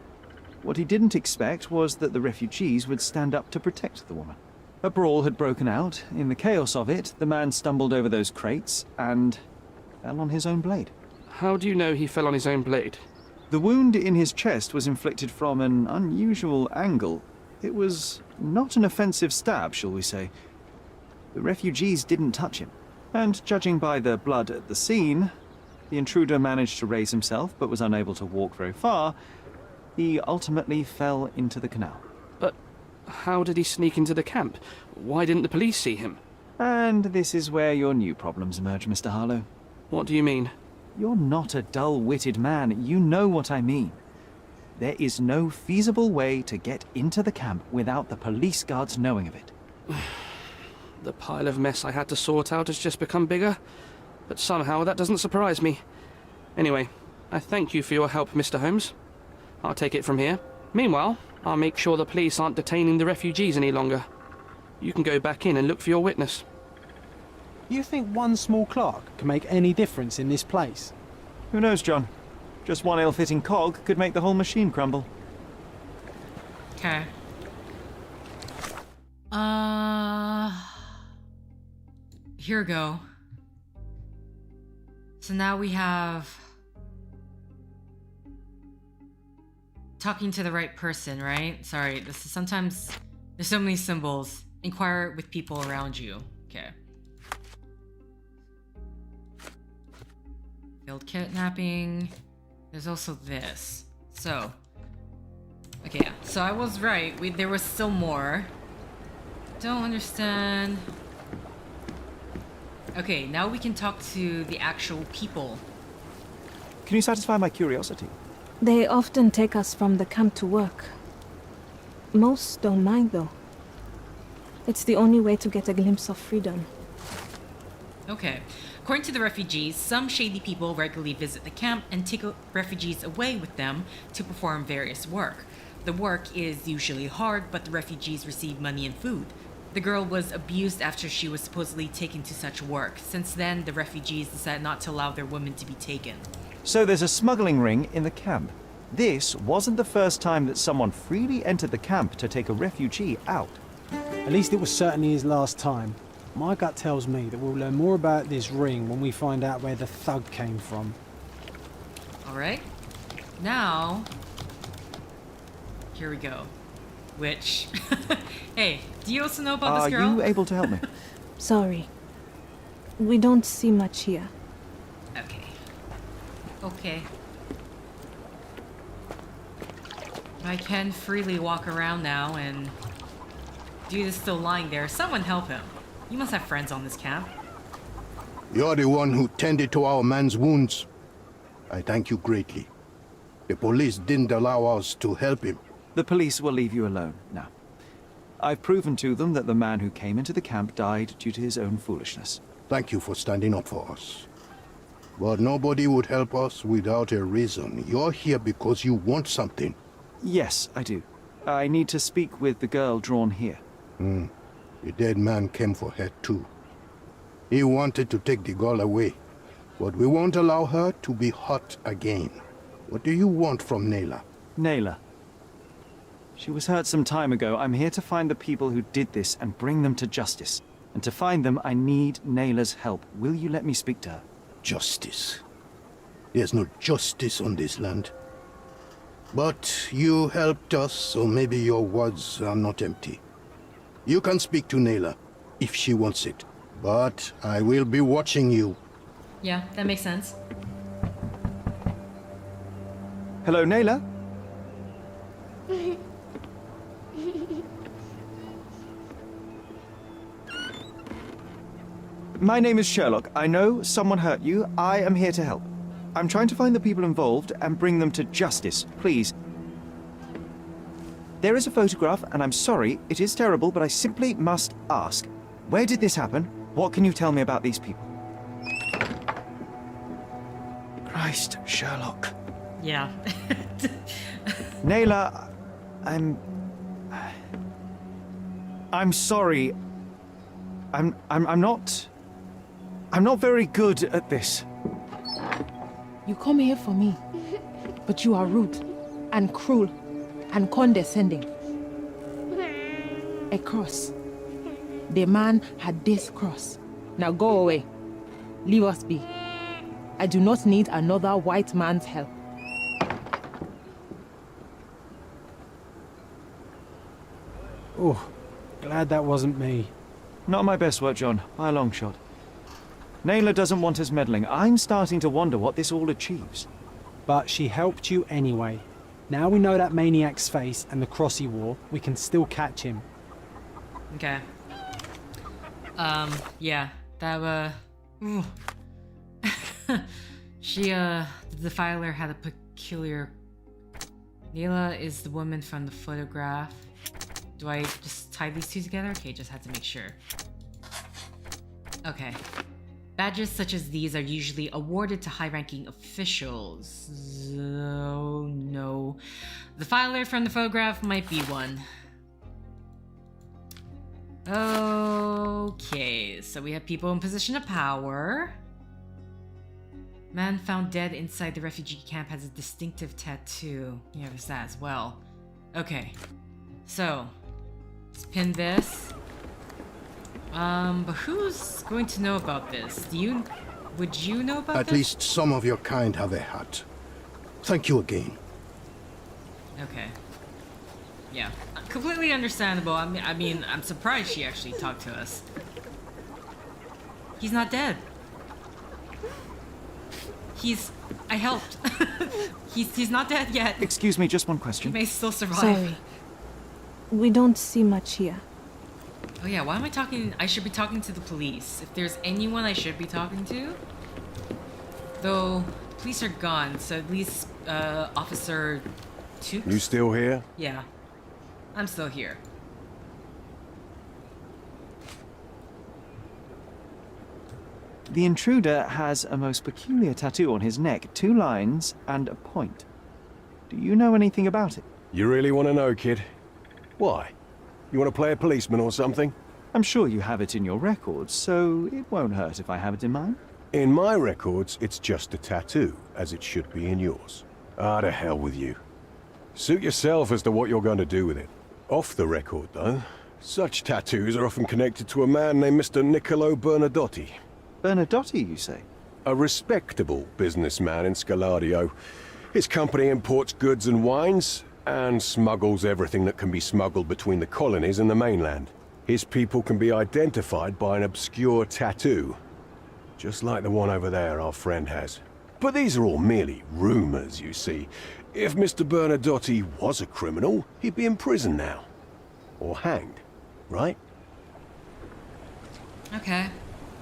What he didn't expect was that the refugees would stand up to protect the woman. A brawl had broken out. In the chaos of it, the man stumbled over those crates and fell on his own blade. How do you know he fell on his own blade? The wound in his chest was inflicted from an unusual angle. It was not an offensive stab, shall we say. The refugees didn't touch him. And judging by the blood at the scene, the intruder managed to raise himself but was unable to walk very far. He ultimately fell into the canal. But how did he sneak into the camp? Why didn't the police see him? And this is where your new problems emerge, Mr. Harlow. What do you mean? You're not a dull-witted man. You know what I mean. There is no feasible way to get into the camp without the police guards knowing of it. The pile of mess I had to sort out has just become bigger, but somehow that doesn't surprise me. Anyway, I thank you for your help, Mr. Holmes. I'll take it from here. Meanwhile, I'll make sure the police aren't detaining the refugees any longer. You can go back in and look for your witness. You think one small clock can make any difference in this place? Who knows, John? Just one ill-fitting cog could make the whole machine crumble. Okay. Here we go. So now we have talking to the right person, right? Sorry, this is sometimes there's so many symbols. Inquire with people around you. Okay. Failed kidnapping. There's also this. So, okay, yeah. So I was right. There was still more. Don't understand. Okay, now we can talk to the actual people. Can you satisfy my curiosity? They often take us from the camp to work. Most don't mind, though. It's the only way to get a glimpse of freedom. Okay. According to the refugees, some shady people regularly visit the camp and take refugees away with them to perform various work. The work is usually hard, but the refugees receive money and food. The girl was abused after she was supposedly taken to such work. Since then, the refugees decided not to allow their women to be taken. So there's a smuggling ring in the camp. This wasn't the first time that someone freely entered the camp to take a refugee out. At least it was certainly his last time. My gut tells me that we'll learn more about this ring when we find out where the thug came from. Alright. Now... here we go. Which... hey, do you also know about this girl? Are you able to help me? Sorry. We don't see much here. Okay. Okay. I can freely walk around now and... dude is still lying there. Someone help him. You must have friends on this camp. You're the one who tended to our man's wounds. I thank you greatly. The police didn't allow us to help him. The police will leave you alone now. I've proven to them that the man who came into the camp died due to his own foolishness. Thank you for standing up for us. But nobody would help us without a reason. You're here because you want something. Yes, I do. I need to speak with the girl drawn here. The dead man came for her too. He wanted to take the girl away, but we won't allow her to be hurt again. What do you want from Nayla? Nayla. She was hurt some time ago. I'm here to find the people who did this and bring them to justice. And to find them, I need Nayla's help. Will you let me speak to her? Justice. There's no justice on this land. But you helped us, so maybe your words are not empty. You can speak to Nayla, if she wants it. But I will be watching you. Yeah, that makes sense. Hello, Nayla? My name is Sherlock. I know someone hurt you. I am here to help. I'm trying to find the people involved and bring them to justice. Please. There is a photograph, and I'm sorry, it is terrible, but I simply must ask. Where did this happen? What can you tell me about these people? Christ, Sherlock. Yeah. Naylor, I'm sorry. I'm not very good at this. You come here for me, but you are rude and cruel and condescending. A cross. The man had this cross. Now go away. Leave us be. I do not need another white man's help. Oh, glad that wasn't me. Not my best work, John, by a long shot. Naylor doesn't want us meddling. I'm starting to wonder what this all achieves. But she helped you anyway. Now we know that maniac's face and the cross he wore, we can still catch him. Okay. Yeah, that, ooh. The defiler had a peculiar... Neela is the woman from the photograph. Do I just tie these two together? Okay, just had to make sure. Okay. Badges such as these are usually awarded to high-ranking officials. Oh, no. The filer from the photograph might be one. Okay, so we have people in position of power. Man found dead inside the refugee camp has a distinctive tattoo. Yeah, there's that as well. Okay, so let's pin this. But who's going to know about this? Would you know about this? At least some of your kind have a hat. Thank you again. Okay. Yeah, completely understandable. I mean, I'm surprised she actually talked to us. He's not dead. I helped. he's not dead yet. Excuse me, just one question. He may still survive. Sorry. We don't see much here. Oh yeah, why am I talking? I should be talking to the police. If there's anyone I should be talking to. Though, police are gone, so at least, Officer Tukes? You still here? Yeah. I'm still here. The intruder has a most peculiar tattoo on his neck, 2 lines and a point. Do you know anything about it? You really want to know, kid? Why? You want to play a policeman or something? I'm sure you have it in your records, so it won't hurt if I have it in mine. In my records, it's just a tattoo, as it should be in yours. Ah, to hell with you. Suit yourself as to what you're going to do with it. Off the record, though, such tattoos are often connected to a man named Mr. Niccolo Bernadotti. Bernadotti, you say? A respectable businessman in Scaladio. His company imports goods and wines, and smuggles everything that can be smuggled between the colonies and the mainland. His people can be identified by an obscure tattoo, just like the one over there our friend has. But these are all merely rumors, you see. If Mr. Bernadotti was a criminal, he'd be in prison now. Or hanged, right? Okay.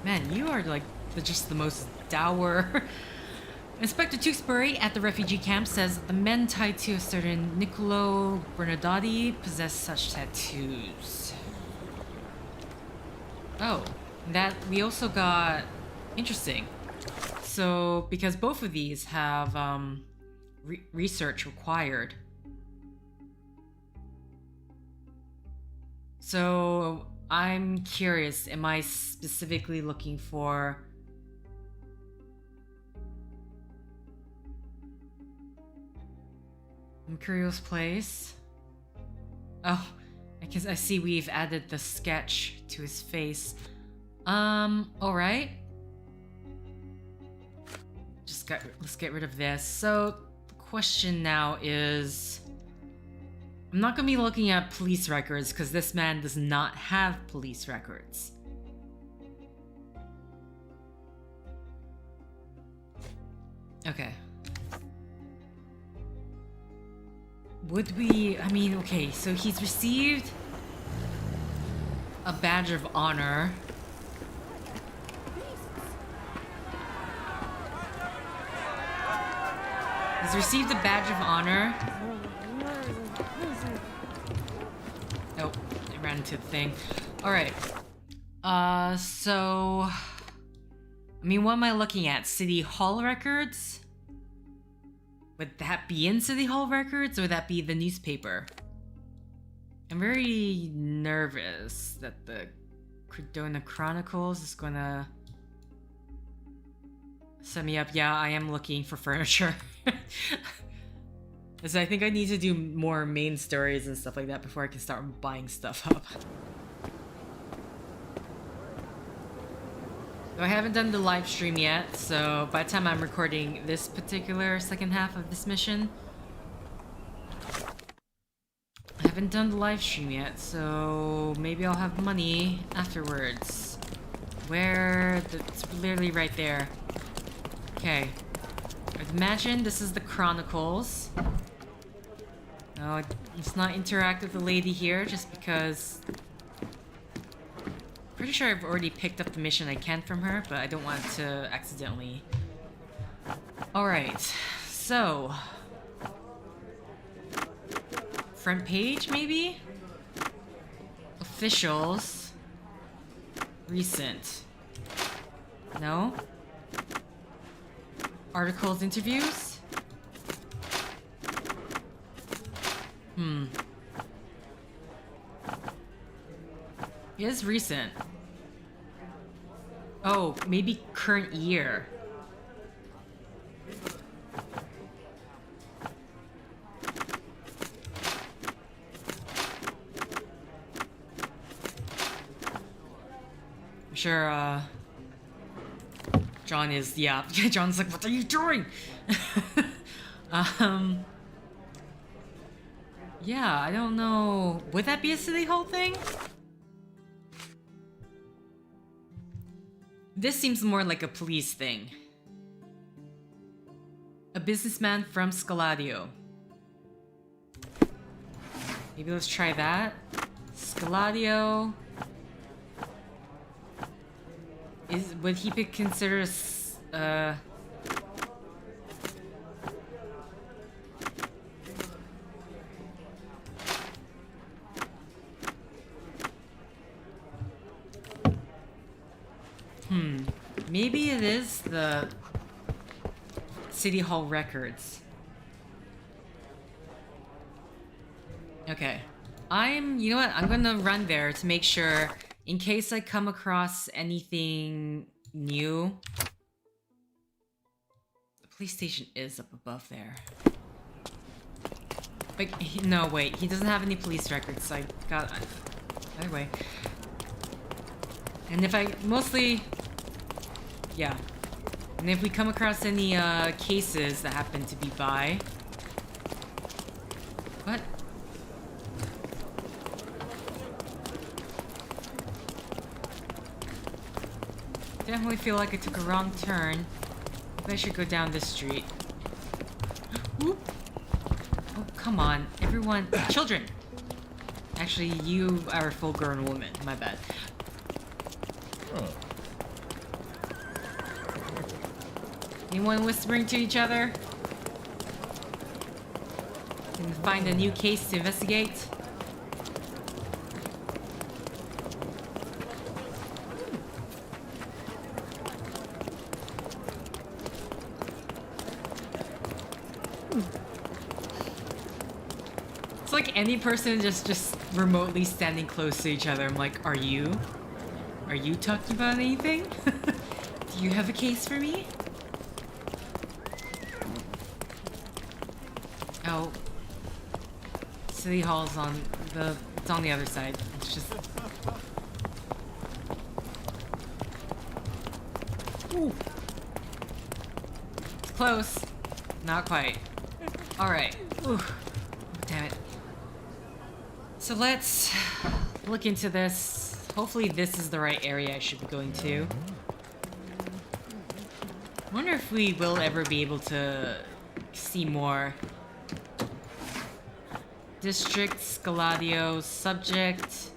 Man, you are like just the most dour. Inspector Tewksbury at the refugee camp says the men tied to a certain Niccolo Bernadotti possess such tattoos. Oh, that we also got... Interesting. So, because both of these have research required. So, I'm curious, am I specifically looking for... Mercurial's place? Oh, I guess I see we've added the sketch to his face. Alright. Let's get rid of this. So, the question now is... I'm not gonna be looking at police records because this man does not have police records. Okay. Would we... I mean, okay, so he's received a badge of honor. He's received a badge of honor. Oh, I ran into the thing. Alright. So... I mean, what am I looking at? City Hall records? Would that be in City Hall records or would that be the newspaper? I'm very nervous that the Credona Chronicles is gonna set me up. Yeah, I am looking for furniture. So I think I need to do more main stories and stuff like that before I can start buying stuff up. So I haven't done the live stream yet, so by the time I'm recording this particular second half of this mission, I haven't done the live stream yet, so maybe I'll have money afterwards. Where? It's literally right there. Okay. I'd imagine this is the Chronicles. No, let's not interact with the lady here, just because... Pretty sure I've already picked up the mission I can from her, but I don't want to accidentally... Alright, so... Front page, maybe? Officials. Recent. No? Articles, interviews? It is recent. Oh, maybe current year. I'm sure, John is, yeah, John's like, what are you doing? Yeah, I don't know. Would that be a City Hall thing? This seems more like a police thing. A businessman from Scaladio. Maybe let's try that. Scaladio. Would he be considered maybe it is the City Hall records. Okay. You know what? I'm gonna run there to make sure, in case I come across anything new. The police station is up above there. But, no, wait. He doesn't have any police records, so I got... Either way. And if I... Mostly... Yeah. And if we come across any, cases that happen to be by... What? Definitely feel like I took a wrong turn. Maybe I should go down this street. Whoop. Oh, come on. Everyone... Children! Actually, you are a full-grown woman. My bad. Anyone whispering to each other? Can we find a new case to investigate? It's like any person just remotely standing close to each other. I'm like, are you talking about anything? Do you have a case for me? Oh. City Hall's on the... It's on the other side. It's just... Ooh. It's close. Not quite. Alright. Ooh. Damn it. So let's look into this. Hopefully this is the right area I should be going to. I wonder if we will ever be able to see more. District, Scaladio, subject.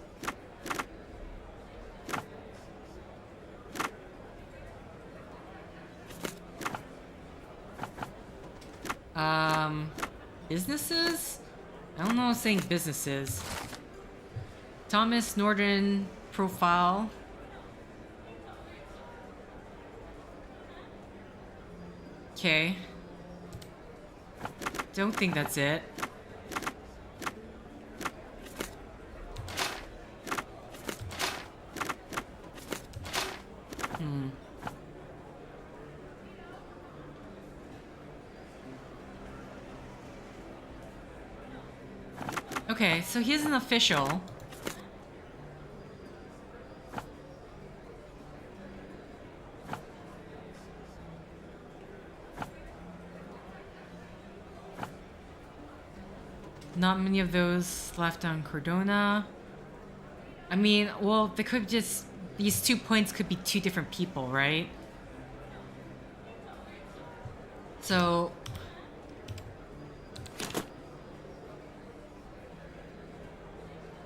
Businesses? I don't know, saying businesses. Thomas Norton profile. Okay. don't think that's it. Okay, so he's an official. Not many of those left on Cordona. I mean, well, they could just... These 2 points could be 2 different people, right? So...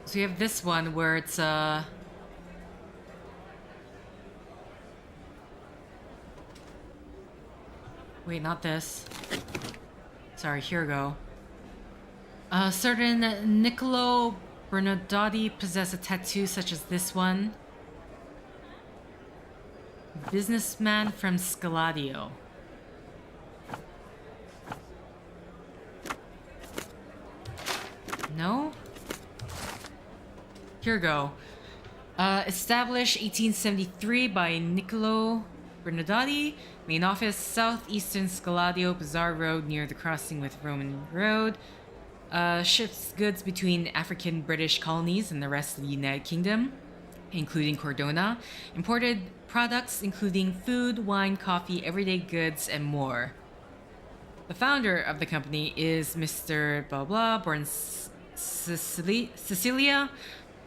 So you have this one where it's, Wait, not this. Sorry, here we go. Certain Niccolo Bernadotti possess a tattoo such as this one. Businessman from Scaladio. No? Here we go. Established 1873 by Niccolo Bernadotti. Main office, southeastern Scaladio Bazaar Road near the crossing with Roman Road. Ships goods between African British colonies and the rest of the United Kingdom, including Cordona. Imported products including food, wine, coffee, everyday goods, and more. The founder of the company is Mr. Blah Blah, born Sicilia,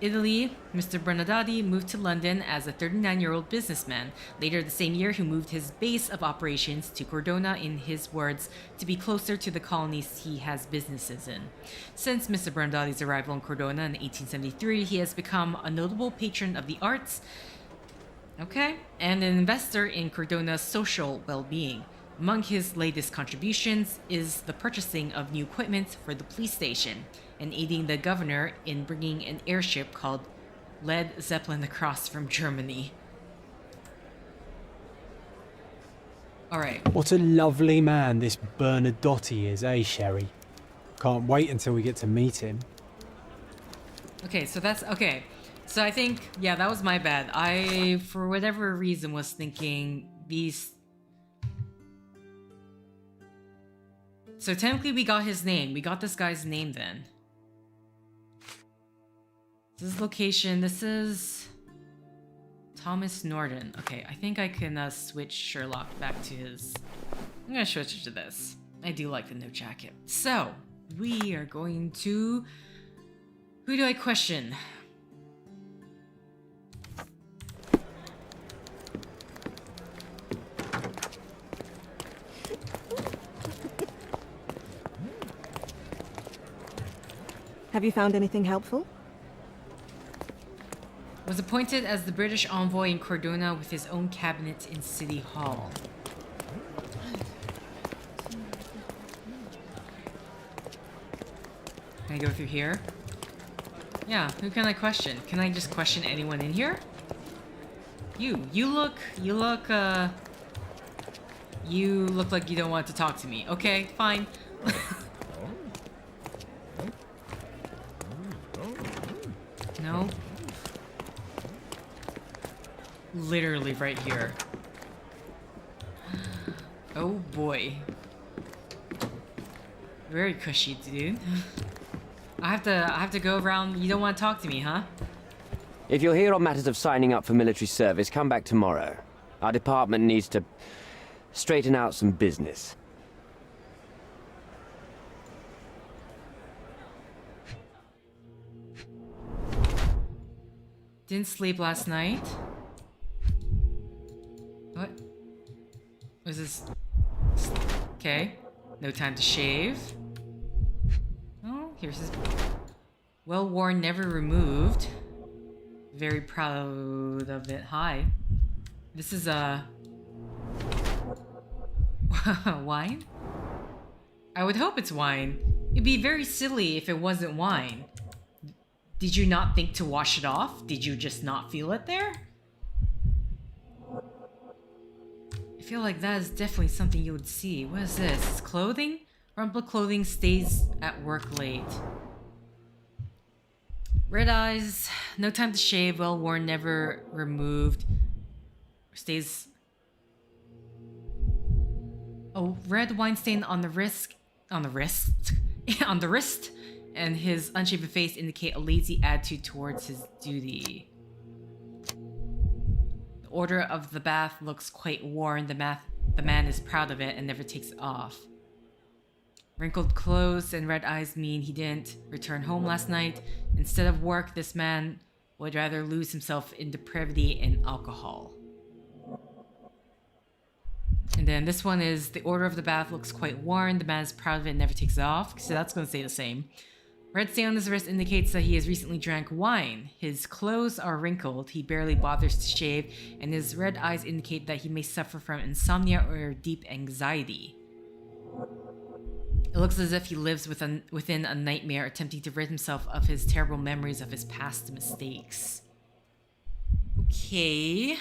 Italy. Mr. Bernadotti moved to London as a 39-year-old businessman. Later the same year, he moved his base of operations to Cordona, in his words, to be closer to the colonies he has businesses in. Since Mr. Bernadotti's arrival in Cordona in 1873, he has become a notable patron of the arts, and an investor in Cordona's social well-being. Among his latest contributions is the purchasing of new equipment for the police station and aiding the governor in bringing an airship called Led Zeppelin across from Germany. Alright. What a lovely man this Bernadotti is, eh, Sherry? Can't wait until we get to meet him. Okay, so that's... Okay. So I think... Yeah, that was my bad. I, for whatever reason, was thinking these... So technically we got his name. We got this guy's name then. This is location. This is... Thomas Norton. Okay, I think I can switch Sherlock back to his... I'm gonna switch it to this. I do like the no jacket. So, we are going to... Who do I question? Have you found anything helpful? Was appointed as the British envoy in Cordona with his own cabinet in City Hall. Can I go through here? Yeah, who can I question? Can I just question anyone in here? You look like you don't want to talk to me. Okay, fine. No? Literally right here. Oh boy. Very cushy, dude. I have to go around. You don't want to talk to me, huh? If you're here on matters of signing up for military service, come back tomorrow. Our department needs to straighten out some business. Didn't sleep last night. What? Was this... Okay. No time to shave. Oh, here's his... Well worn, never removed. Very proud of it. Hi. This is wine? I would hope it's wine. It'd be very silly if it wasn't wine. Did you not think to wash it off? Did you just not feel it there? I feel like that is definitely something you would see. What is this? Clothing? Rumpled clothing, stays at work late. Red eyes, no time to shave, well worn, never removed. Stays... Oh, red wine stain on the wrist, on the wrist, and his unshaven face indicate a lazy attitude towards his duty. The order of the bath looks quite worn. The man is proud of it and never takes it off. Wrinkled clothes and red eyes mean he didn't return home last night. Instead of work, this man would rather lose himself in depravity and alcohol. And then this one is, the order of the bath looks quite worn. The man is proud of it and never takes it off. So that's going to stay the same. Red stain on his wrist indicates that he has recently drank wine. His clothes are wrinkled. He barely bothers to shave. And his red eyes indicate that he may suffer from insomnia or deep anxiety. It looks as if he lives within a nightmare, attempting to rid himself of his terrible memories of his past mistakes. Okay.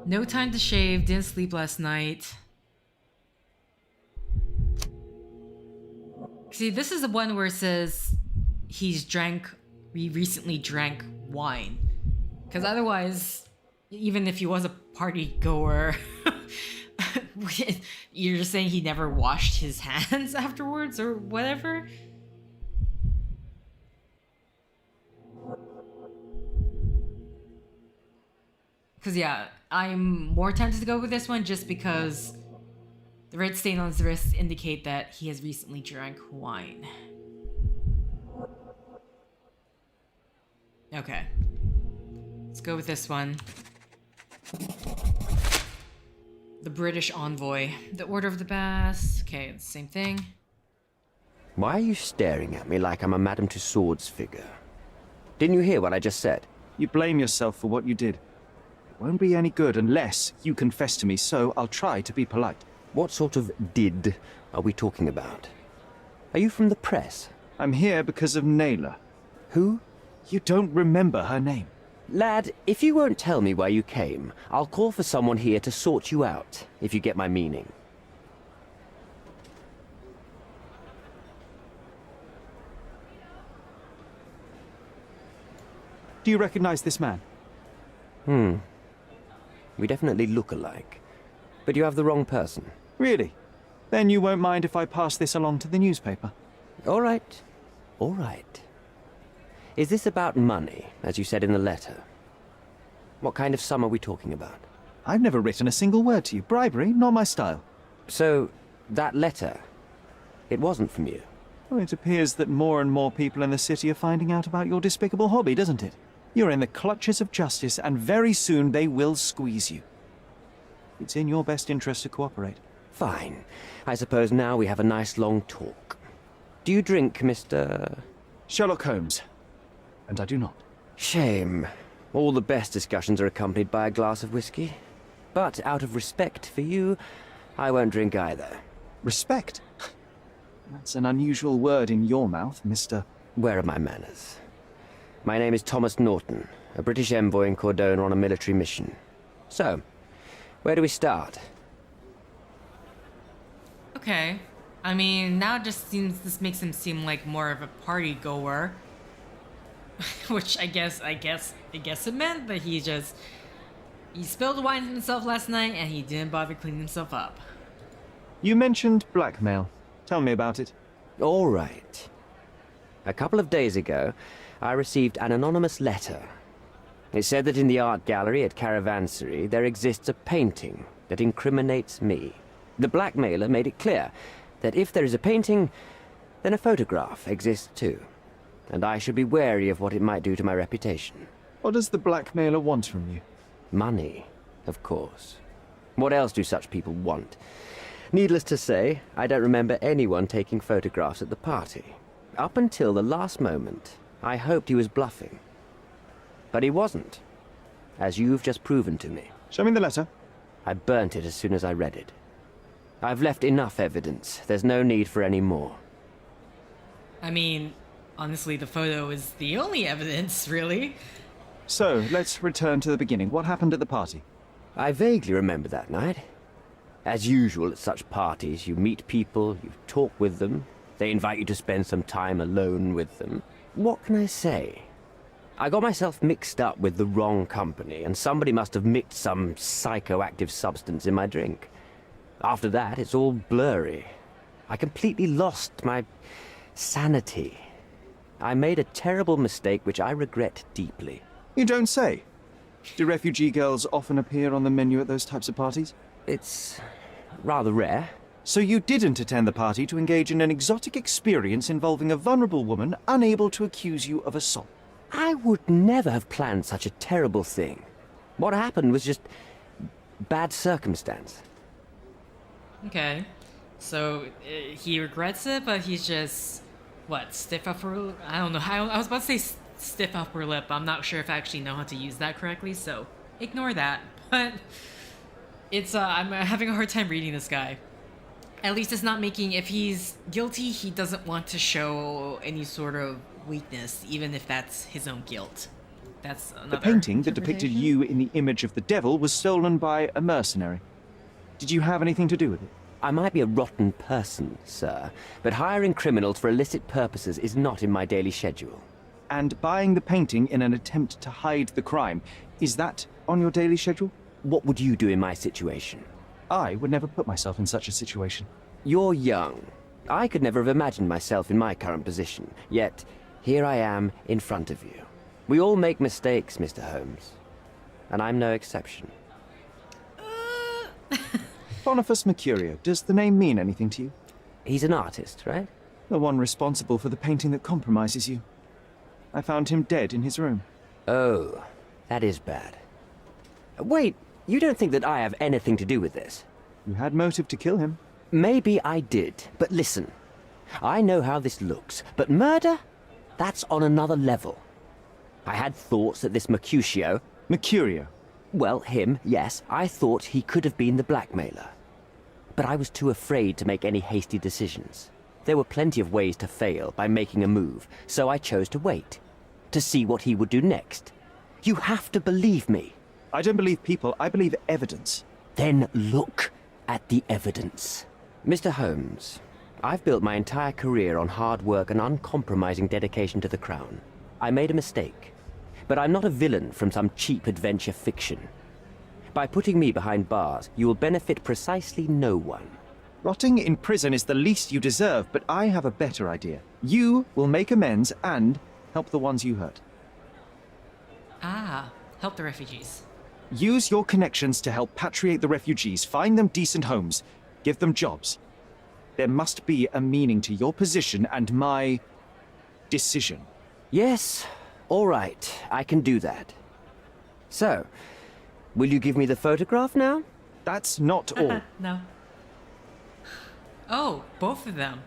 No time to shave, didn't sleep last night. See, this is the one where it says he recently drank wine. Because otherwise, even if he was a party goer, you're just saying he never washed his hands afterwards or whatever? Because yeah, I'm more tempted to go with this one just because the red stain on his wrist indicate that he has recently drank wine. Okay. Let's go with this one. The British envoy. The order of the bath. Okay, it's the same thing. Why are you staring at me like I'm a Madame Tussauds figure? Didn't you hear what I just said? You blame yourself for what you did. It won't be any good unless you confess to me, so I'll try to be polite. What sort of did are we talking about? Are you from the press? I'm here because of Naylor. Who? You don't remember her name. Lad, if you won't tell me why you came, I'll call for someone here to sort you out, if you get my meaning. Do you recognize this man? We definitely look alike. But you have the wrong person. Really? Then you won't mind if I pass this along to the newspaper? All right. All right. Is this about money, as you said in the letter? What kind of sum are we talking about? I've never written a single word to you. Bribery, not my style. So, that letter, it wasn't from you? Well, it appears that more and more people in the city are finding out about your despicable hobby, doesn't it? You're in the clutches of justice, and very soon they will squeeze you. It's in your best interest to cooperate. Fine. I suppose now we have a nice long talk. Do you drink, Mr... Sherlock Holmes. And I do not. Shame. All the best discussions are accompanied by a glass of whiskey. But out of respect for you, I won't drink either. Respect? That's an unusual word in your mouth, Mr... Where are my manners? My name is Thomas Norton, a British envoy in Cordona on a military mission. So, where do we start? Okay. I mean, now it just seems this makes him seem like more of a party goer. Which I guess it meant that he spilled wine on himself last night and he didn't bother cleaning himself up. You mentioned blackmail. Tell me about it. All right. A couple of days ago, I received an anonymous letter. It said that in the art gallery at Caravansary there exists a painting that incriminates me. The blackmailer made it clear that if there is a painting, then a photograph exists too. And I should be wary of what it might do to my reputation. What does the blackmailer want from you? Money, of course. What else do such people want? Needless to say, I don't remember anyone taking photographs at the party. Up until the last moment, I hoped he was bluffing. But he wasn't, as you've just proven to me. Show me the letter. I burnt it as soon as I read it. I've left enough evidence. There's no need for any more. I mean, honestly, the photo is the only evidence, really. So, let's return to the beginning. What happened at the party? I vaguely remember that night. As usual at such parties, you meet people, you talk with them, they invite you to spend some time alone with them. What can I say? I got myself mixed up with the wrong company, and somebody must have mixed some psychoactive substance in my drink. After that, it's all blurry. I completely lost my sanity. I made a terrible mistake which I regret deeply. You don't say. Do refugee girls often appear on the menu at those types of parties? It's rather rare. So you didn't attend the party to engage in an exotic experience involving a vulnerable woman unable to accuse you of assault? I would never have planned such a terrible thing. What happened was just bad circumstance. Okay. So, he regrets it, but he's just, what, stiff upper... I don't know. I was about to say stiff upper lip. I'm not sure if I actually know how to use that correctly, so ignore that. But it's, I'm having a hard time reading this guy. At least it's not making... If he's guilty, he doesn't want to show any sort of weakness, even if that's his own guilt. That's another The painting that depicted you in the image of the devil was stolen by a mercenary. Did you have anything to do with it? I might be a rotten person, sir, but hiring criminals for illicit purposes is not in my daily schedule. And buying the painting in an attempt to hide the crime, is that on your daily schedule? What would you do in my situation? I would never put myself in such a situation. You're young. I could never have imagined myself in my current position, yet here I am in front of you. We all make mistakes, Mr. Holmes, and I'm no exception. Boniface Mercurio, does the name mean anything to you? He's an artist, right? The one responsible for the painting that compromises you. I found him dead in his room. Oh, that is bad. Wait, you don't think that I have anything to do with this? You had motive to kill him. Maybe I did, but listen. I know how this looks, but murder? That's on another level. I had thoughts that this Mercutio... Mercurio? Well, him, yes. I thought he could have been the blackmailer. But I was too afraid to make any hasty decisions. There were plenty of ways to fail by making a move, so I chose to wait. To see what he would do next. You have to believe me. I don't believe people, I believe evidence. Then look at the evidence. Mr. Holmes, I've built my entire career on hard work and uncompromising dedication to the Crown. I made a mistake. But I'm not a villain from some cheap adventure fiction. By putting me behind bars, you will benefit precisely no one. Rotting in prison is the least you deserve, but I have a better idea. You will make amends and help the ones you hurt. Ah, help the refugees. Use your connections to help patriate the refugees, find them decent homes, give them jobs. There must be a meaning to your position and my decision. Yes. All right, I can do that. So, will you give me the photograph now? That's not all. No. Oh, both of them.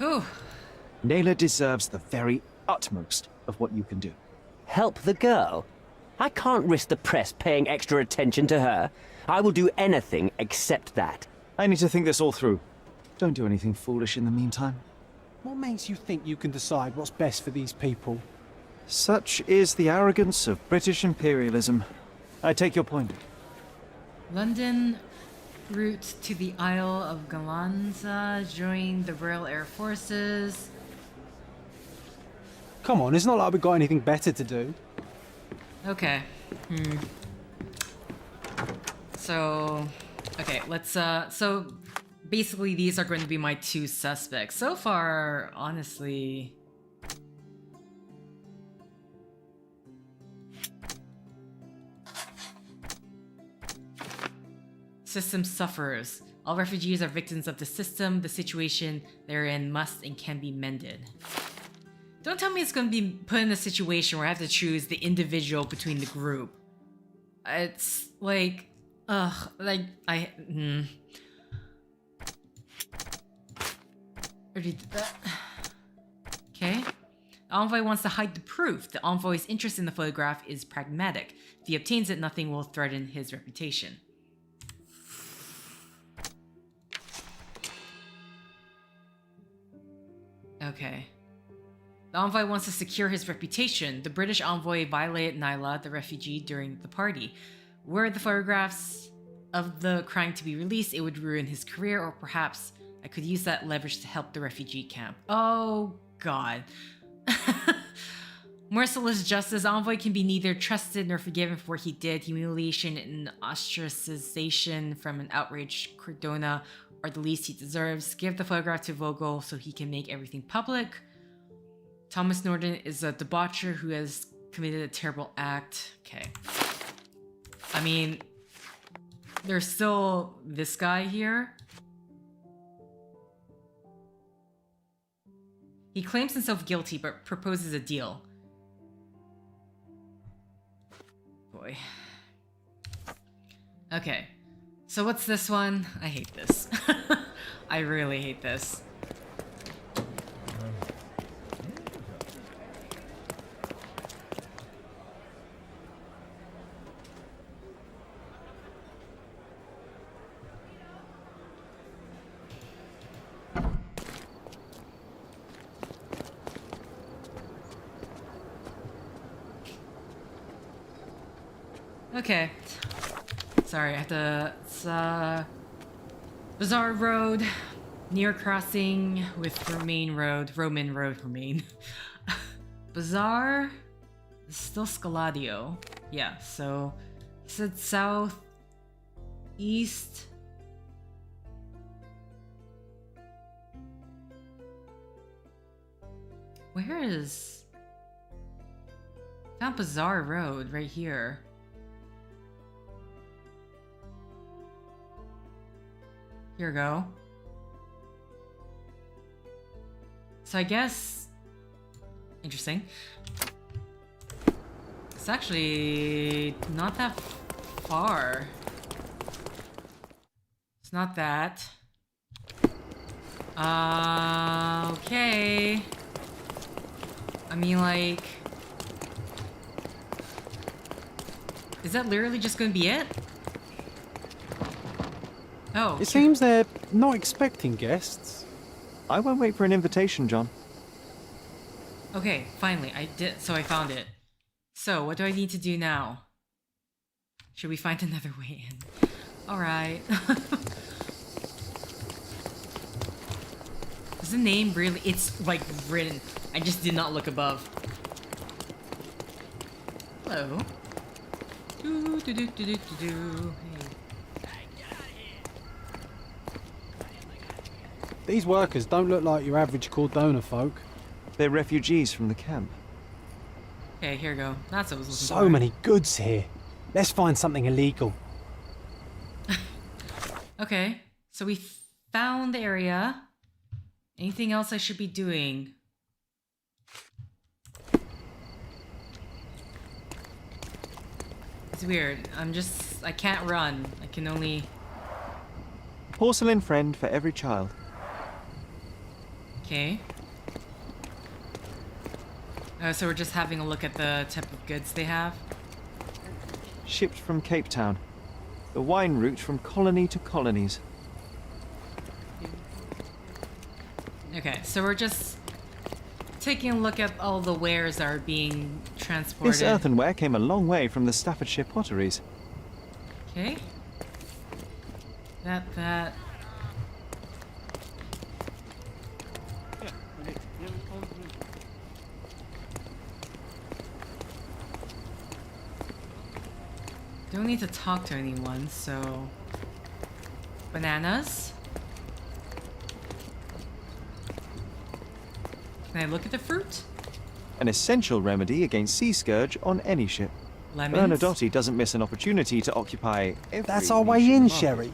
Ooh. Naylor deserves the very utmost of what you can do. Help the girl? I can't risk the press paying extra attention to her. I will do anything except that. I need to think this all through. Don't do anything foolish in the meantime. What makes you think you can decide what's best for these people? Such is the arrogance of British imperialism. I take your point. London, route to the Isle of Galanza, join the Royal Air Forces. Come on, it's not like we've got anything better to do. Okay. So, okay, let's, so basically these are going to be my two suspects. So far, honestly... System sufferers. All refugees are victims of the system. The situation they're in must and can be mended. Don't tell me it's going to be put in a situation where I have to choose the individual between the group. It's like... like, Okay. The envoy wants to hide the proof. The envoy's interest in the photograph is pragmatic. If he obtains it, nothing will threaten his reputation. Okay. The envoy wants to secure his reputation. The British envoy violated Nyla, the refugee, during the party. Were the photographs of the crime to be released, it would ruin his career, or perhaps I could use that leverage to help the refugee camp. Oh, God. Merciless justice. Envoy can be neither trusted nor forgiven for what he did. Humiliation and ostracization from an outraged Cordona are the least he deserves. Give the photograph to Vogel so he can make everything public. Thomas Norton is a debaucher who has committed a terrible act. Okay. I mean, there's still this guy here. He claims himself guilty but proposes a deal. Boy. Okay. So what's this one? I hate this. I really hate this. Okay. Sorry, I have to... It's, Bazaar Road, near crossing with Roman Road. Bazaar is still Scaladio. Yeah, so... It said south... East... Where is... Found Bazaar Road, right here. Here we go. So I guess... Interesting. It's actually not that far. It's not that. Okay. I mean, like... Is that literally just gonna be it? Oh. It seems they're not expecting guests. I won't wait for an invitation, John. Okay, finally, I found it. So, what do I need to do now? Should we find another way in? Alright. Is the name really... It's, like, written. I just did not look above. Hello. These workers don't look like your average Cordona folk. They're refugees from the camp. Okay, here we go. That's what I was looking for. So many goods here. Let's find something illegal. Okay, so we found the area. Anything else I should be doing? It's weird. I can't run. I can only... Porcelain friend for every child. Okay. Oh, so we're just having a look at the type of goods they have? Shipped from Cape Town. The wine route from colony to colonies. Okay, so we're just taking a look at all the wares that are being transported. This earthenware came a long way from the Staffordshire potteries. Okay. That... Don't need to talk to anyone, so... Bananas? Can I look at the fruit? An essential remedy against sea scourge on any ship. Lemons? Bernadotte doesn't miss an opportunity to occupy every... That's our way in, Sherry.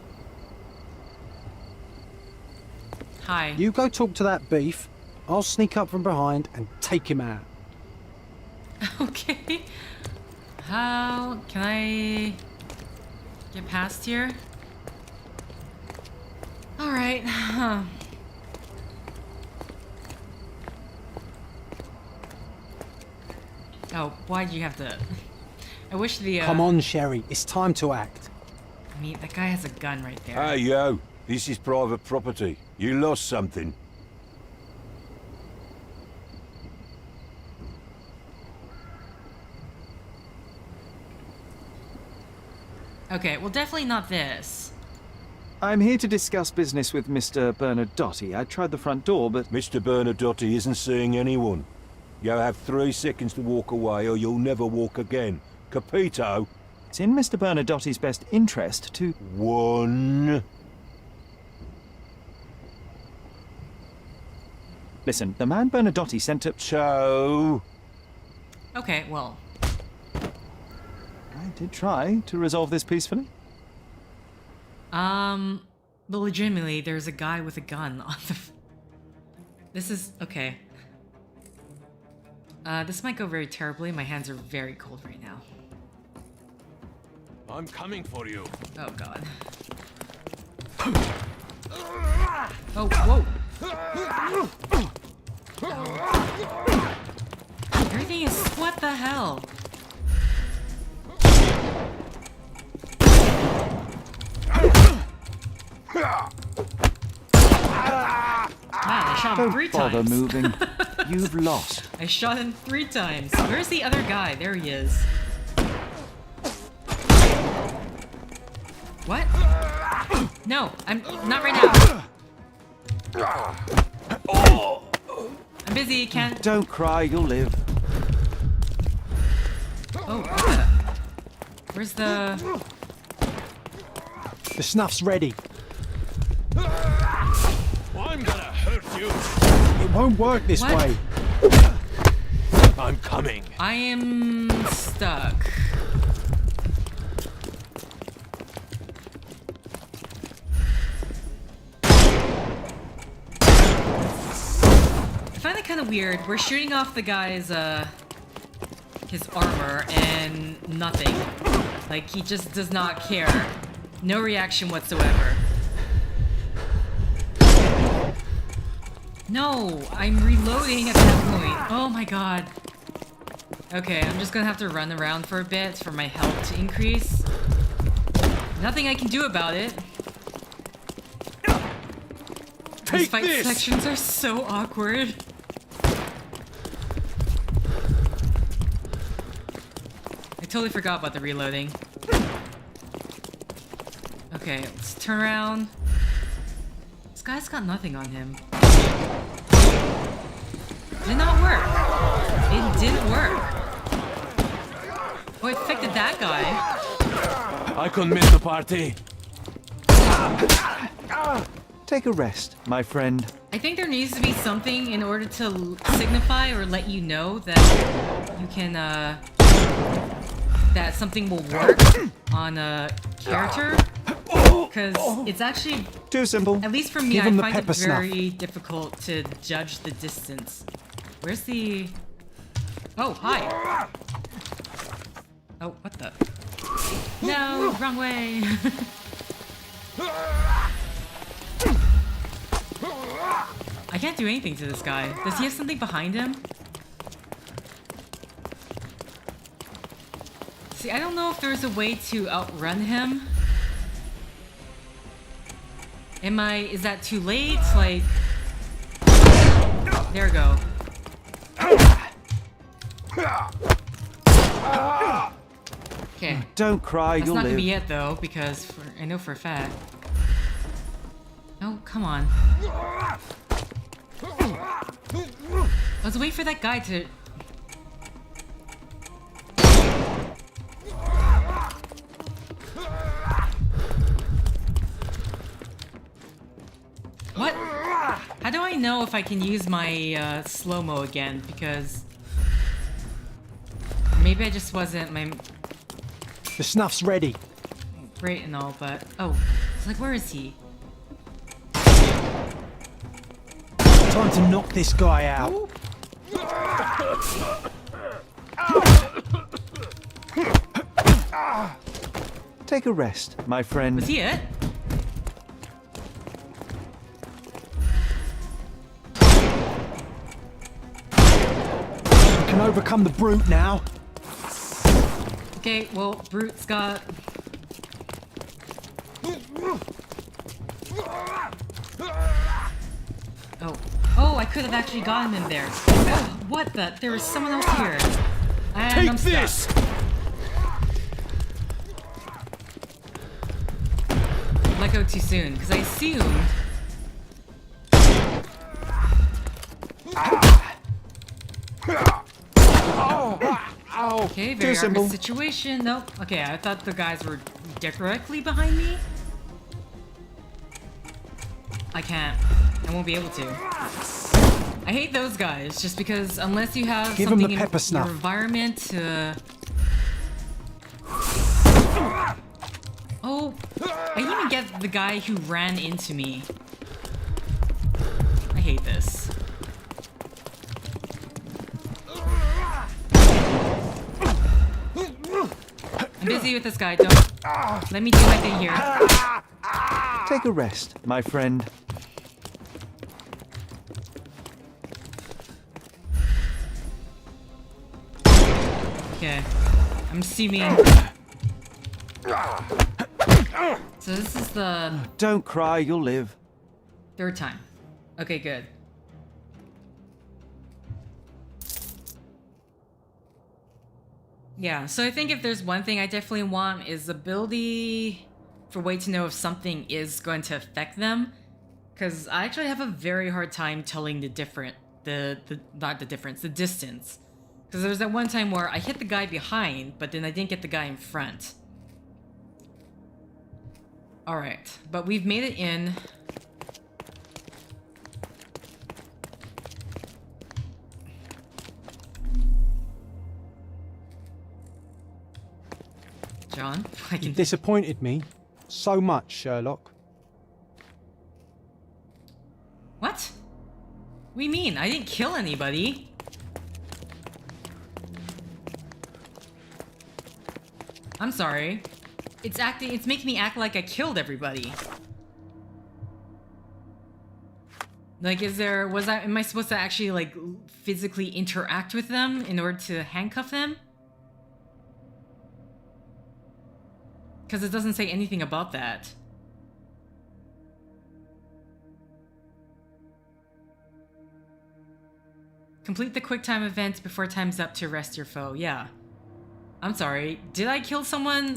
Hi. You go talk to that beef. I'll sneak up from behind and take him out. Okay. How can I get past here? All right. Oh, why'd you have to? I wish the. Come on, Sherry. It's time to act. I mean, that guy has a gun right there. Hey, yo. This is private property. You lost something. Okay, well, definitely not this. I'm here to discuss business with Mr. Bernadotti. I tried the front door, but... Mr. Bernadotti isn't seeing anyone. You have 3 seconds to walk away or you'll never walk again. Capito? It's in Mr. Bernadotti's best interest to... 1. Listen, the man Bernadotti sent to... 2. Okay, well... I did try to resolve this peacefully. But legitimately, there's a guy with a gun on the... This is... okay. This might go very terribly. My hands are very cold right now. I'm coming for you. Oh, God. Oh, whoa! Everything is... what the hell? Wow, I shot him 3 times. Don't bother moving. You've lost. I shot him 3 times. Where's the other guy? There he is. What? No, I'm not right now. I'm busy, can't... Don't cry, you'll live. Oh, what the... Where's the... The snuff's ready. I'm gonna hurt you. It won't work this What? way. I'm coming. I am stuck. I find it kind of weird. We're shooting off the guy's, his armor and nothing. Like, he just does not care. No reaction whatsoever. No, I'm reloading at that point. Oh my god. Okay, I'm just gonna have to run around for a bit for my health to increase. Nothing I can do about it. These fight sections are so awkward. I totally forgot about the reloading. Okay, let's turn around. This guy's got nothing on him. Did not work. It didn't work. Oh, it affected that guy. I couldn't miss the party. Take a rest, my friend. I think there needs to be something in order to signify or let you know that you can, that something will work on a character. Because it's actually... too simple. At least for me, I find it very difficult to judge the distance. Where's the... Oh, hi! Oh, what the... No, wrong way! I can't do anything to this guy. Does he have something behind him? See, I don't know if there's a way to outrun him. Is that too late? Like... There we go. Okay. Don't cry, That's you'll not live. gonna be it though, because I know for a fact. Oh, come on. Let's wait for that guy to... What? How do I know if I can use my slow-mo again? Because... maybe I just wasn't my... The snuff's ready. Great and all, but... Oh, it's like, where is he? Time to knock this guy out. Take a rest, my friend. Was he it? We can overcome the brute now. Okay, well, Brute's got... Oh. Oh, I could have actually gotten him there. Oh, what the? There was someone else here. And I'm stuck. go too soon, because I assumed... Okay, very awkward situation. Nope. Okay, I thought the guys were directly behind me. I can't. I won't be able to. I hate those guys, just because unless you have Give something him the pepper in snuff. your environment to... Oh, I even get the guy who ran into me. I hate this. I'm busy with this guy, don't... Let me do my thing here. Take a rest, my friend. Okay. I'm assuming... So this is the... Don't cry, you'll live. third time. Okay, good. Yeah, so I think if there's one thing I definitely want is the ability for Wade to know if something is going to affect them. Because I actually have a very hard time telling the distance. Because there was that one time where I hit the guy behind, but then I didn't get the guy in front. Alright, but we've made it in. John, You disappointed me so much, Sherlock. What? What do you mean? I didn't kill anybody. I'm sorry. It's making me act like I killed everybody. Like, am I supposed to actually, like, physically interact with them in order to handcuff them? Because it doesn't say anything about that. Complete the quick time event before time's up to arrest your foe. Yeah. I'm sorry. Did I kill someone?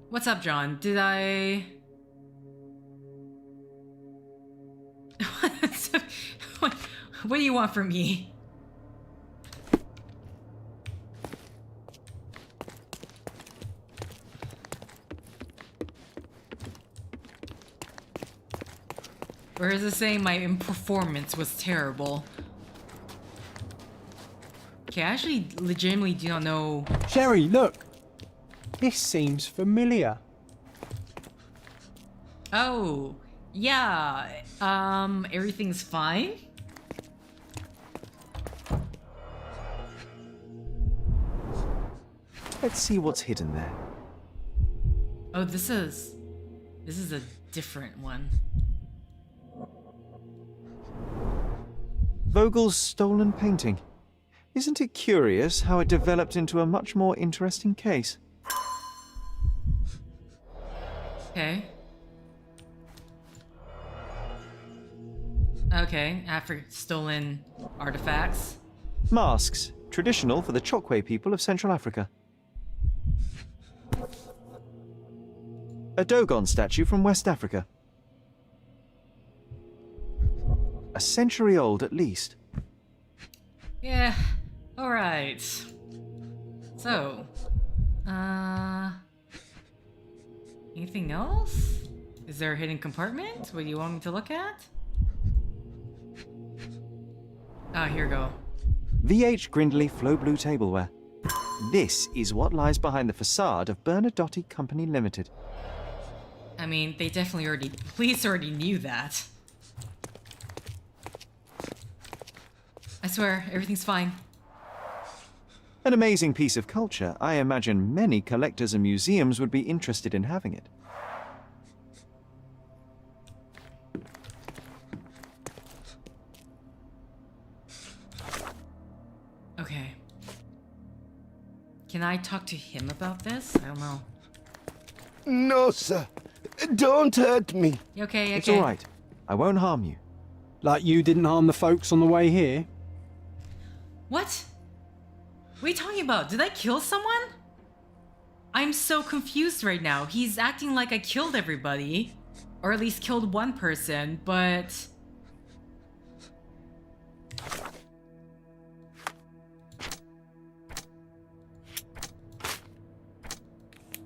What's up, John? Did I... What do you want from me? Or is it saying my performance was terrible? Okay, I actually legitimately do not know... Sherry, look! This seems familiar. Oh, yeah. Everything's fine? Let's see what's hidden there. Oh, this is a different one. Vogel's stolen painting. Isn't it curious how it developed into a much more interesting case? Okay. Okay, after stolen artifacts. Masks, traditional for the Chokwe people of Central Africa. A Dogon statue from West Africa. A century old at least. Yeah, alright. So, anything else? Is there a hidden compartment? What do you want me to look at? Ah, here we go. VH Grindley Flow Blue Tableware. This is what lies behind the facade of Bernadotte Company Limited. I mean, they definitely police already knew that. I swear, everything's fine. An amazing piece of culture. I imagine many collectors and museums would be interested in having it. Okay. Can I talk to him about this? I don't know. No, sir. Don't hurt me. Okay, It's all right. I won't harm you. Like you didn't harm the folks on the way here? What? What are you talking about? Did I kill someone? I'm so confused right now. He's acting like I killed everybody. Or at least killed one person, but...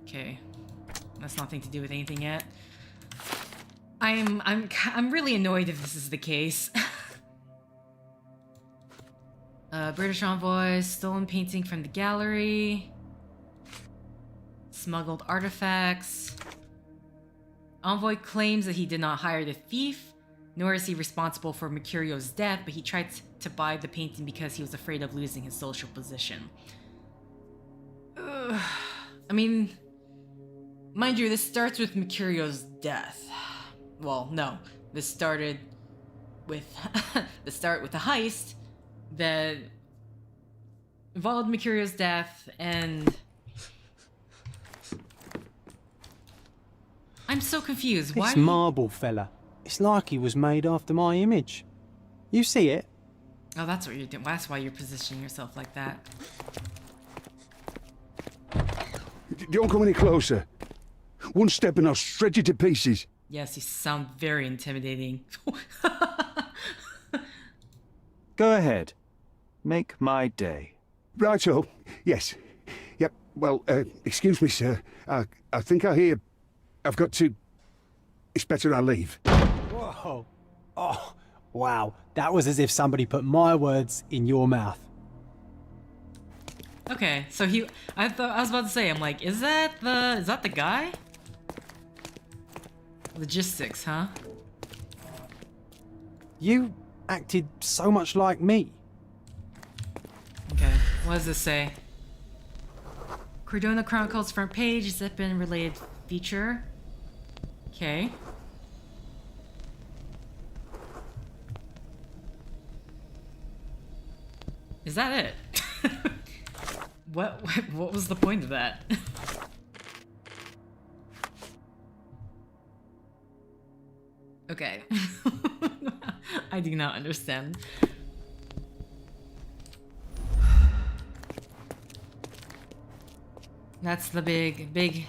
Okay. That's nothing to do with anything yet. I'm really annoyed if this is the case. British envoy, stolen painting from the gallery. Smuggled artifacts. Envoy claims that he did not hire the thief, nor is he responsible for Mercurio's death, but he tried to buy the painting because he was afraid of losing his social position. I mean, mind you, this starts with Mercurio's death. Well, no, this started with the heist that involved Mercurio's death, and I'm so confused. Why? This marble fella. It's like he was made after my image. You see it? Oh, that's what you're doing. That's why you're positioning yourself like that. Don't come any closer. One step and I'll shred you to pieces. Yes, you sound very intimidating. Go ahead. Make my day. Right, so, yes. Yep, well, excuse me, sir. I think I hear... I've got to... It's better I leave. Whoa. Oh, wow. That was as if somebody put my words in your mouth. Okay, so I was about to say, I'm like, is that the guy? Logistics, huh? You acted so much like me. Okay, what does this say? Cordona Chronicles front page, zip-in related feature. Okay. Is that it? What was the point of that? Okay. I do not understand. That's the big...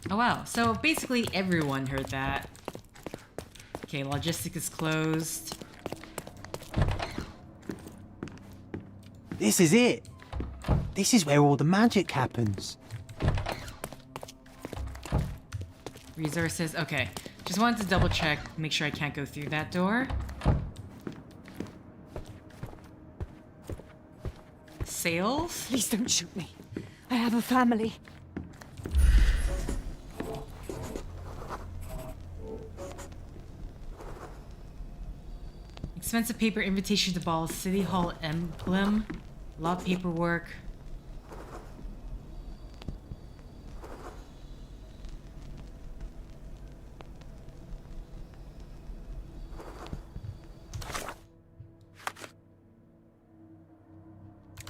Oh wow, so basically everyone heard that. Okay, logistics is closed. This is it. This is where all the magic happens. Resources, okay. Just wanted to double check, make sure I can't go through that door. Sales? Please don't shoot me. I have a family. Expensive paper, invitation to ball, city hall emblem, law paperwork.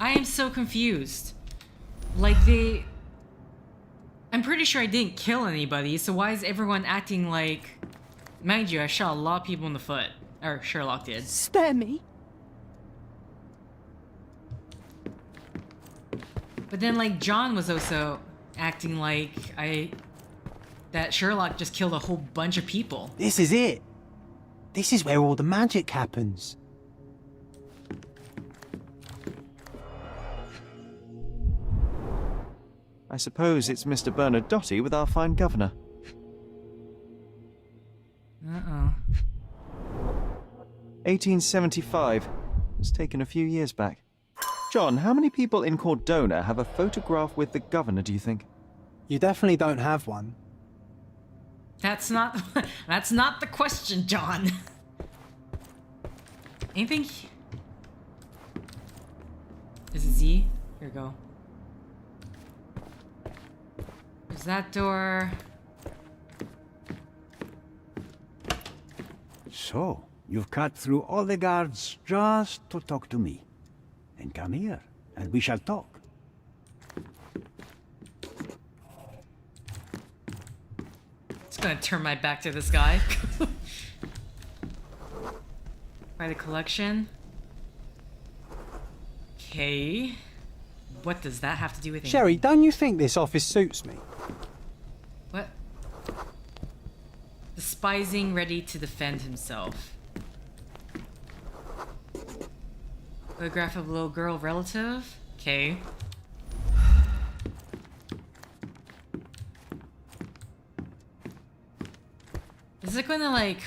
I am so confused. Like I'm pretty sure I didn't kill anybody, so why is everyone acting like... Mind you, I shot a lot of people in the foot. Or Sherlock did. Spare me. But then, like, John was also acting like that Sherlock just killed a whole bunch of people. This is it. This is where all the magic happens. I suppose it's Mr. Bernadotte with our fine governor. Uh-oh. 1875. It's taken a few years back. John, how many people in Cordona have a photograph with the governor, do you think? You definitely don't have one. That's not the question, John. Anything? Is it Z? Here we go. There's that door. So, you've cut through all the guards just to talk to me. Then come here, and we shall talk. Just gonna turn my back to this guy. By the collection. Okay. what does that have to do with anything? Sherry, don't you think this office suits me? What? Despising, ready to defend himself. Photograph of a little girl relative? Okay. Is it gonna like...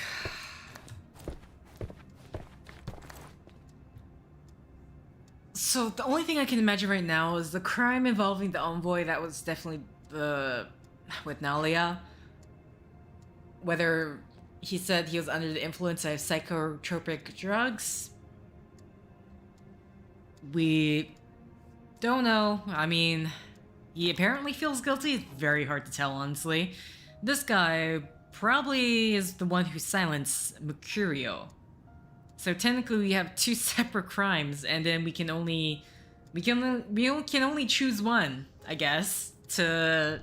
So the only thing I can imagine right now is the crime involving the envoy that was definitely with Nalia. Whether he said he was under the influence of psychotropic drugs, we don't know. I mean, he apparently feels guilty. It's very hard to tell, honestly. This guy probably is the one who silenced Mercurio. So technically we have two separate crimes, and then we can only choose one, I guess, to...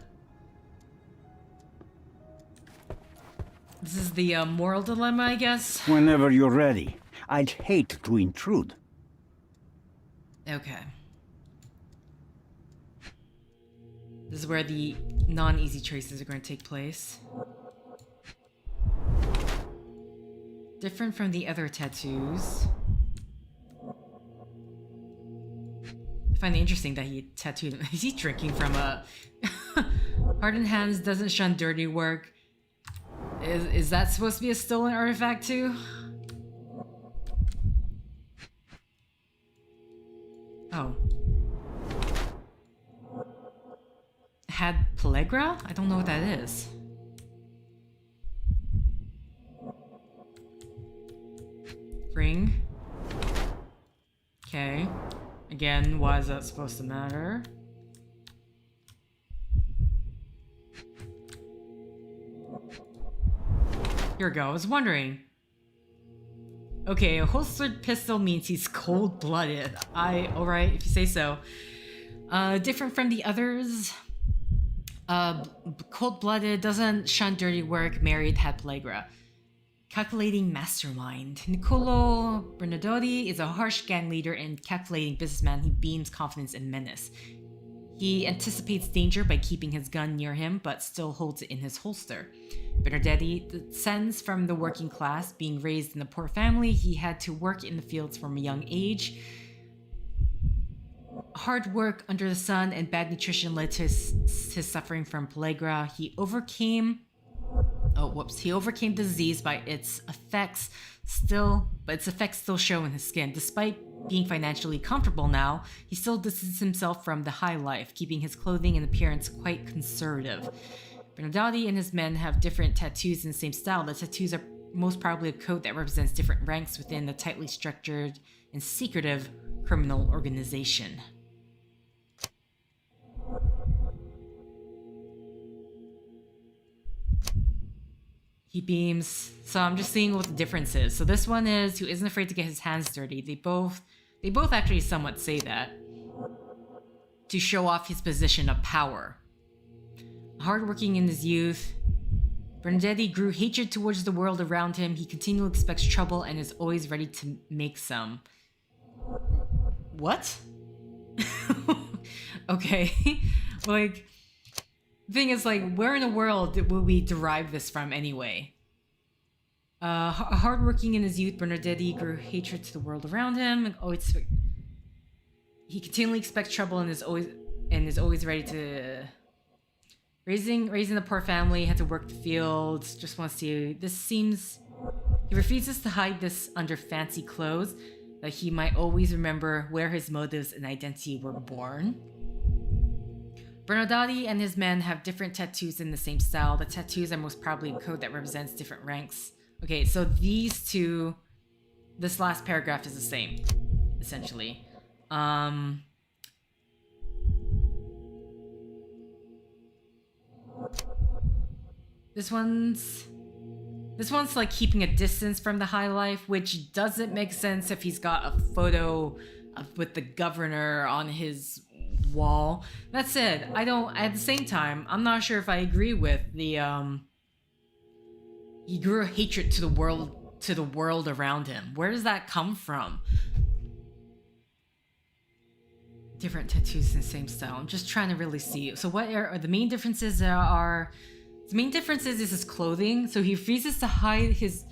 This is the moral dilemma, I guess? Whenever you're ready. I'd hate to intrude. Okay. This is where the non-easy choices are going to take place. Different from the other tattoos. I find it interesting that he tattooed him. Is he drinking from a... Hardened hands, doesn't shun dirty work. Is that supposed to be a stolen artifact too? Oh. Had Pellegra? I don't know what that is. Ring. Okay. Again, why is that supposed to matter? Here we go, I was wondering. Okay, a holstered pistol means he's cold-blooded. Alright, if you say so. Different from the others. Cold-blooded, doesn't shun dirty work, married, had Pellegra. Calculating mastermind. Niccolo Bernadotti is a harsh gang leader and calculating businessman who beams confidence and menace. He anticipates danger by keeping his gun near him, but still holds it in his holster. Bernadotti descends from the working class. Being raised in a poor family, he had to work in the fields from a young age. Hard work under the sun and bad nutrition led to his suffering from Pellegra. He overcame the disease by its effects still show in his skin. Despite being financially comfortable now, he still distances himself from the high life, keeping his clothing and appearance quite conservative. Bernadotti and his men have different tattoos in the same style. The tattoos are most probably a code that represents different ranks within the tightly structured and secretive criminal organization. He beams. So I'm just seeing what the difference is. So this one is who isn't afraid to get his hands dirty. They both actually somewhat say that. To show off his position of power. Hardworking in his youth, Bernadotti grew hatred towards the world around him. He continually expects trouble and is always ready to make some. What? Okay. Like, the thing is, like, where in the world will we derive this from anyway? Hardworking in his youth, Bernadotti grew hatred to the world around him. He continually expects trouble and is always ready to... Raising the poor family, had to work the fields, just wants to... This seems... He refuses to hide this under fancy clothes, that he might always remember where his motives and identity were born. Bernadotti and his men have different tattoos in the same style. The tattoos are most probably a code that represents different ranks. Okay, so these two... This last paragraph is the same, essentially. This one's like keeping a distance from the high life, which doesn't make sense if he's got a photo with the governor on his wall. That said, at the same time, I'm not sure if I agree with the, he grew a hatred to the world around him. Where does that come from? different tattoos in the same style. I'm just trying to really see. So what are the main differences? The main differences is his clothing. So he refuses to hide his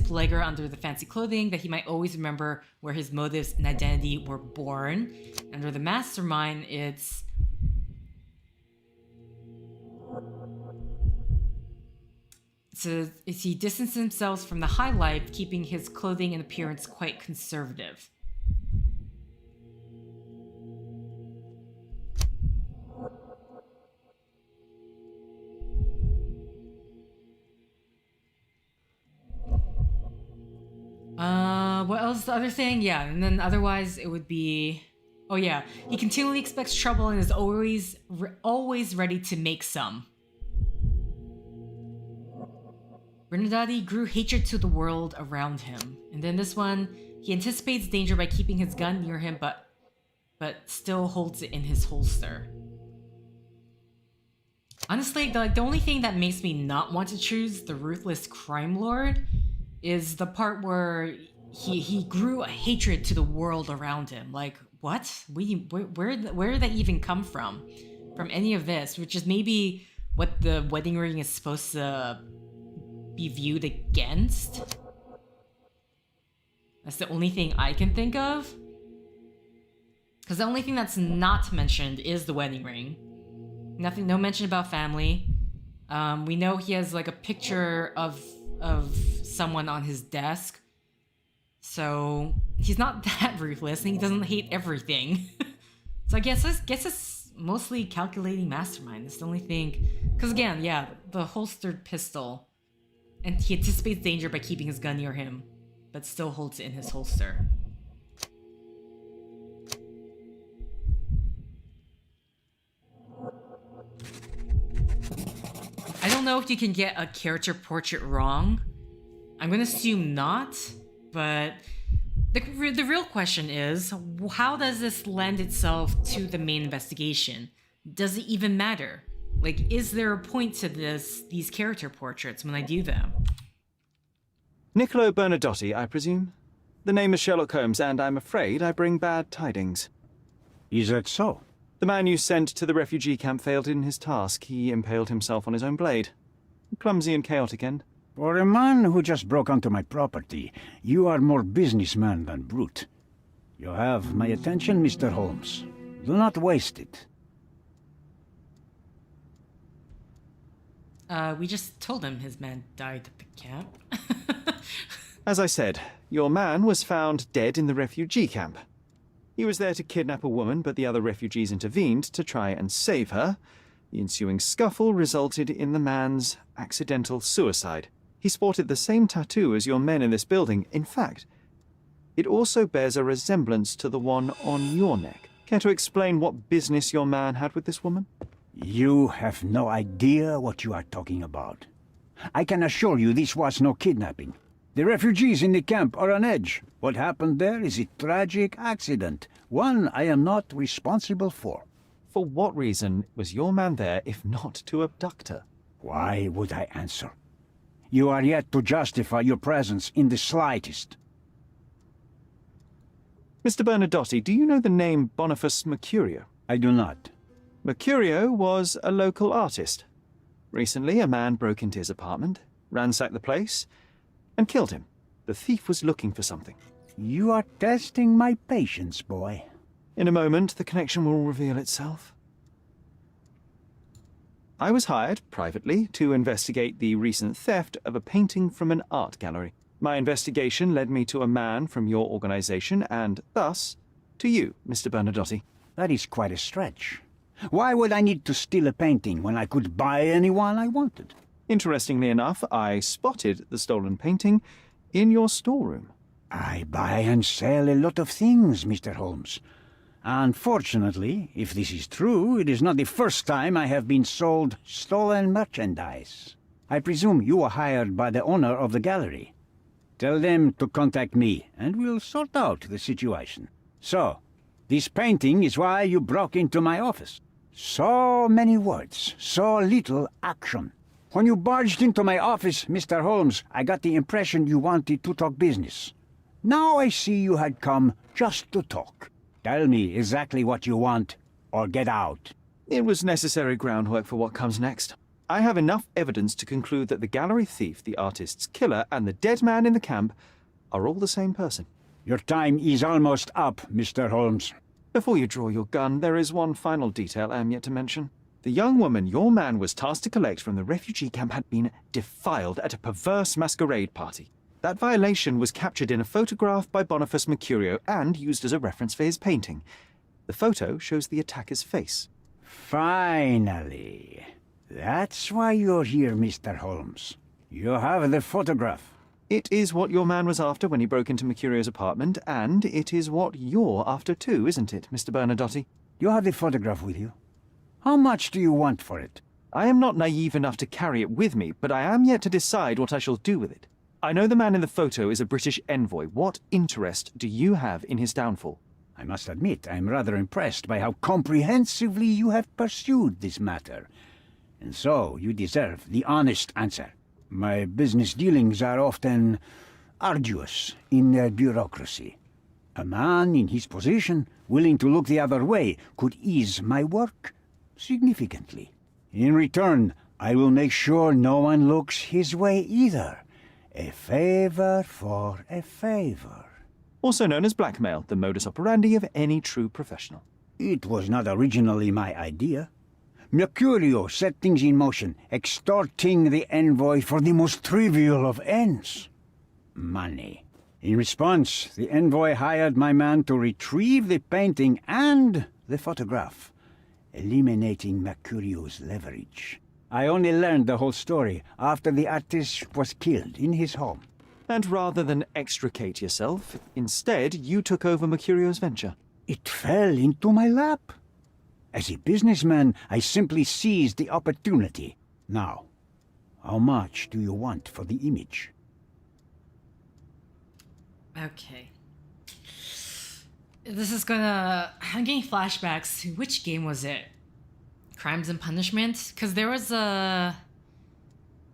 pellagra under the fancy clothing, that he might always remember where his motives and identity were born. Under the mastermind, he distanced himself from the high life, keeping his clothing and appearance quite conservative. What else? The other thing? Yeah, and then otherwise it would be... Oh yeah, he continually expects trouble and is always ready to make some. Bernadette grew hatred to the world around him. And then this one, he anticipates danger by keeping his gun near him, but still holds it in his holster. Honestly, the only thing that makes me not want to choose the ruthless crime lord is the part where he grew a hatred to the world around him. Like, what? Where did that even come from? From any of this, which is maybe what the wedding ring is supposed to be viewed against? That's the only thing I can think of. Because the only thing that's not mentioned is the wedding ring. No mention about family. We know he has like a picture of someone on his desk. So he's not that ruthless, and he doesn't hate everything. So I guess it's mostly calculating mastermind. That's the only thing. Because again, yeah, the holstered pistol. And he anticipates danger by keeping his gun near him, but still holds it in his holster. I don't know if you can get a character portrait wrong. I'm gonna assume not, but the real question is, how does this lend itself to the main investigation? Does it even matter? Like, is there a point to these character portraits when I do them? Niccolo Bernadotti, I presume? The name is Sherlock Holmes, and I'm afraid I bring bad tidings. Is that so? The man you sent to the refugee camp failed in his task. He impaled himself on his own blade. Clumsy and chaotic end. For a man who just broke onto my property, you are more businessman than brute. You have my attention, Mr. Holmes. Do not waste it. We just told him his man died at the camp. As I said, your man was found dead in the refugee camp. He was there to kidnap a woman, but the other refugees intervened to try and save her. The ensuing scuffle resulted in the man's accidental suicide. He sported the same tattoo as your men in this building. In fact, it also bears a resemblance to the one on your neck. Care to explain what business your man had with this woman? You have no idea what you are talking about. I can assure you this was no kidnapping. The refugees in the camp are on edge. What happened there is a tragic accident, one I am not responsible for. For what reason was your man there if not to abduct her? Why would I answer? You are yet to justify your presence in the slightest. Mr. Bernadotti, do you know the name Boniface Mercurio? I do not. Mercurio was a local artist. Recently, a man broke into his apartment, ransacked the place, and killed him. The thief was looking for something. You are testing my patience, boy. In a moment, the connection will reveal itself. I was hired, privately, to investigate the recent theft of a painting from an art gallery. My investigation led me to a man from your organization, and thus, to you, Mr. Bernadotti. That is quite a stretch. Why would I need to steal a painting when I could buy anyone I wanted? Interestingly enough, I spotted the stolen painting in your storeroom. I buy and sell a lot of things, Mr. Holmes. Unfortunately, if this is true, it is not the first time I have been sold stolen merchandise. I presume you were hired by the owner of the gallery. Tell them to contact me, and we'll sort out the situation. So, this painting is why you broke into my office. So many words, so little action. When you barged into my office, Mr. Holmes, I got the impression you wanted to talk business. Now I see you had come just to talk. Tell me exactly what you want, or get out. It was necessary groundwork for what comes next. I have enough evidence to conclude that the gallery thief, the artist's killer, and the dead man in the camp are all the same person. Your time is almost up, Mr. Holmes. Before you draw your gun, there is one final detail I am yet to mention. The young woman your man was tasked to collect from the refugee camp had been defiled at a perverse masquerade party. That violation was captured in a photograph by Boniface Mercurio and used as a reference for his painting. The photo shows the attacker's face. Finally. That's why you're here, Mr. Holmes. You have the photograph. It is what your man was after when he broke into Mercurio's apartment, and it is what you're after too, isn't it, Mr. Bernadotte? You have the photograph with you. How much do you want for it? I am not naive enough to carry it with me, but I am yet to decide what I shall do with it. I know the man in the photo is a British envoy. What interest do you have in his downfall? I must admit, I am rather impressed by how comprehensively you have pursued this matter. And so, you deserve the honest answer. My business dealings are often arduous in their bureaucracy. A man in his position, willing to look the other way, could ease my work significantly. In return, I will make sure no one looks his way either. A favor for a favor. Also known as blackmail, the modus operandi of any true professional. It was not originally my idea. Mercurio set things in motion, extorting the envoy for the most trivial of ends. Money. In response, the envoy hired my man to retrieve the painting and the photograph, eliminating Mercurio's leverage. I only learned the whole story after the artist was killed in his home. And rather than extricate yourself, instead you took over Mercurio's venture. It fell into my lap. As a businessman, I simply seized the opportunity. Now, how much do you want for the image? Okay. This is gonna... I'm getting flashbacks to... Which game was it? Crimes and Punishment? Because there was a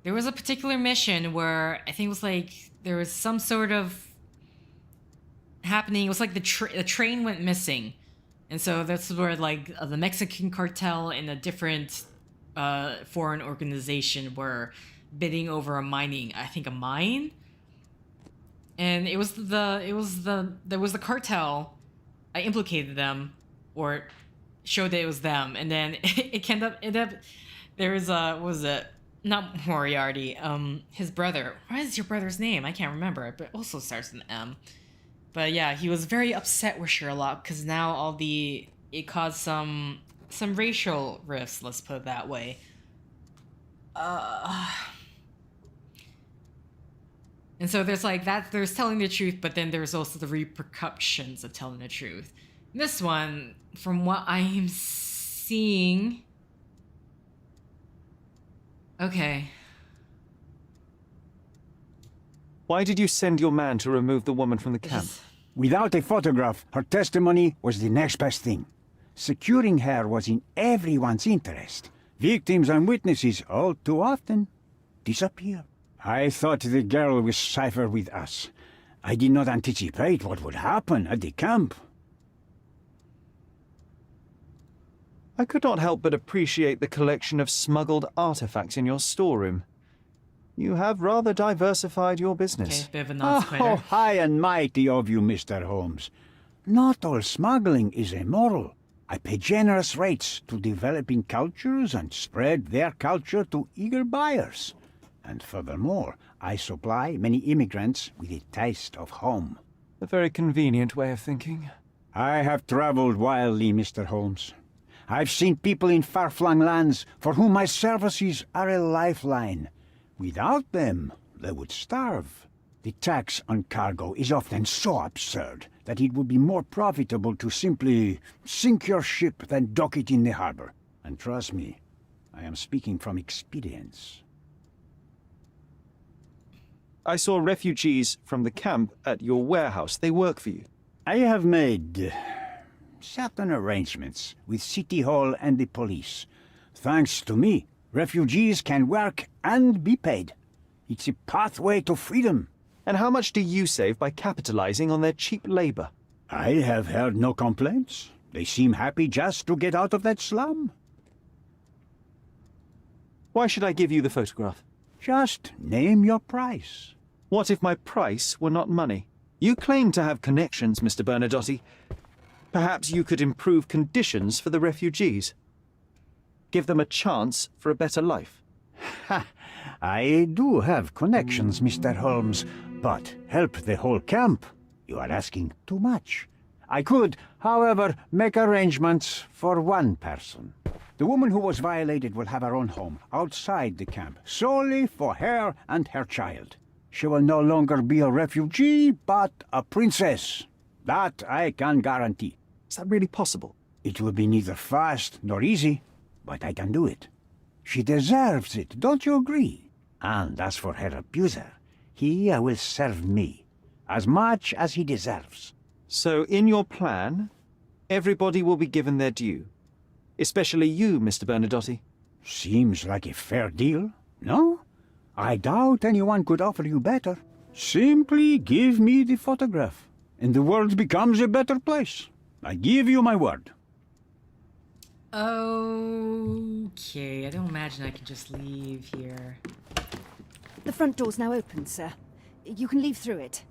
particular mission where I think it was like... There was some sort of... happening. It was like the train went missing. And so that's where, like, the Mexican cartel and a different foreign organization were bidding over a mine. And it was the cartel. I implicated them, or showed that it was them, and then it ended up there was what was it? Not Moriarty. His brother. What is your brother's name? I can't remember it, but it also starts with an M. But yeah, he was very upset with Sherlock because now it caused some racial rifts, let's put it that way. And so there's like that, there's telling the truth, but then there's also the repercussions of telling the truth. This one, from what I'm seeing... Okay. Why did you send your man to remove the woman from the camp? Without a photograph, her testimony was the next best thing. Securing her was in everyone's interest. Victims and witnesses all too often disappear. I thought the girl was safer with us. I did not anticipate what would happen at the camp. I could not help but appreciate the collection of smuggled artifacts in your storeroom. You have rather diversified your business. Okay, bit of a non-quitter. Oh, high and mighty of you, Mr. Holmes. Not all smuggling is immoral. I pay generous rates to developing cultures and spread their culture to eager buyers. And furthermore, I supply many immigrants with a taste of home. A very convenient way of thinking. I have traveled wildly, Mr. Holmes. I've seen people in far-flung lands for whom my services are a lifeline. Without them, they would starve. The tax on cargo is often so absurd that it would be more profitable to simply sink your ship than dock it in the harbor. And trust me, I am speaking from experience. I saw refugees from the camp at your warehouse. They work for you. I have made certain arrangements with City Hall and the police. Thanks to me, refugees can work and be paid. It's a pathway to freedom. And how much do you save by capitalizing on their cheap labor? I have heard no complaints. They seem happy just to get out of that slum. Why should I give you the photograph? Just name your price. What if my price were not money? You claim to have connections, Mr. Bernadotte. Perhaps you could improve conditions for the refugees. Give them a chance for a better life. Ha! I do have connections, Mr. Holmes, but help the whole camp? You are asking too much. I could, however, make arrangements for one person. The woman who was violated will have her own home outside the camp, solely for her and her child. She will no longer be a refugee, but a princess. That I can guarantee. Is that really possible? It will be neither fast nor easy, but I can do it. She deserves it, don't you agree? And as for her abuser, he will serve me, as much as he deserves. So in your plan, everybody will be given their due. Especially you, Mr. Bernadotte. Seems like a fair deal, no? I doubt anyone could offer you better. Simply give me the photograph, and the world becomes a better place. I give you my word. Okay, I don't imagine I can just leave here. The front door's now open, sir. You can leave through it.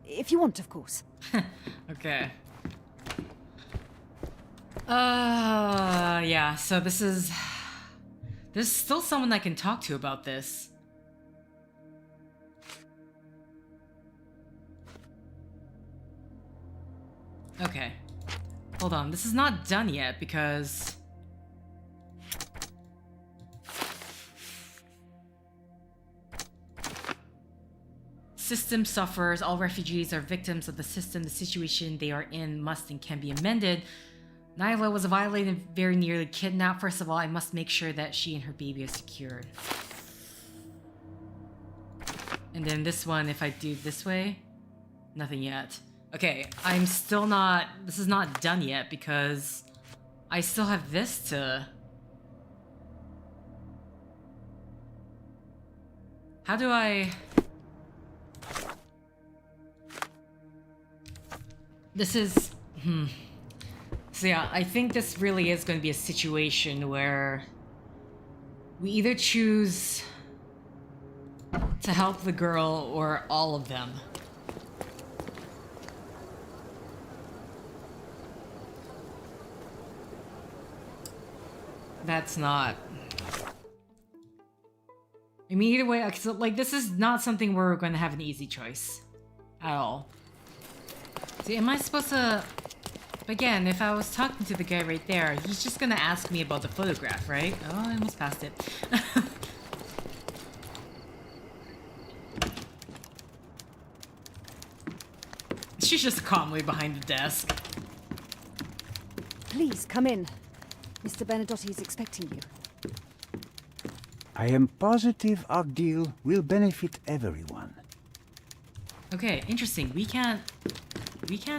If you want, of course. Okay. Yeah, so this is... There's still someone I can talk to about this. Okay. Hold on, this is not done yet because... System suffers. All refugees are victims of the system. The situation they are in must and can be amended. Nyla was violated and very nearly kidnapped. First of all, I must make sure that she and her baby are secured. And then this one, if I do this way, nothing yet. Okay, I'm still not... This is not done yet because I still have this to... How do I... This is... So yeah, I think this really is going to be a situation where we either choose to help the girl or all of them. That's not... I mean, either way, so, like, this is not something where we're going to have an easy choice. At all. See, am I supposed to... Again, if I was talking to the guy right there, he's just gonna ask me about the photograph, right? Oh, I almost passed it. She's just calmly behind the desk. Please, come in. Mr. Bernadotte is expecting you. I am positive our deal will benefit everyone. Okay, interesting. We can't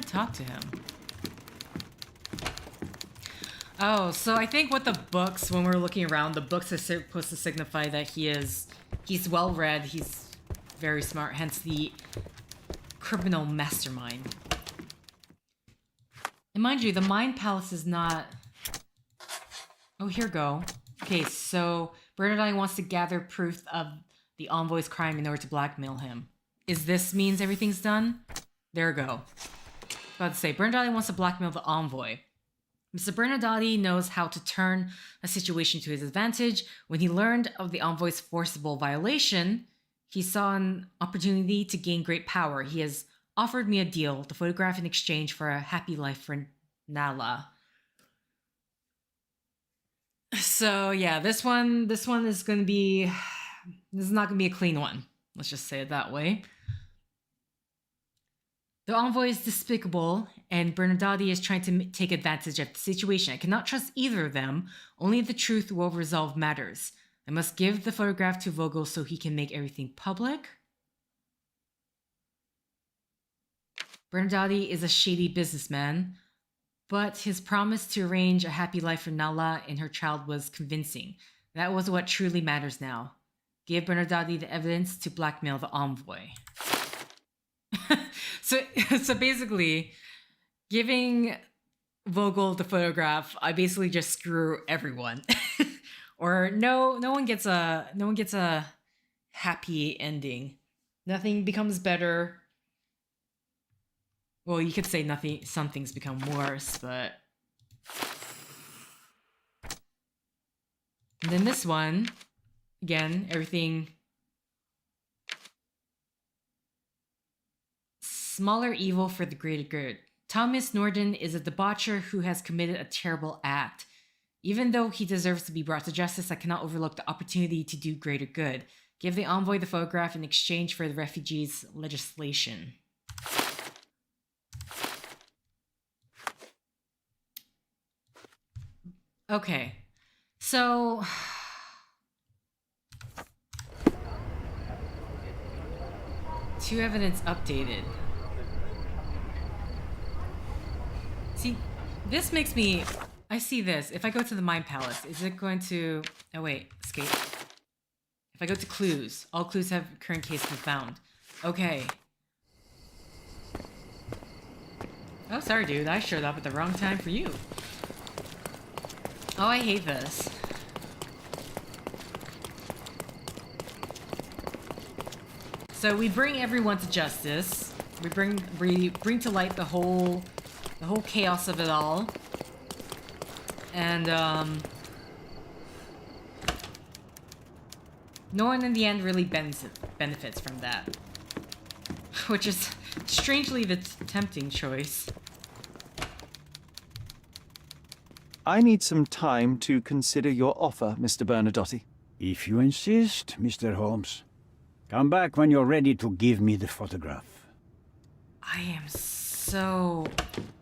talk to him. Oh, so I think what the books, when we're looking around, the books are supposed to signify that he's well-read, he's very smart, hence the criminal mastermind. And mind you, the Mind Palace is not... Oh, here we go. Okay, so Bernardine wants to gather proof of the envoy's crime in order to blackmail him. Is this means everything's done? There we go. About to say, Bernardine wants to blackmail the envoy. Mr. Bernadotte knows how to turn a situation to his advantage. When he learned of the envoy's forcible violation, he saw an opportunity to gain great power. He has offered me a deal, the photograph in exchange for a happy life for Nala. So yeah, this one is going to be... This is not going to be a clean one. Let's just say it that way. The envoy is despicable, and Bernadotte is trying to take advantage of the situation. I cannot trust either of them. Only the truth will resolve matters. I must give the photograph to Vogel so he can make everything public. Bernadotte is a shady businessman, but his promise to arrange a happy life for Nala and her child was convincing. That was what truly matters now. Give Bernadotte the evidence to blackmail the envoy. So, so basically, giving Vogel the photograph, I basically just screw everyone, or no one gets a happy ending. Nothing becomes better. Well, you could say nothing. Some things become worse, but. And then this one, again, everything. Smaller evil for the greater good. Thomas Norden is a debaucher who has committed a terrible act. Even though he deserves to be brought to justice, I cannot overlook the opportunity to do greater good. Give the envoy the photograph in exchange for the refugees' legislation. Okay, so... Two evidence updated. See, this makes me... I see this. If I go to the Mind Palace, is it going to... Oh wait, escape. If I go to clues, all clues have current case been found. Okay. Oh, sorry dude, I showed up at the wrong time for you. Oh, I hate this. So we bring everyone to justice. We bring to light the whole chaos of it all. And no one in the end really benefits from that. Which is strangely the tempting choice. I need some time to consider your offer, Mr. Bernadotte. If you insist, Mr. Holmes. Come back when you're ready to give me the photograph. I am so...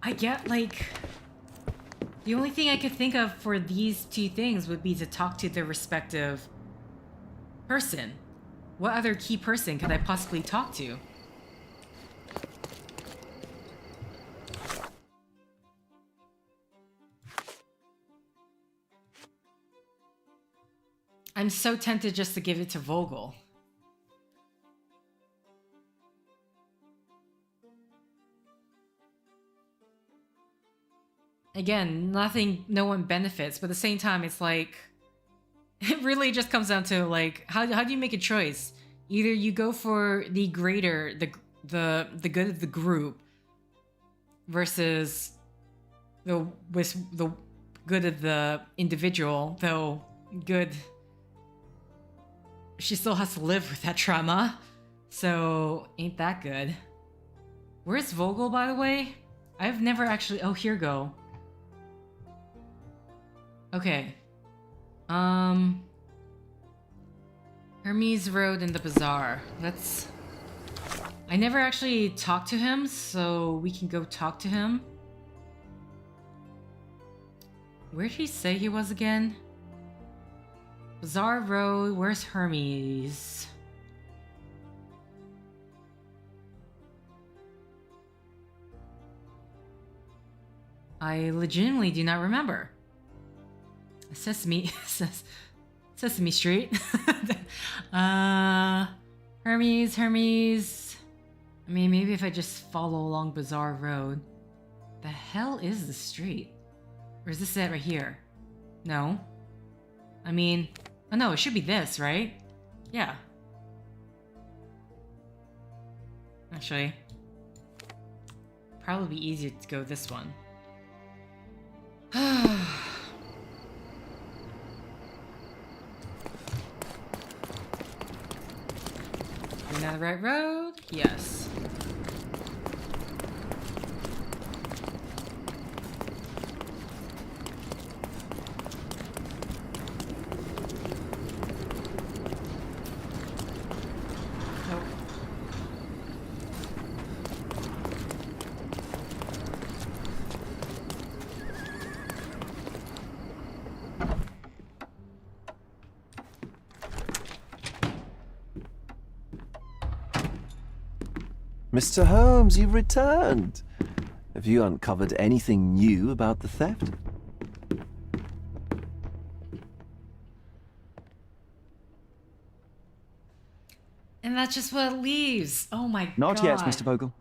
I get, like... The only thing I could think of for these two things would be to talk to their respective person. What other key person could I possibly talk to? I'm so tempted just to give it to Vogel. Again, no one benefits, but at the same time, it's like, it really just comes down to like, how do you make a choice? Either you go for the greater, the good of the group, versus the good of the individual, though good, she still has to live with that trauma, so ain't that good. Where's Vogel, by the way? I've never actually, oh, here go. Okay. Hermes Road and the Bazaar. I never actually talked to him, so we can go talk to him. Where'd he say he was again? Bazaar Road, where's Hermes? I legitimately do not remember. Sesame Street. Hermes. I mean, maybe if I just follow along Bazaar Road. The hell is the street? Or is this it right here? No. I mean, oh no, it should be this, right? Yeah. Actually, probably be easier to go this one. Going down the right road? Yes. Mr. Holmes, you've returned. Have you uncovered anything new about the theft? And that's just what it leaves. Oh my god. Not yet, Mr. Vogel.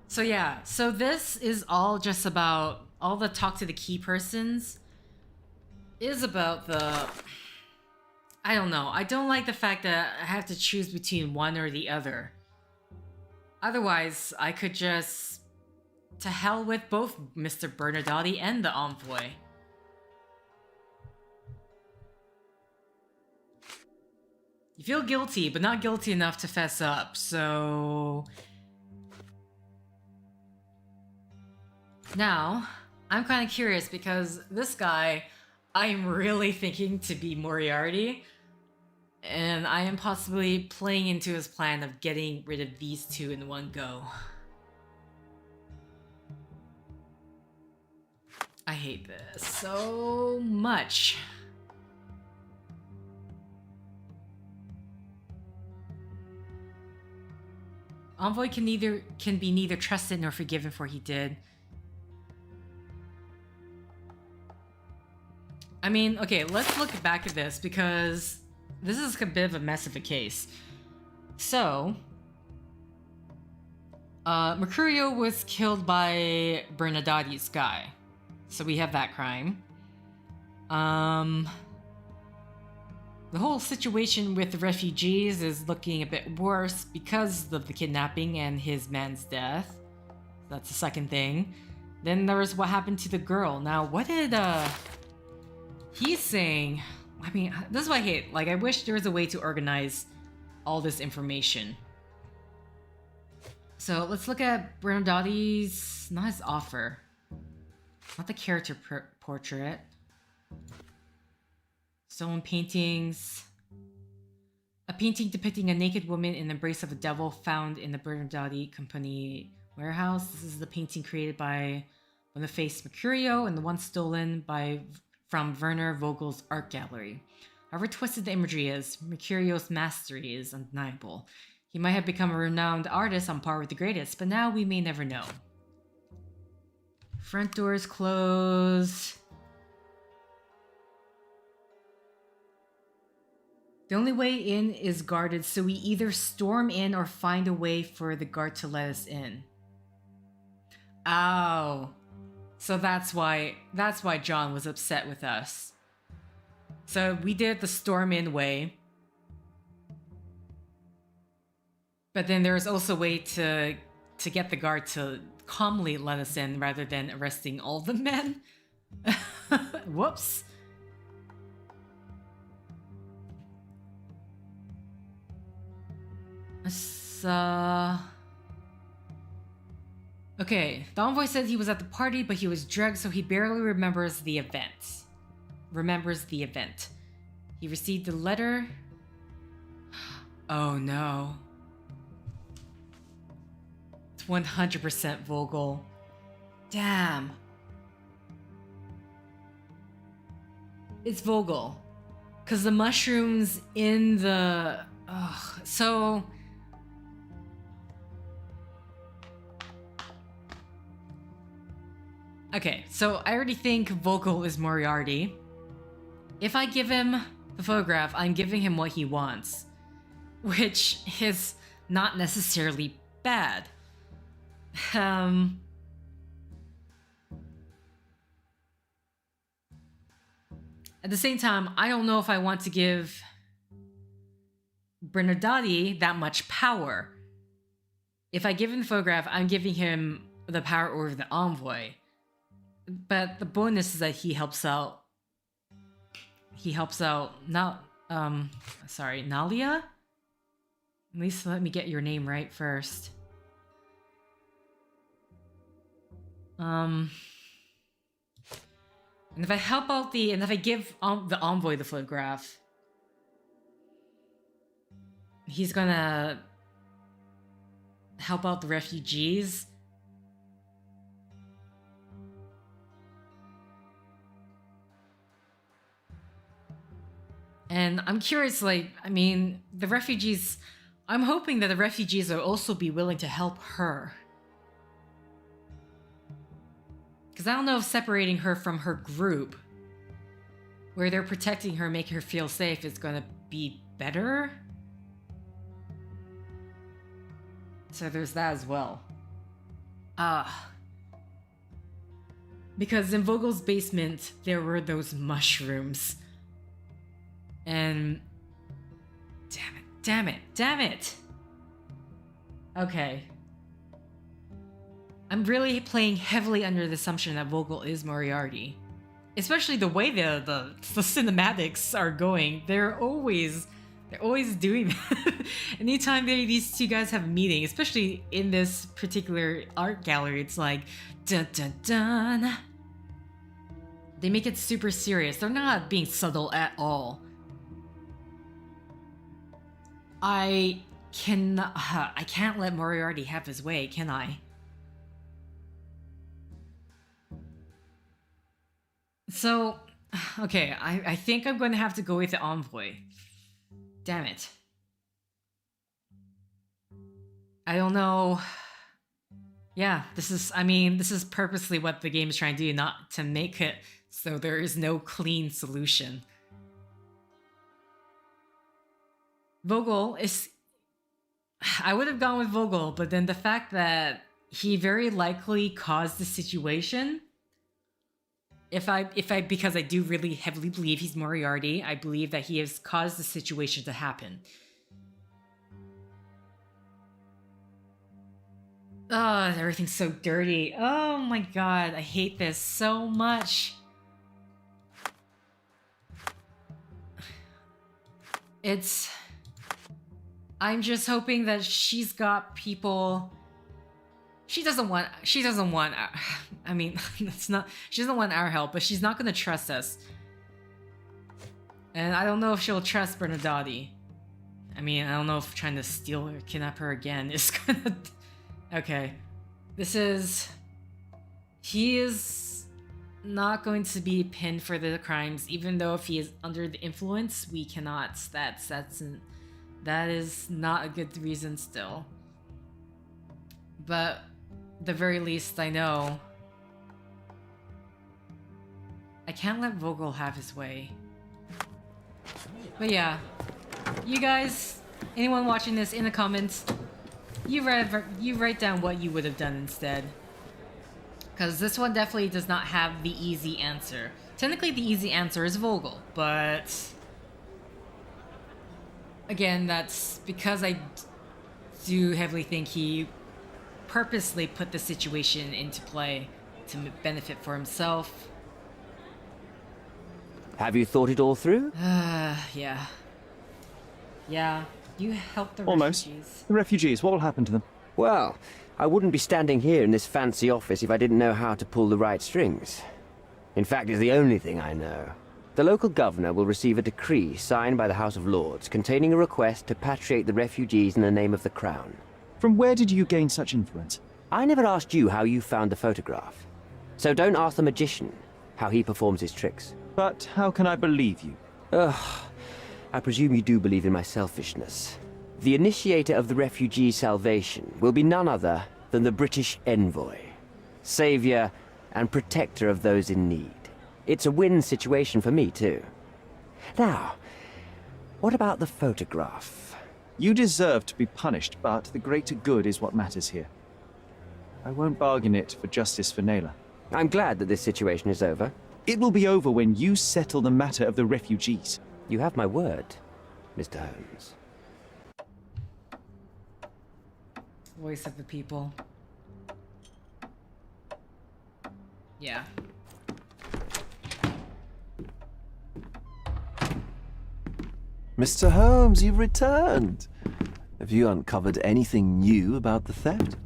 So yeah, so this is all just about, all the talk to the key persons is about the, I don't know, I don't like the fact that I have to choose between one or the other. Otherwise, I could just, to hell with both Mr. Bernardotti and the envoy. You feel guilty, but not guilty enough to fess up, so... Now, I'm kind of curious because this guy, I'm really thinking to be Moriarty, and I am possibly playing into his plan of getting rid of these two in one go. I hate this so much. Envoy can be neither trusted nor forgiven for he did. I mean, okay, let's look back at this because this is a bit of a mess of a case. So, Mercurio was killed by Bernardotti's guy. So we have that crime. The whole situation with the refugees is looking a bit worse because of the kidnapping and his man's death. That's the second thing. Then there was what happened to the girl. Now, what did, he's saying, I mean, this is what I hate. Like, I wish there was a way to organize all this information. So let's look at Bernardotti's, not his offer. Not the character portrait. Stolen paintings. A painting depicting a naked woman in the embrace of a devil found in the Bernardotti Company warehouse. This is the painting created by Boniface Mercurio and the one stolen from Werner Vogel's art gallery. However twisted the imagery is, Mercurio's mastery is undeniable. He might have become a renowned artist on par with the greatest, but now we may never know. Front door is closed. The only way in is guarded, so we either storm in or find a way for the guard to let us in. Oh. So that's why John was upset with us. So we did the storm in way. But then there's also a way to get the guard to calmly let us in rather than arresting all the men. Whoops. Okay, the envoy said he was at the party, but he was drugged, so he barely remembers the event. He received the letter. Oh no. It's 100% Vogel. Damn. It's Vogel. Because the mushrooms in the... Ugh. So... Okay, so I already think Vogel is Moriarty. If I give him the photograph, I'm giving him what he wants. Which is not necessarily bad. At the same time, I don't know if I want to give Bernardotti that much power. If I give him the photograph, I'm giving him the power over the envoy. But the bonus is that he helps out. Nalia? At least let me get your name right first. And if I help out if I give the envoy the photograph, he's gonna help out the refugees. And I'm curious, like, I mean, the refugees, I'm hoping that the refugees will also be willing to help her. Because I don't know if separating her from her group, where they're protecting her, making her feel safe, is going to be better. So there's that as well. Because in Vogel's basement, there were those mushrooms. And... Damn it! Okay. I'm really playing heavily under the assumption that Vogel is Moriarty. Especially the way the cinematics are going. They're always doing that. Anytime these two guys have a meeting, especially in this particular art gallery, it's like dun dun dun. They make it super serious. They're not being subtle at all. I can't let Moriarty have his way, can I? So, okay, I think I'm going to have to go with the envoy. Damn it. I don't know. Yeah, this is purposely what the game is trying to do, not to make it so there is no clean solution. Vogel is... I would have gone with Vogel, but then the fact that he very likely caused the situation... Because I do really heavily believe he's Moriarty, I believe that he has caused the situation to happen. Oh, everything's so dirty. Oh my god, I hate this so much. I'm just hoping that she's got people... She doesn't want, I mean, it's not, she doesn't want our help, but she's not gonna trust us. And I don't know if she'll trust Bernadette. I mean, I don't know if trying to steal or kidnap her again is gonna... Okay. He is not going to be pinned for the crimes, even though if he is under the influence, we cannot. That is not a good reason still. But... the very least, I know I can't let Vogel have his way. But yeah, you guys, anyone watching this in the comments, you write down what you would have done instead. Because this one definitely does not have the easy answer. Technically, the easy answer is Vogel, but... again, that's because I do heavily think he purposely put the situation into play to benefit for himself. Have you thought it all through? Yeah. Yeah, you helped the Almost. refugees. The refugees, what will happen to them? Well, I wouldn't be standing here in this fancy office if I didn't know how to pull the right strings. In fact, it's the only thing I know. The local governor will receive a decree signed by the House of Lords containing a request to patriate the refugees in the name of the Crown. From where did you gain such influence? I never asked you how you found the photograph. So don't ask the magician how he performs his tricks. But how can I believe you? Ugh, I presume you do believe in my selfishness. The initiator of the refugee salvation will be none other than the British envoy, savior and protector of those in need. It's a win situation for me, too. Now, what about the photograph? You deserve to be punished, but the greater good is what matters here. I won't bargain it for justice for Naylor. I'm glad that this situation is over. It will be over when you settle the matter of the refugees. You have my word, Mr. Holmes. Voice of the people. Yeah. Mr. Holmes, you've returned. Have you uncovered anything new about the theft?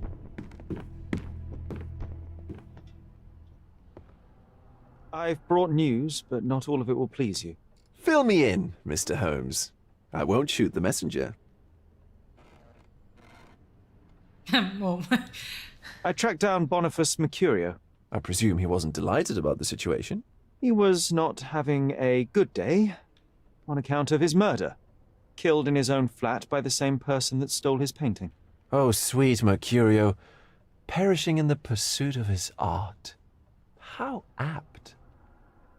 I've brought news, but not all of it will please you. Fill me in, Mr. Holmes. I won't shoot the messenger. Well, I tracked down Boniface Mercurio. I presume he wasn't delighted about the situation? He was not having a good day on account of his murder. Killed in his own flat by the same person that stole his painting. Oh, sweet Mercurio, perishing in the pursuit of his art. How apt.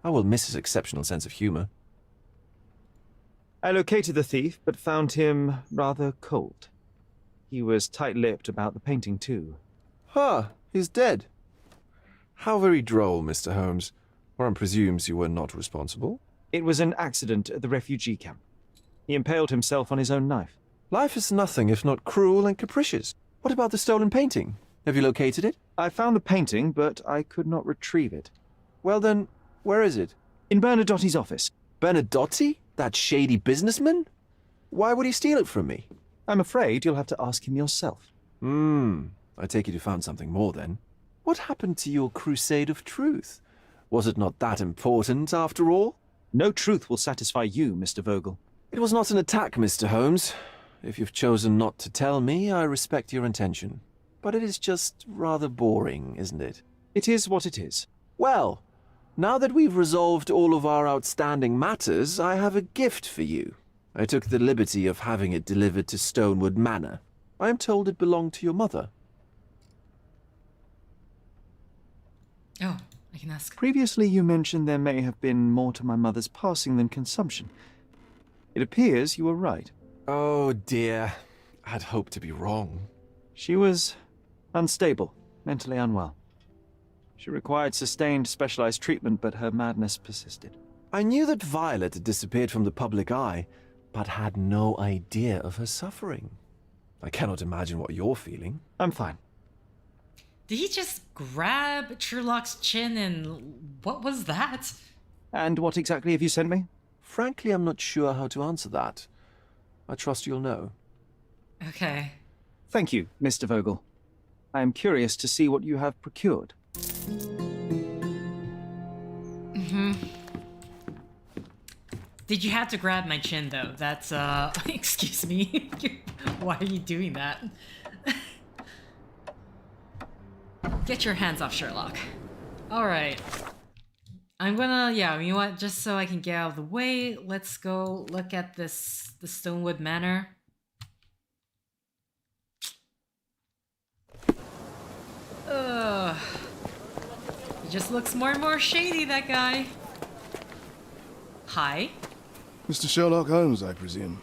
I will miss his exceptional sense of humor. I located the thief, but found him rather cold. He was tight-lipped about the painting, too. Huh, he's dead. How very droll, Mr. Holmes. One presumes you were not responsible. It was an accident at the refugee camp. He impaled himself on his own knife. Life is nothing if not cruel and capricious. What about the stolen painting? Have you located it? I found the painting, but I could not retrieve it. Well then, where is it? In Bernadotti's office. Bernadotti? That shady businessman? Why would he steal it from me? I'm afraid you'll have to ask him yourself. I take it you found something more then. What happened to your crusade of truth? Was it not that important, after all? No truth will satisfy you, Mr. Vogel. It was not an attack, Mr. Holmes. If you've chosen not to tell me, I respect your intention. But it is just rather boring, isn't it? It is what it is. Well, now that we've resolved all of our outstanding matters, I have a gift for you. I took the liberty of having it delivered to Stonewood Manor. I am told it belonged to your mother. Oh, I can ask. Previously you mentioned there may have been more to my mother's passing than consumption. It appears you were right. Oh dear. I'd hoped to be wrong. She was unstable, mentally unwell. She required sustained specialized treatment, but her madness persisted. I knew that Violet had disappeared from the public eye, but had no idea of her suffering. I cannot imagine what you're feeling. I'm fine. Did he just grab Sherlock's chin and what was that? And what exactly have you sent me? Frankly, I'm not sure how to answer that. I trust you'll know. Okay. Thank you, Mr. Vogel. I am curious to see what you have procured. Did you have to grab my chin, though? That's, excuse me. Why are you doing that? Get your hands off Sherlock. Alright. I'm gonna, yeah, you know what? Just so I can get out of the way, let's go look at the Stonewood Manor. Ugh. He just looks more and more shady, that guy. Hi? Mr. Sherlock Holmes, I presume?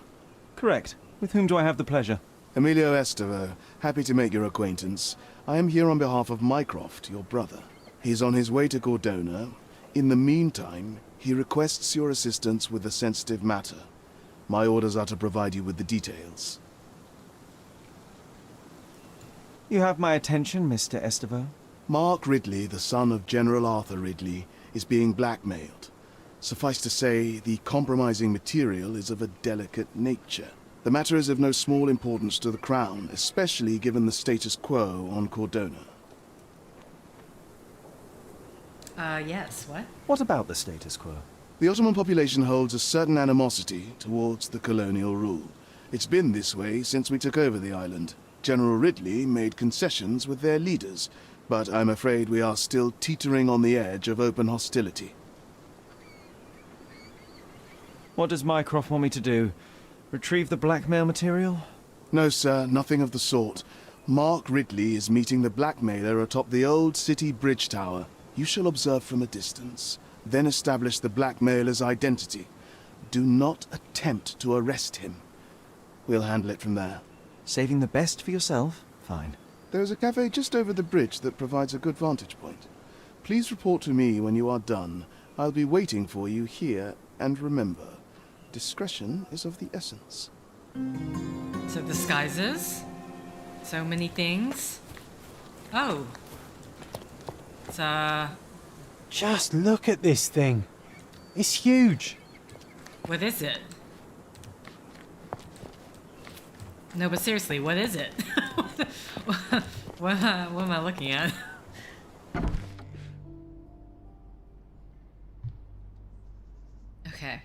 Correct. With whom do I have the pleasure? Emilio Estevaux. Happy to make your acquaintance. I am here on behalf of Mycroft, your brother. He is on his way to Cordona. In the meantime, he requests your assistance with a sensitive matter. My orders are to provide you with the details. You have my attention, Mr. Estevaux. Mark Ridley, the son of General Arthur Ridley, is being blackmailed. Suffice to say, the compromising material is of a delicate nature. The matter is of no small importance to the Crown, especially given the status quo on Cordona. Yes, what? What about the status quo? The Ottoman population holds a certain animosity towards the colonial rule. It's been this way since we took over the island. General Ridley made concessions with their leaders, but I'm afraid we are still teetering on the edge of open hostility. What does Mycroft want me to do? Retrieve the blackmail material? No, sir, nothing of the sort. Mark Ridley is meeting the blackmailer atop the old city bridge tower. You shall observe from a distance, then establish the blackmailer's identity. Do not attempt to arrest him. We'll handle it from there. Saving the best for yourself? Fine. There is a cafe just over the bridge that provides a good vantage point. Please report to me when you are done. I'll be waiting for you here, and remember, discretion is of the essence. So disguises? So many things? Oh. It's, Just look at this thing. It's huge. what is it? No, but seriously, what is it? what am I looking at? Okay.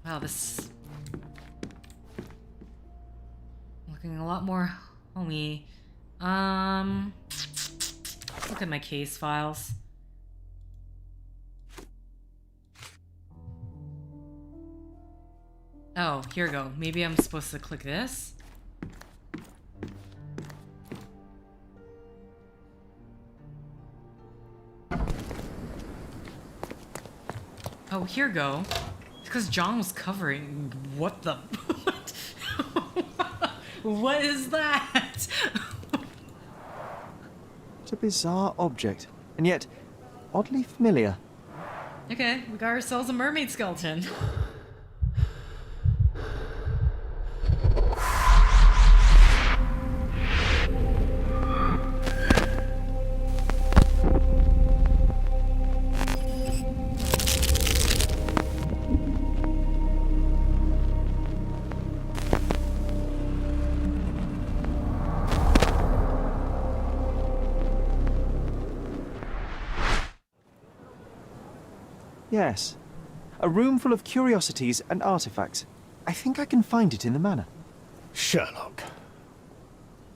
Wow, this... looking a lot more homey. Look at my case files. Oh, here we go. Maybe I'm supposed to click this? Oh, here we go. Because John was covering... What the... What is that? What a bizarre object, and yet oddly familiar. Okay, we got ourselves a mermaid skeleton. Yes. A room full of curiosities and artifacts. I think I can find it in the manor. Sherlock.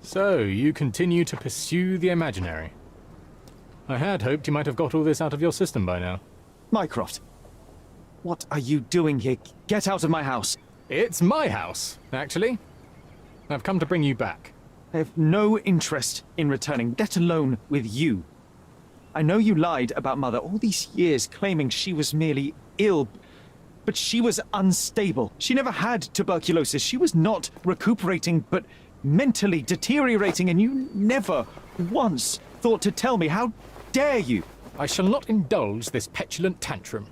So, you continue to pursue the imaginary. I had hoped you might have got all this out of your system by now. Mycroft, what are you doing here? Get out of my house. It's my house, actually. I've come to bring you back. I have no interest in returning, let alone with you. I know you lied about Mother all these years, claiming she was merely ill, but she was unstable. She never had tuberculosis. She was not recuperating, but mentally deteriorating, and you never once thought to tell me. How dare you? I shall not indulge this petulant tantrum.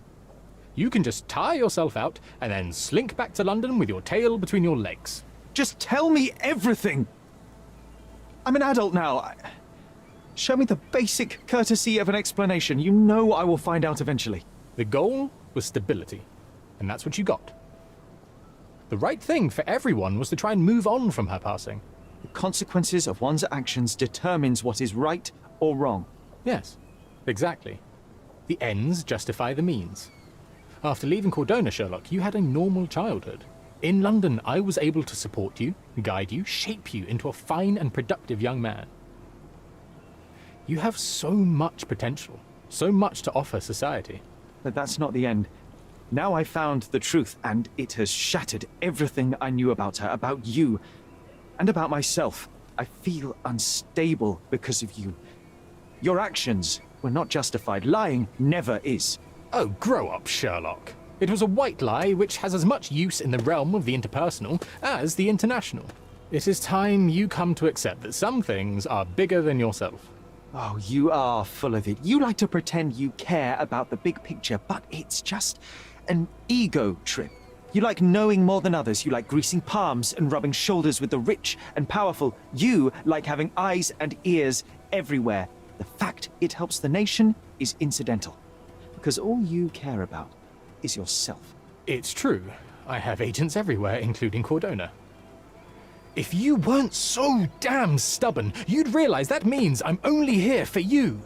You can just tire yourself out and then slink back to London with your tail between your legs. Just tell me everything. I'm an adult now. Show me the basic courtesy of an explanation. You know I will find out eventually. The goal was stability, and that's what you got. The right thing for everyone was to try and move on from her passing. The consequences of one's actions determines what is right or wrong. Yes, exactly. The ends justify the means. After leaving Cordona, Sherlock, you had a normal childhood. In London, I was able to support you, guide you, shape you into a fine and productive young man. You have so much potential, so much to offer society. But that's not the end. Now I found the truth, and it has shattered everything I knew about her, about you, and about myself. I feel unstable because of you. Your actions were not justified. Lying never is. Oh, grow up, Sherlock. It was a white lie which has as much use in the realm of the interpersonal as the international. It is time you come to accept that some things are bigger than yourself. Oh, you are full of it. You like to pretend you care about the big picture, but it's just an ego trip. You like knowing more than others. You like greasing palms and rubbing shoulders with the rich and powerful. You like having eyes and ears everywhere. The fact it helps the nation is incidental, because all you care about is yourself. It's true. I have agents everywhere, including Cordona. If you weren't so damn stubborn, you'd realize that means I'm only here for you.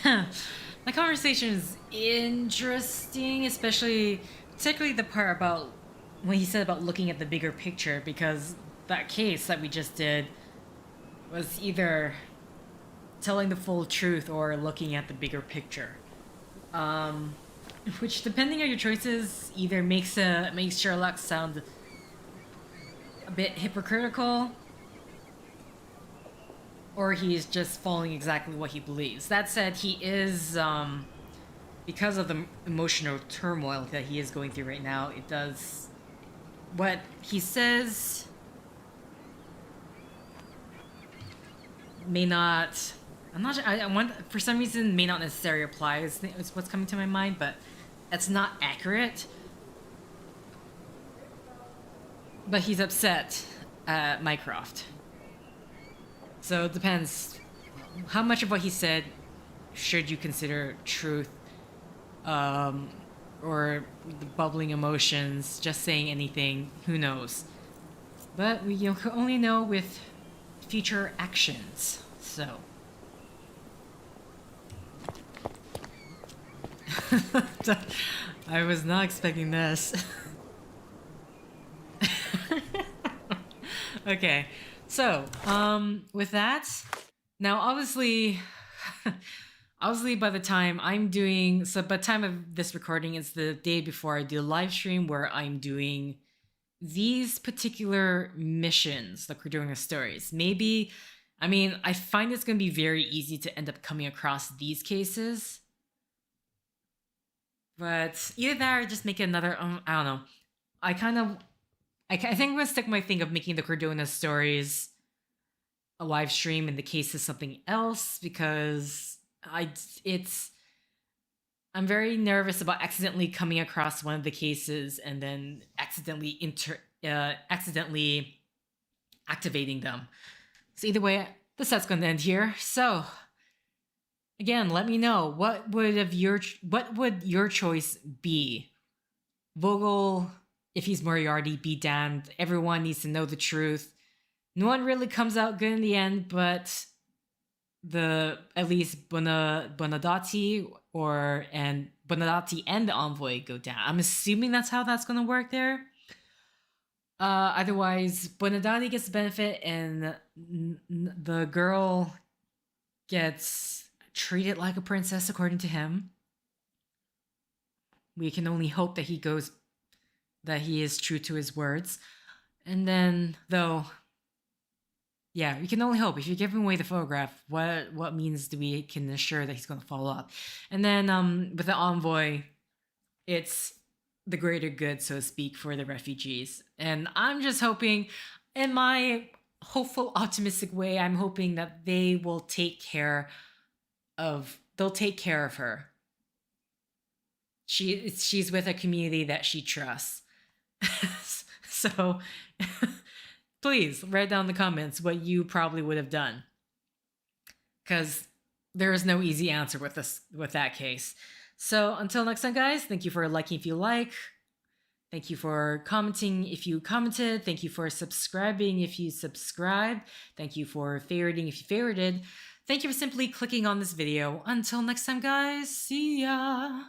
The conversation is interesting, particularly the part about when he said about looking at the bigger picture, because that case that we just did was either telling the full truth or looking at the bigger picture, which, depending on your choices, either makes Sherlock sound a bit hypocritical, or he's just following exactly what he believes. That said, he is, because of the emotional turmoil that he is going through right now, it does, what he says may not, I'm not sure, I want, for some reason, may not necessarily apply is what's coming to my mind, but that's not accurate. But he's upset at Mycroft. So it depends how much of what he said should you consider truth, or the bubbling emotions, just saying anything, who knows. But we can only know with future actions, so. I was not expecting this. Okay, so, with that, now obviously, by the time I'm doing, so by the time of this recording, it's the day before I do a live stream where I'm doing these particular missions, the Cordona stories. Maybe I mean, I find it's going to be very easy to end up coming across these cases. But either that or just make another, I don't know. I think I'm going to stick my thing of making the Cordona stories a live stream and the case is something else, because I'm very nervous about accidentally coming across one of the cases and then accidentally activating them. So either way, the set's going to end here. So again, let me know what would your choice be? Vogel, if he's Moriarty, be damned. Everyone needs to know the truth. No one really comes out good in the end, but at least Bonadati and the Envoy go down. I'm assuming that's how that's gonna work there. Otherwise, Bonadati gets the benefit and the girl gets treated like a princess according to him. We can only hope that he is true to his words. And then, though, yeah, we can only hope. If you're giving away the photograph, what means do we can assure that he's going to follow up? And then with the Envoy, it's the greater good, so to speak, for the refugees. And I'm just hoping, in my hopeful, optimistic way, I'm hoping that they will take care of her. She's with a community that she trusts. So please write down in the comments what you probably would have done, because there is no easy answer with that case. So until next time, guys, thank you for liking if you like. Thank you for commenting if you commented. Thank you for subscribing if you subscribed. Thank you for favoriting if you favorited. Thank you for simply clicking on this video. Until next time, guys, see ya!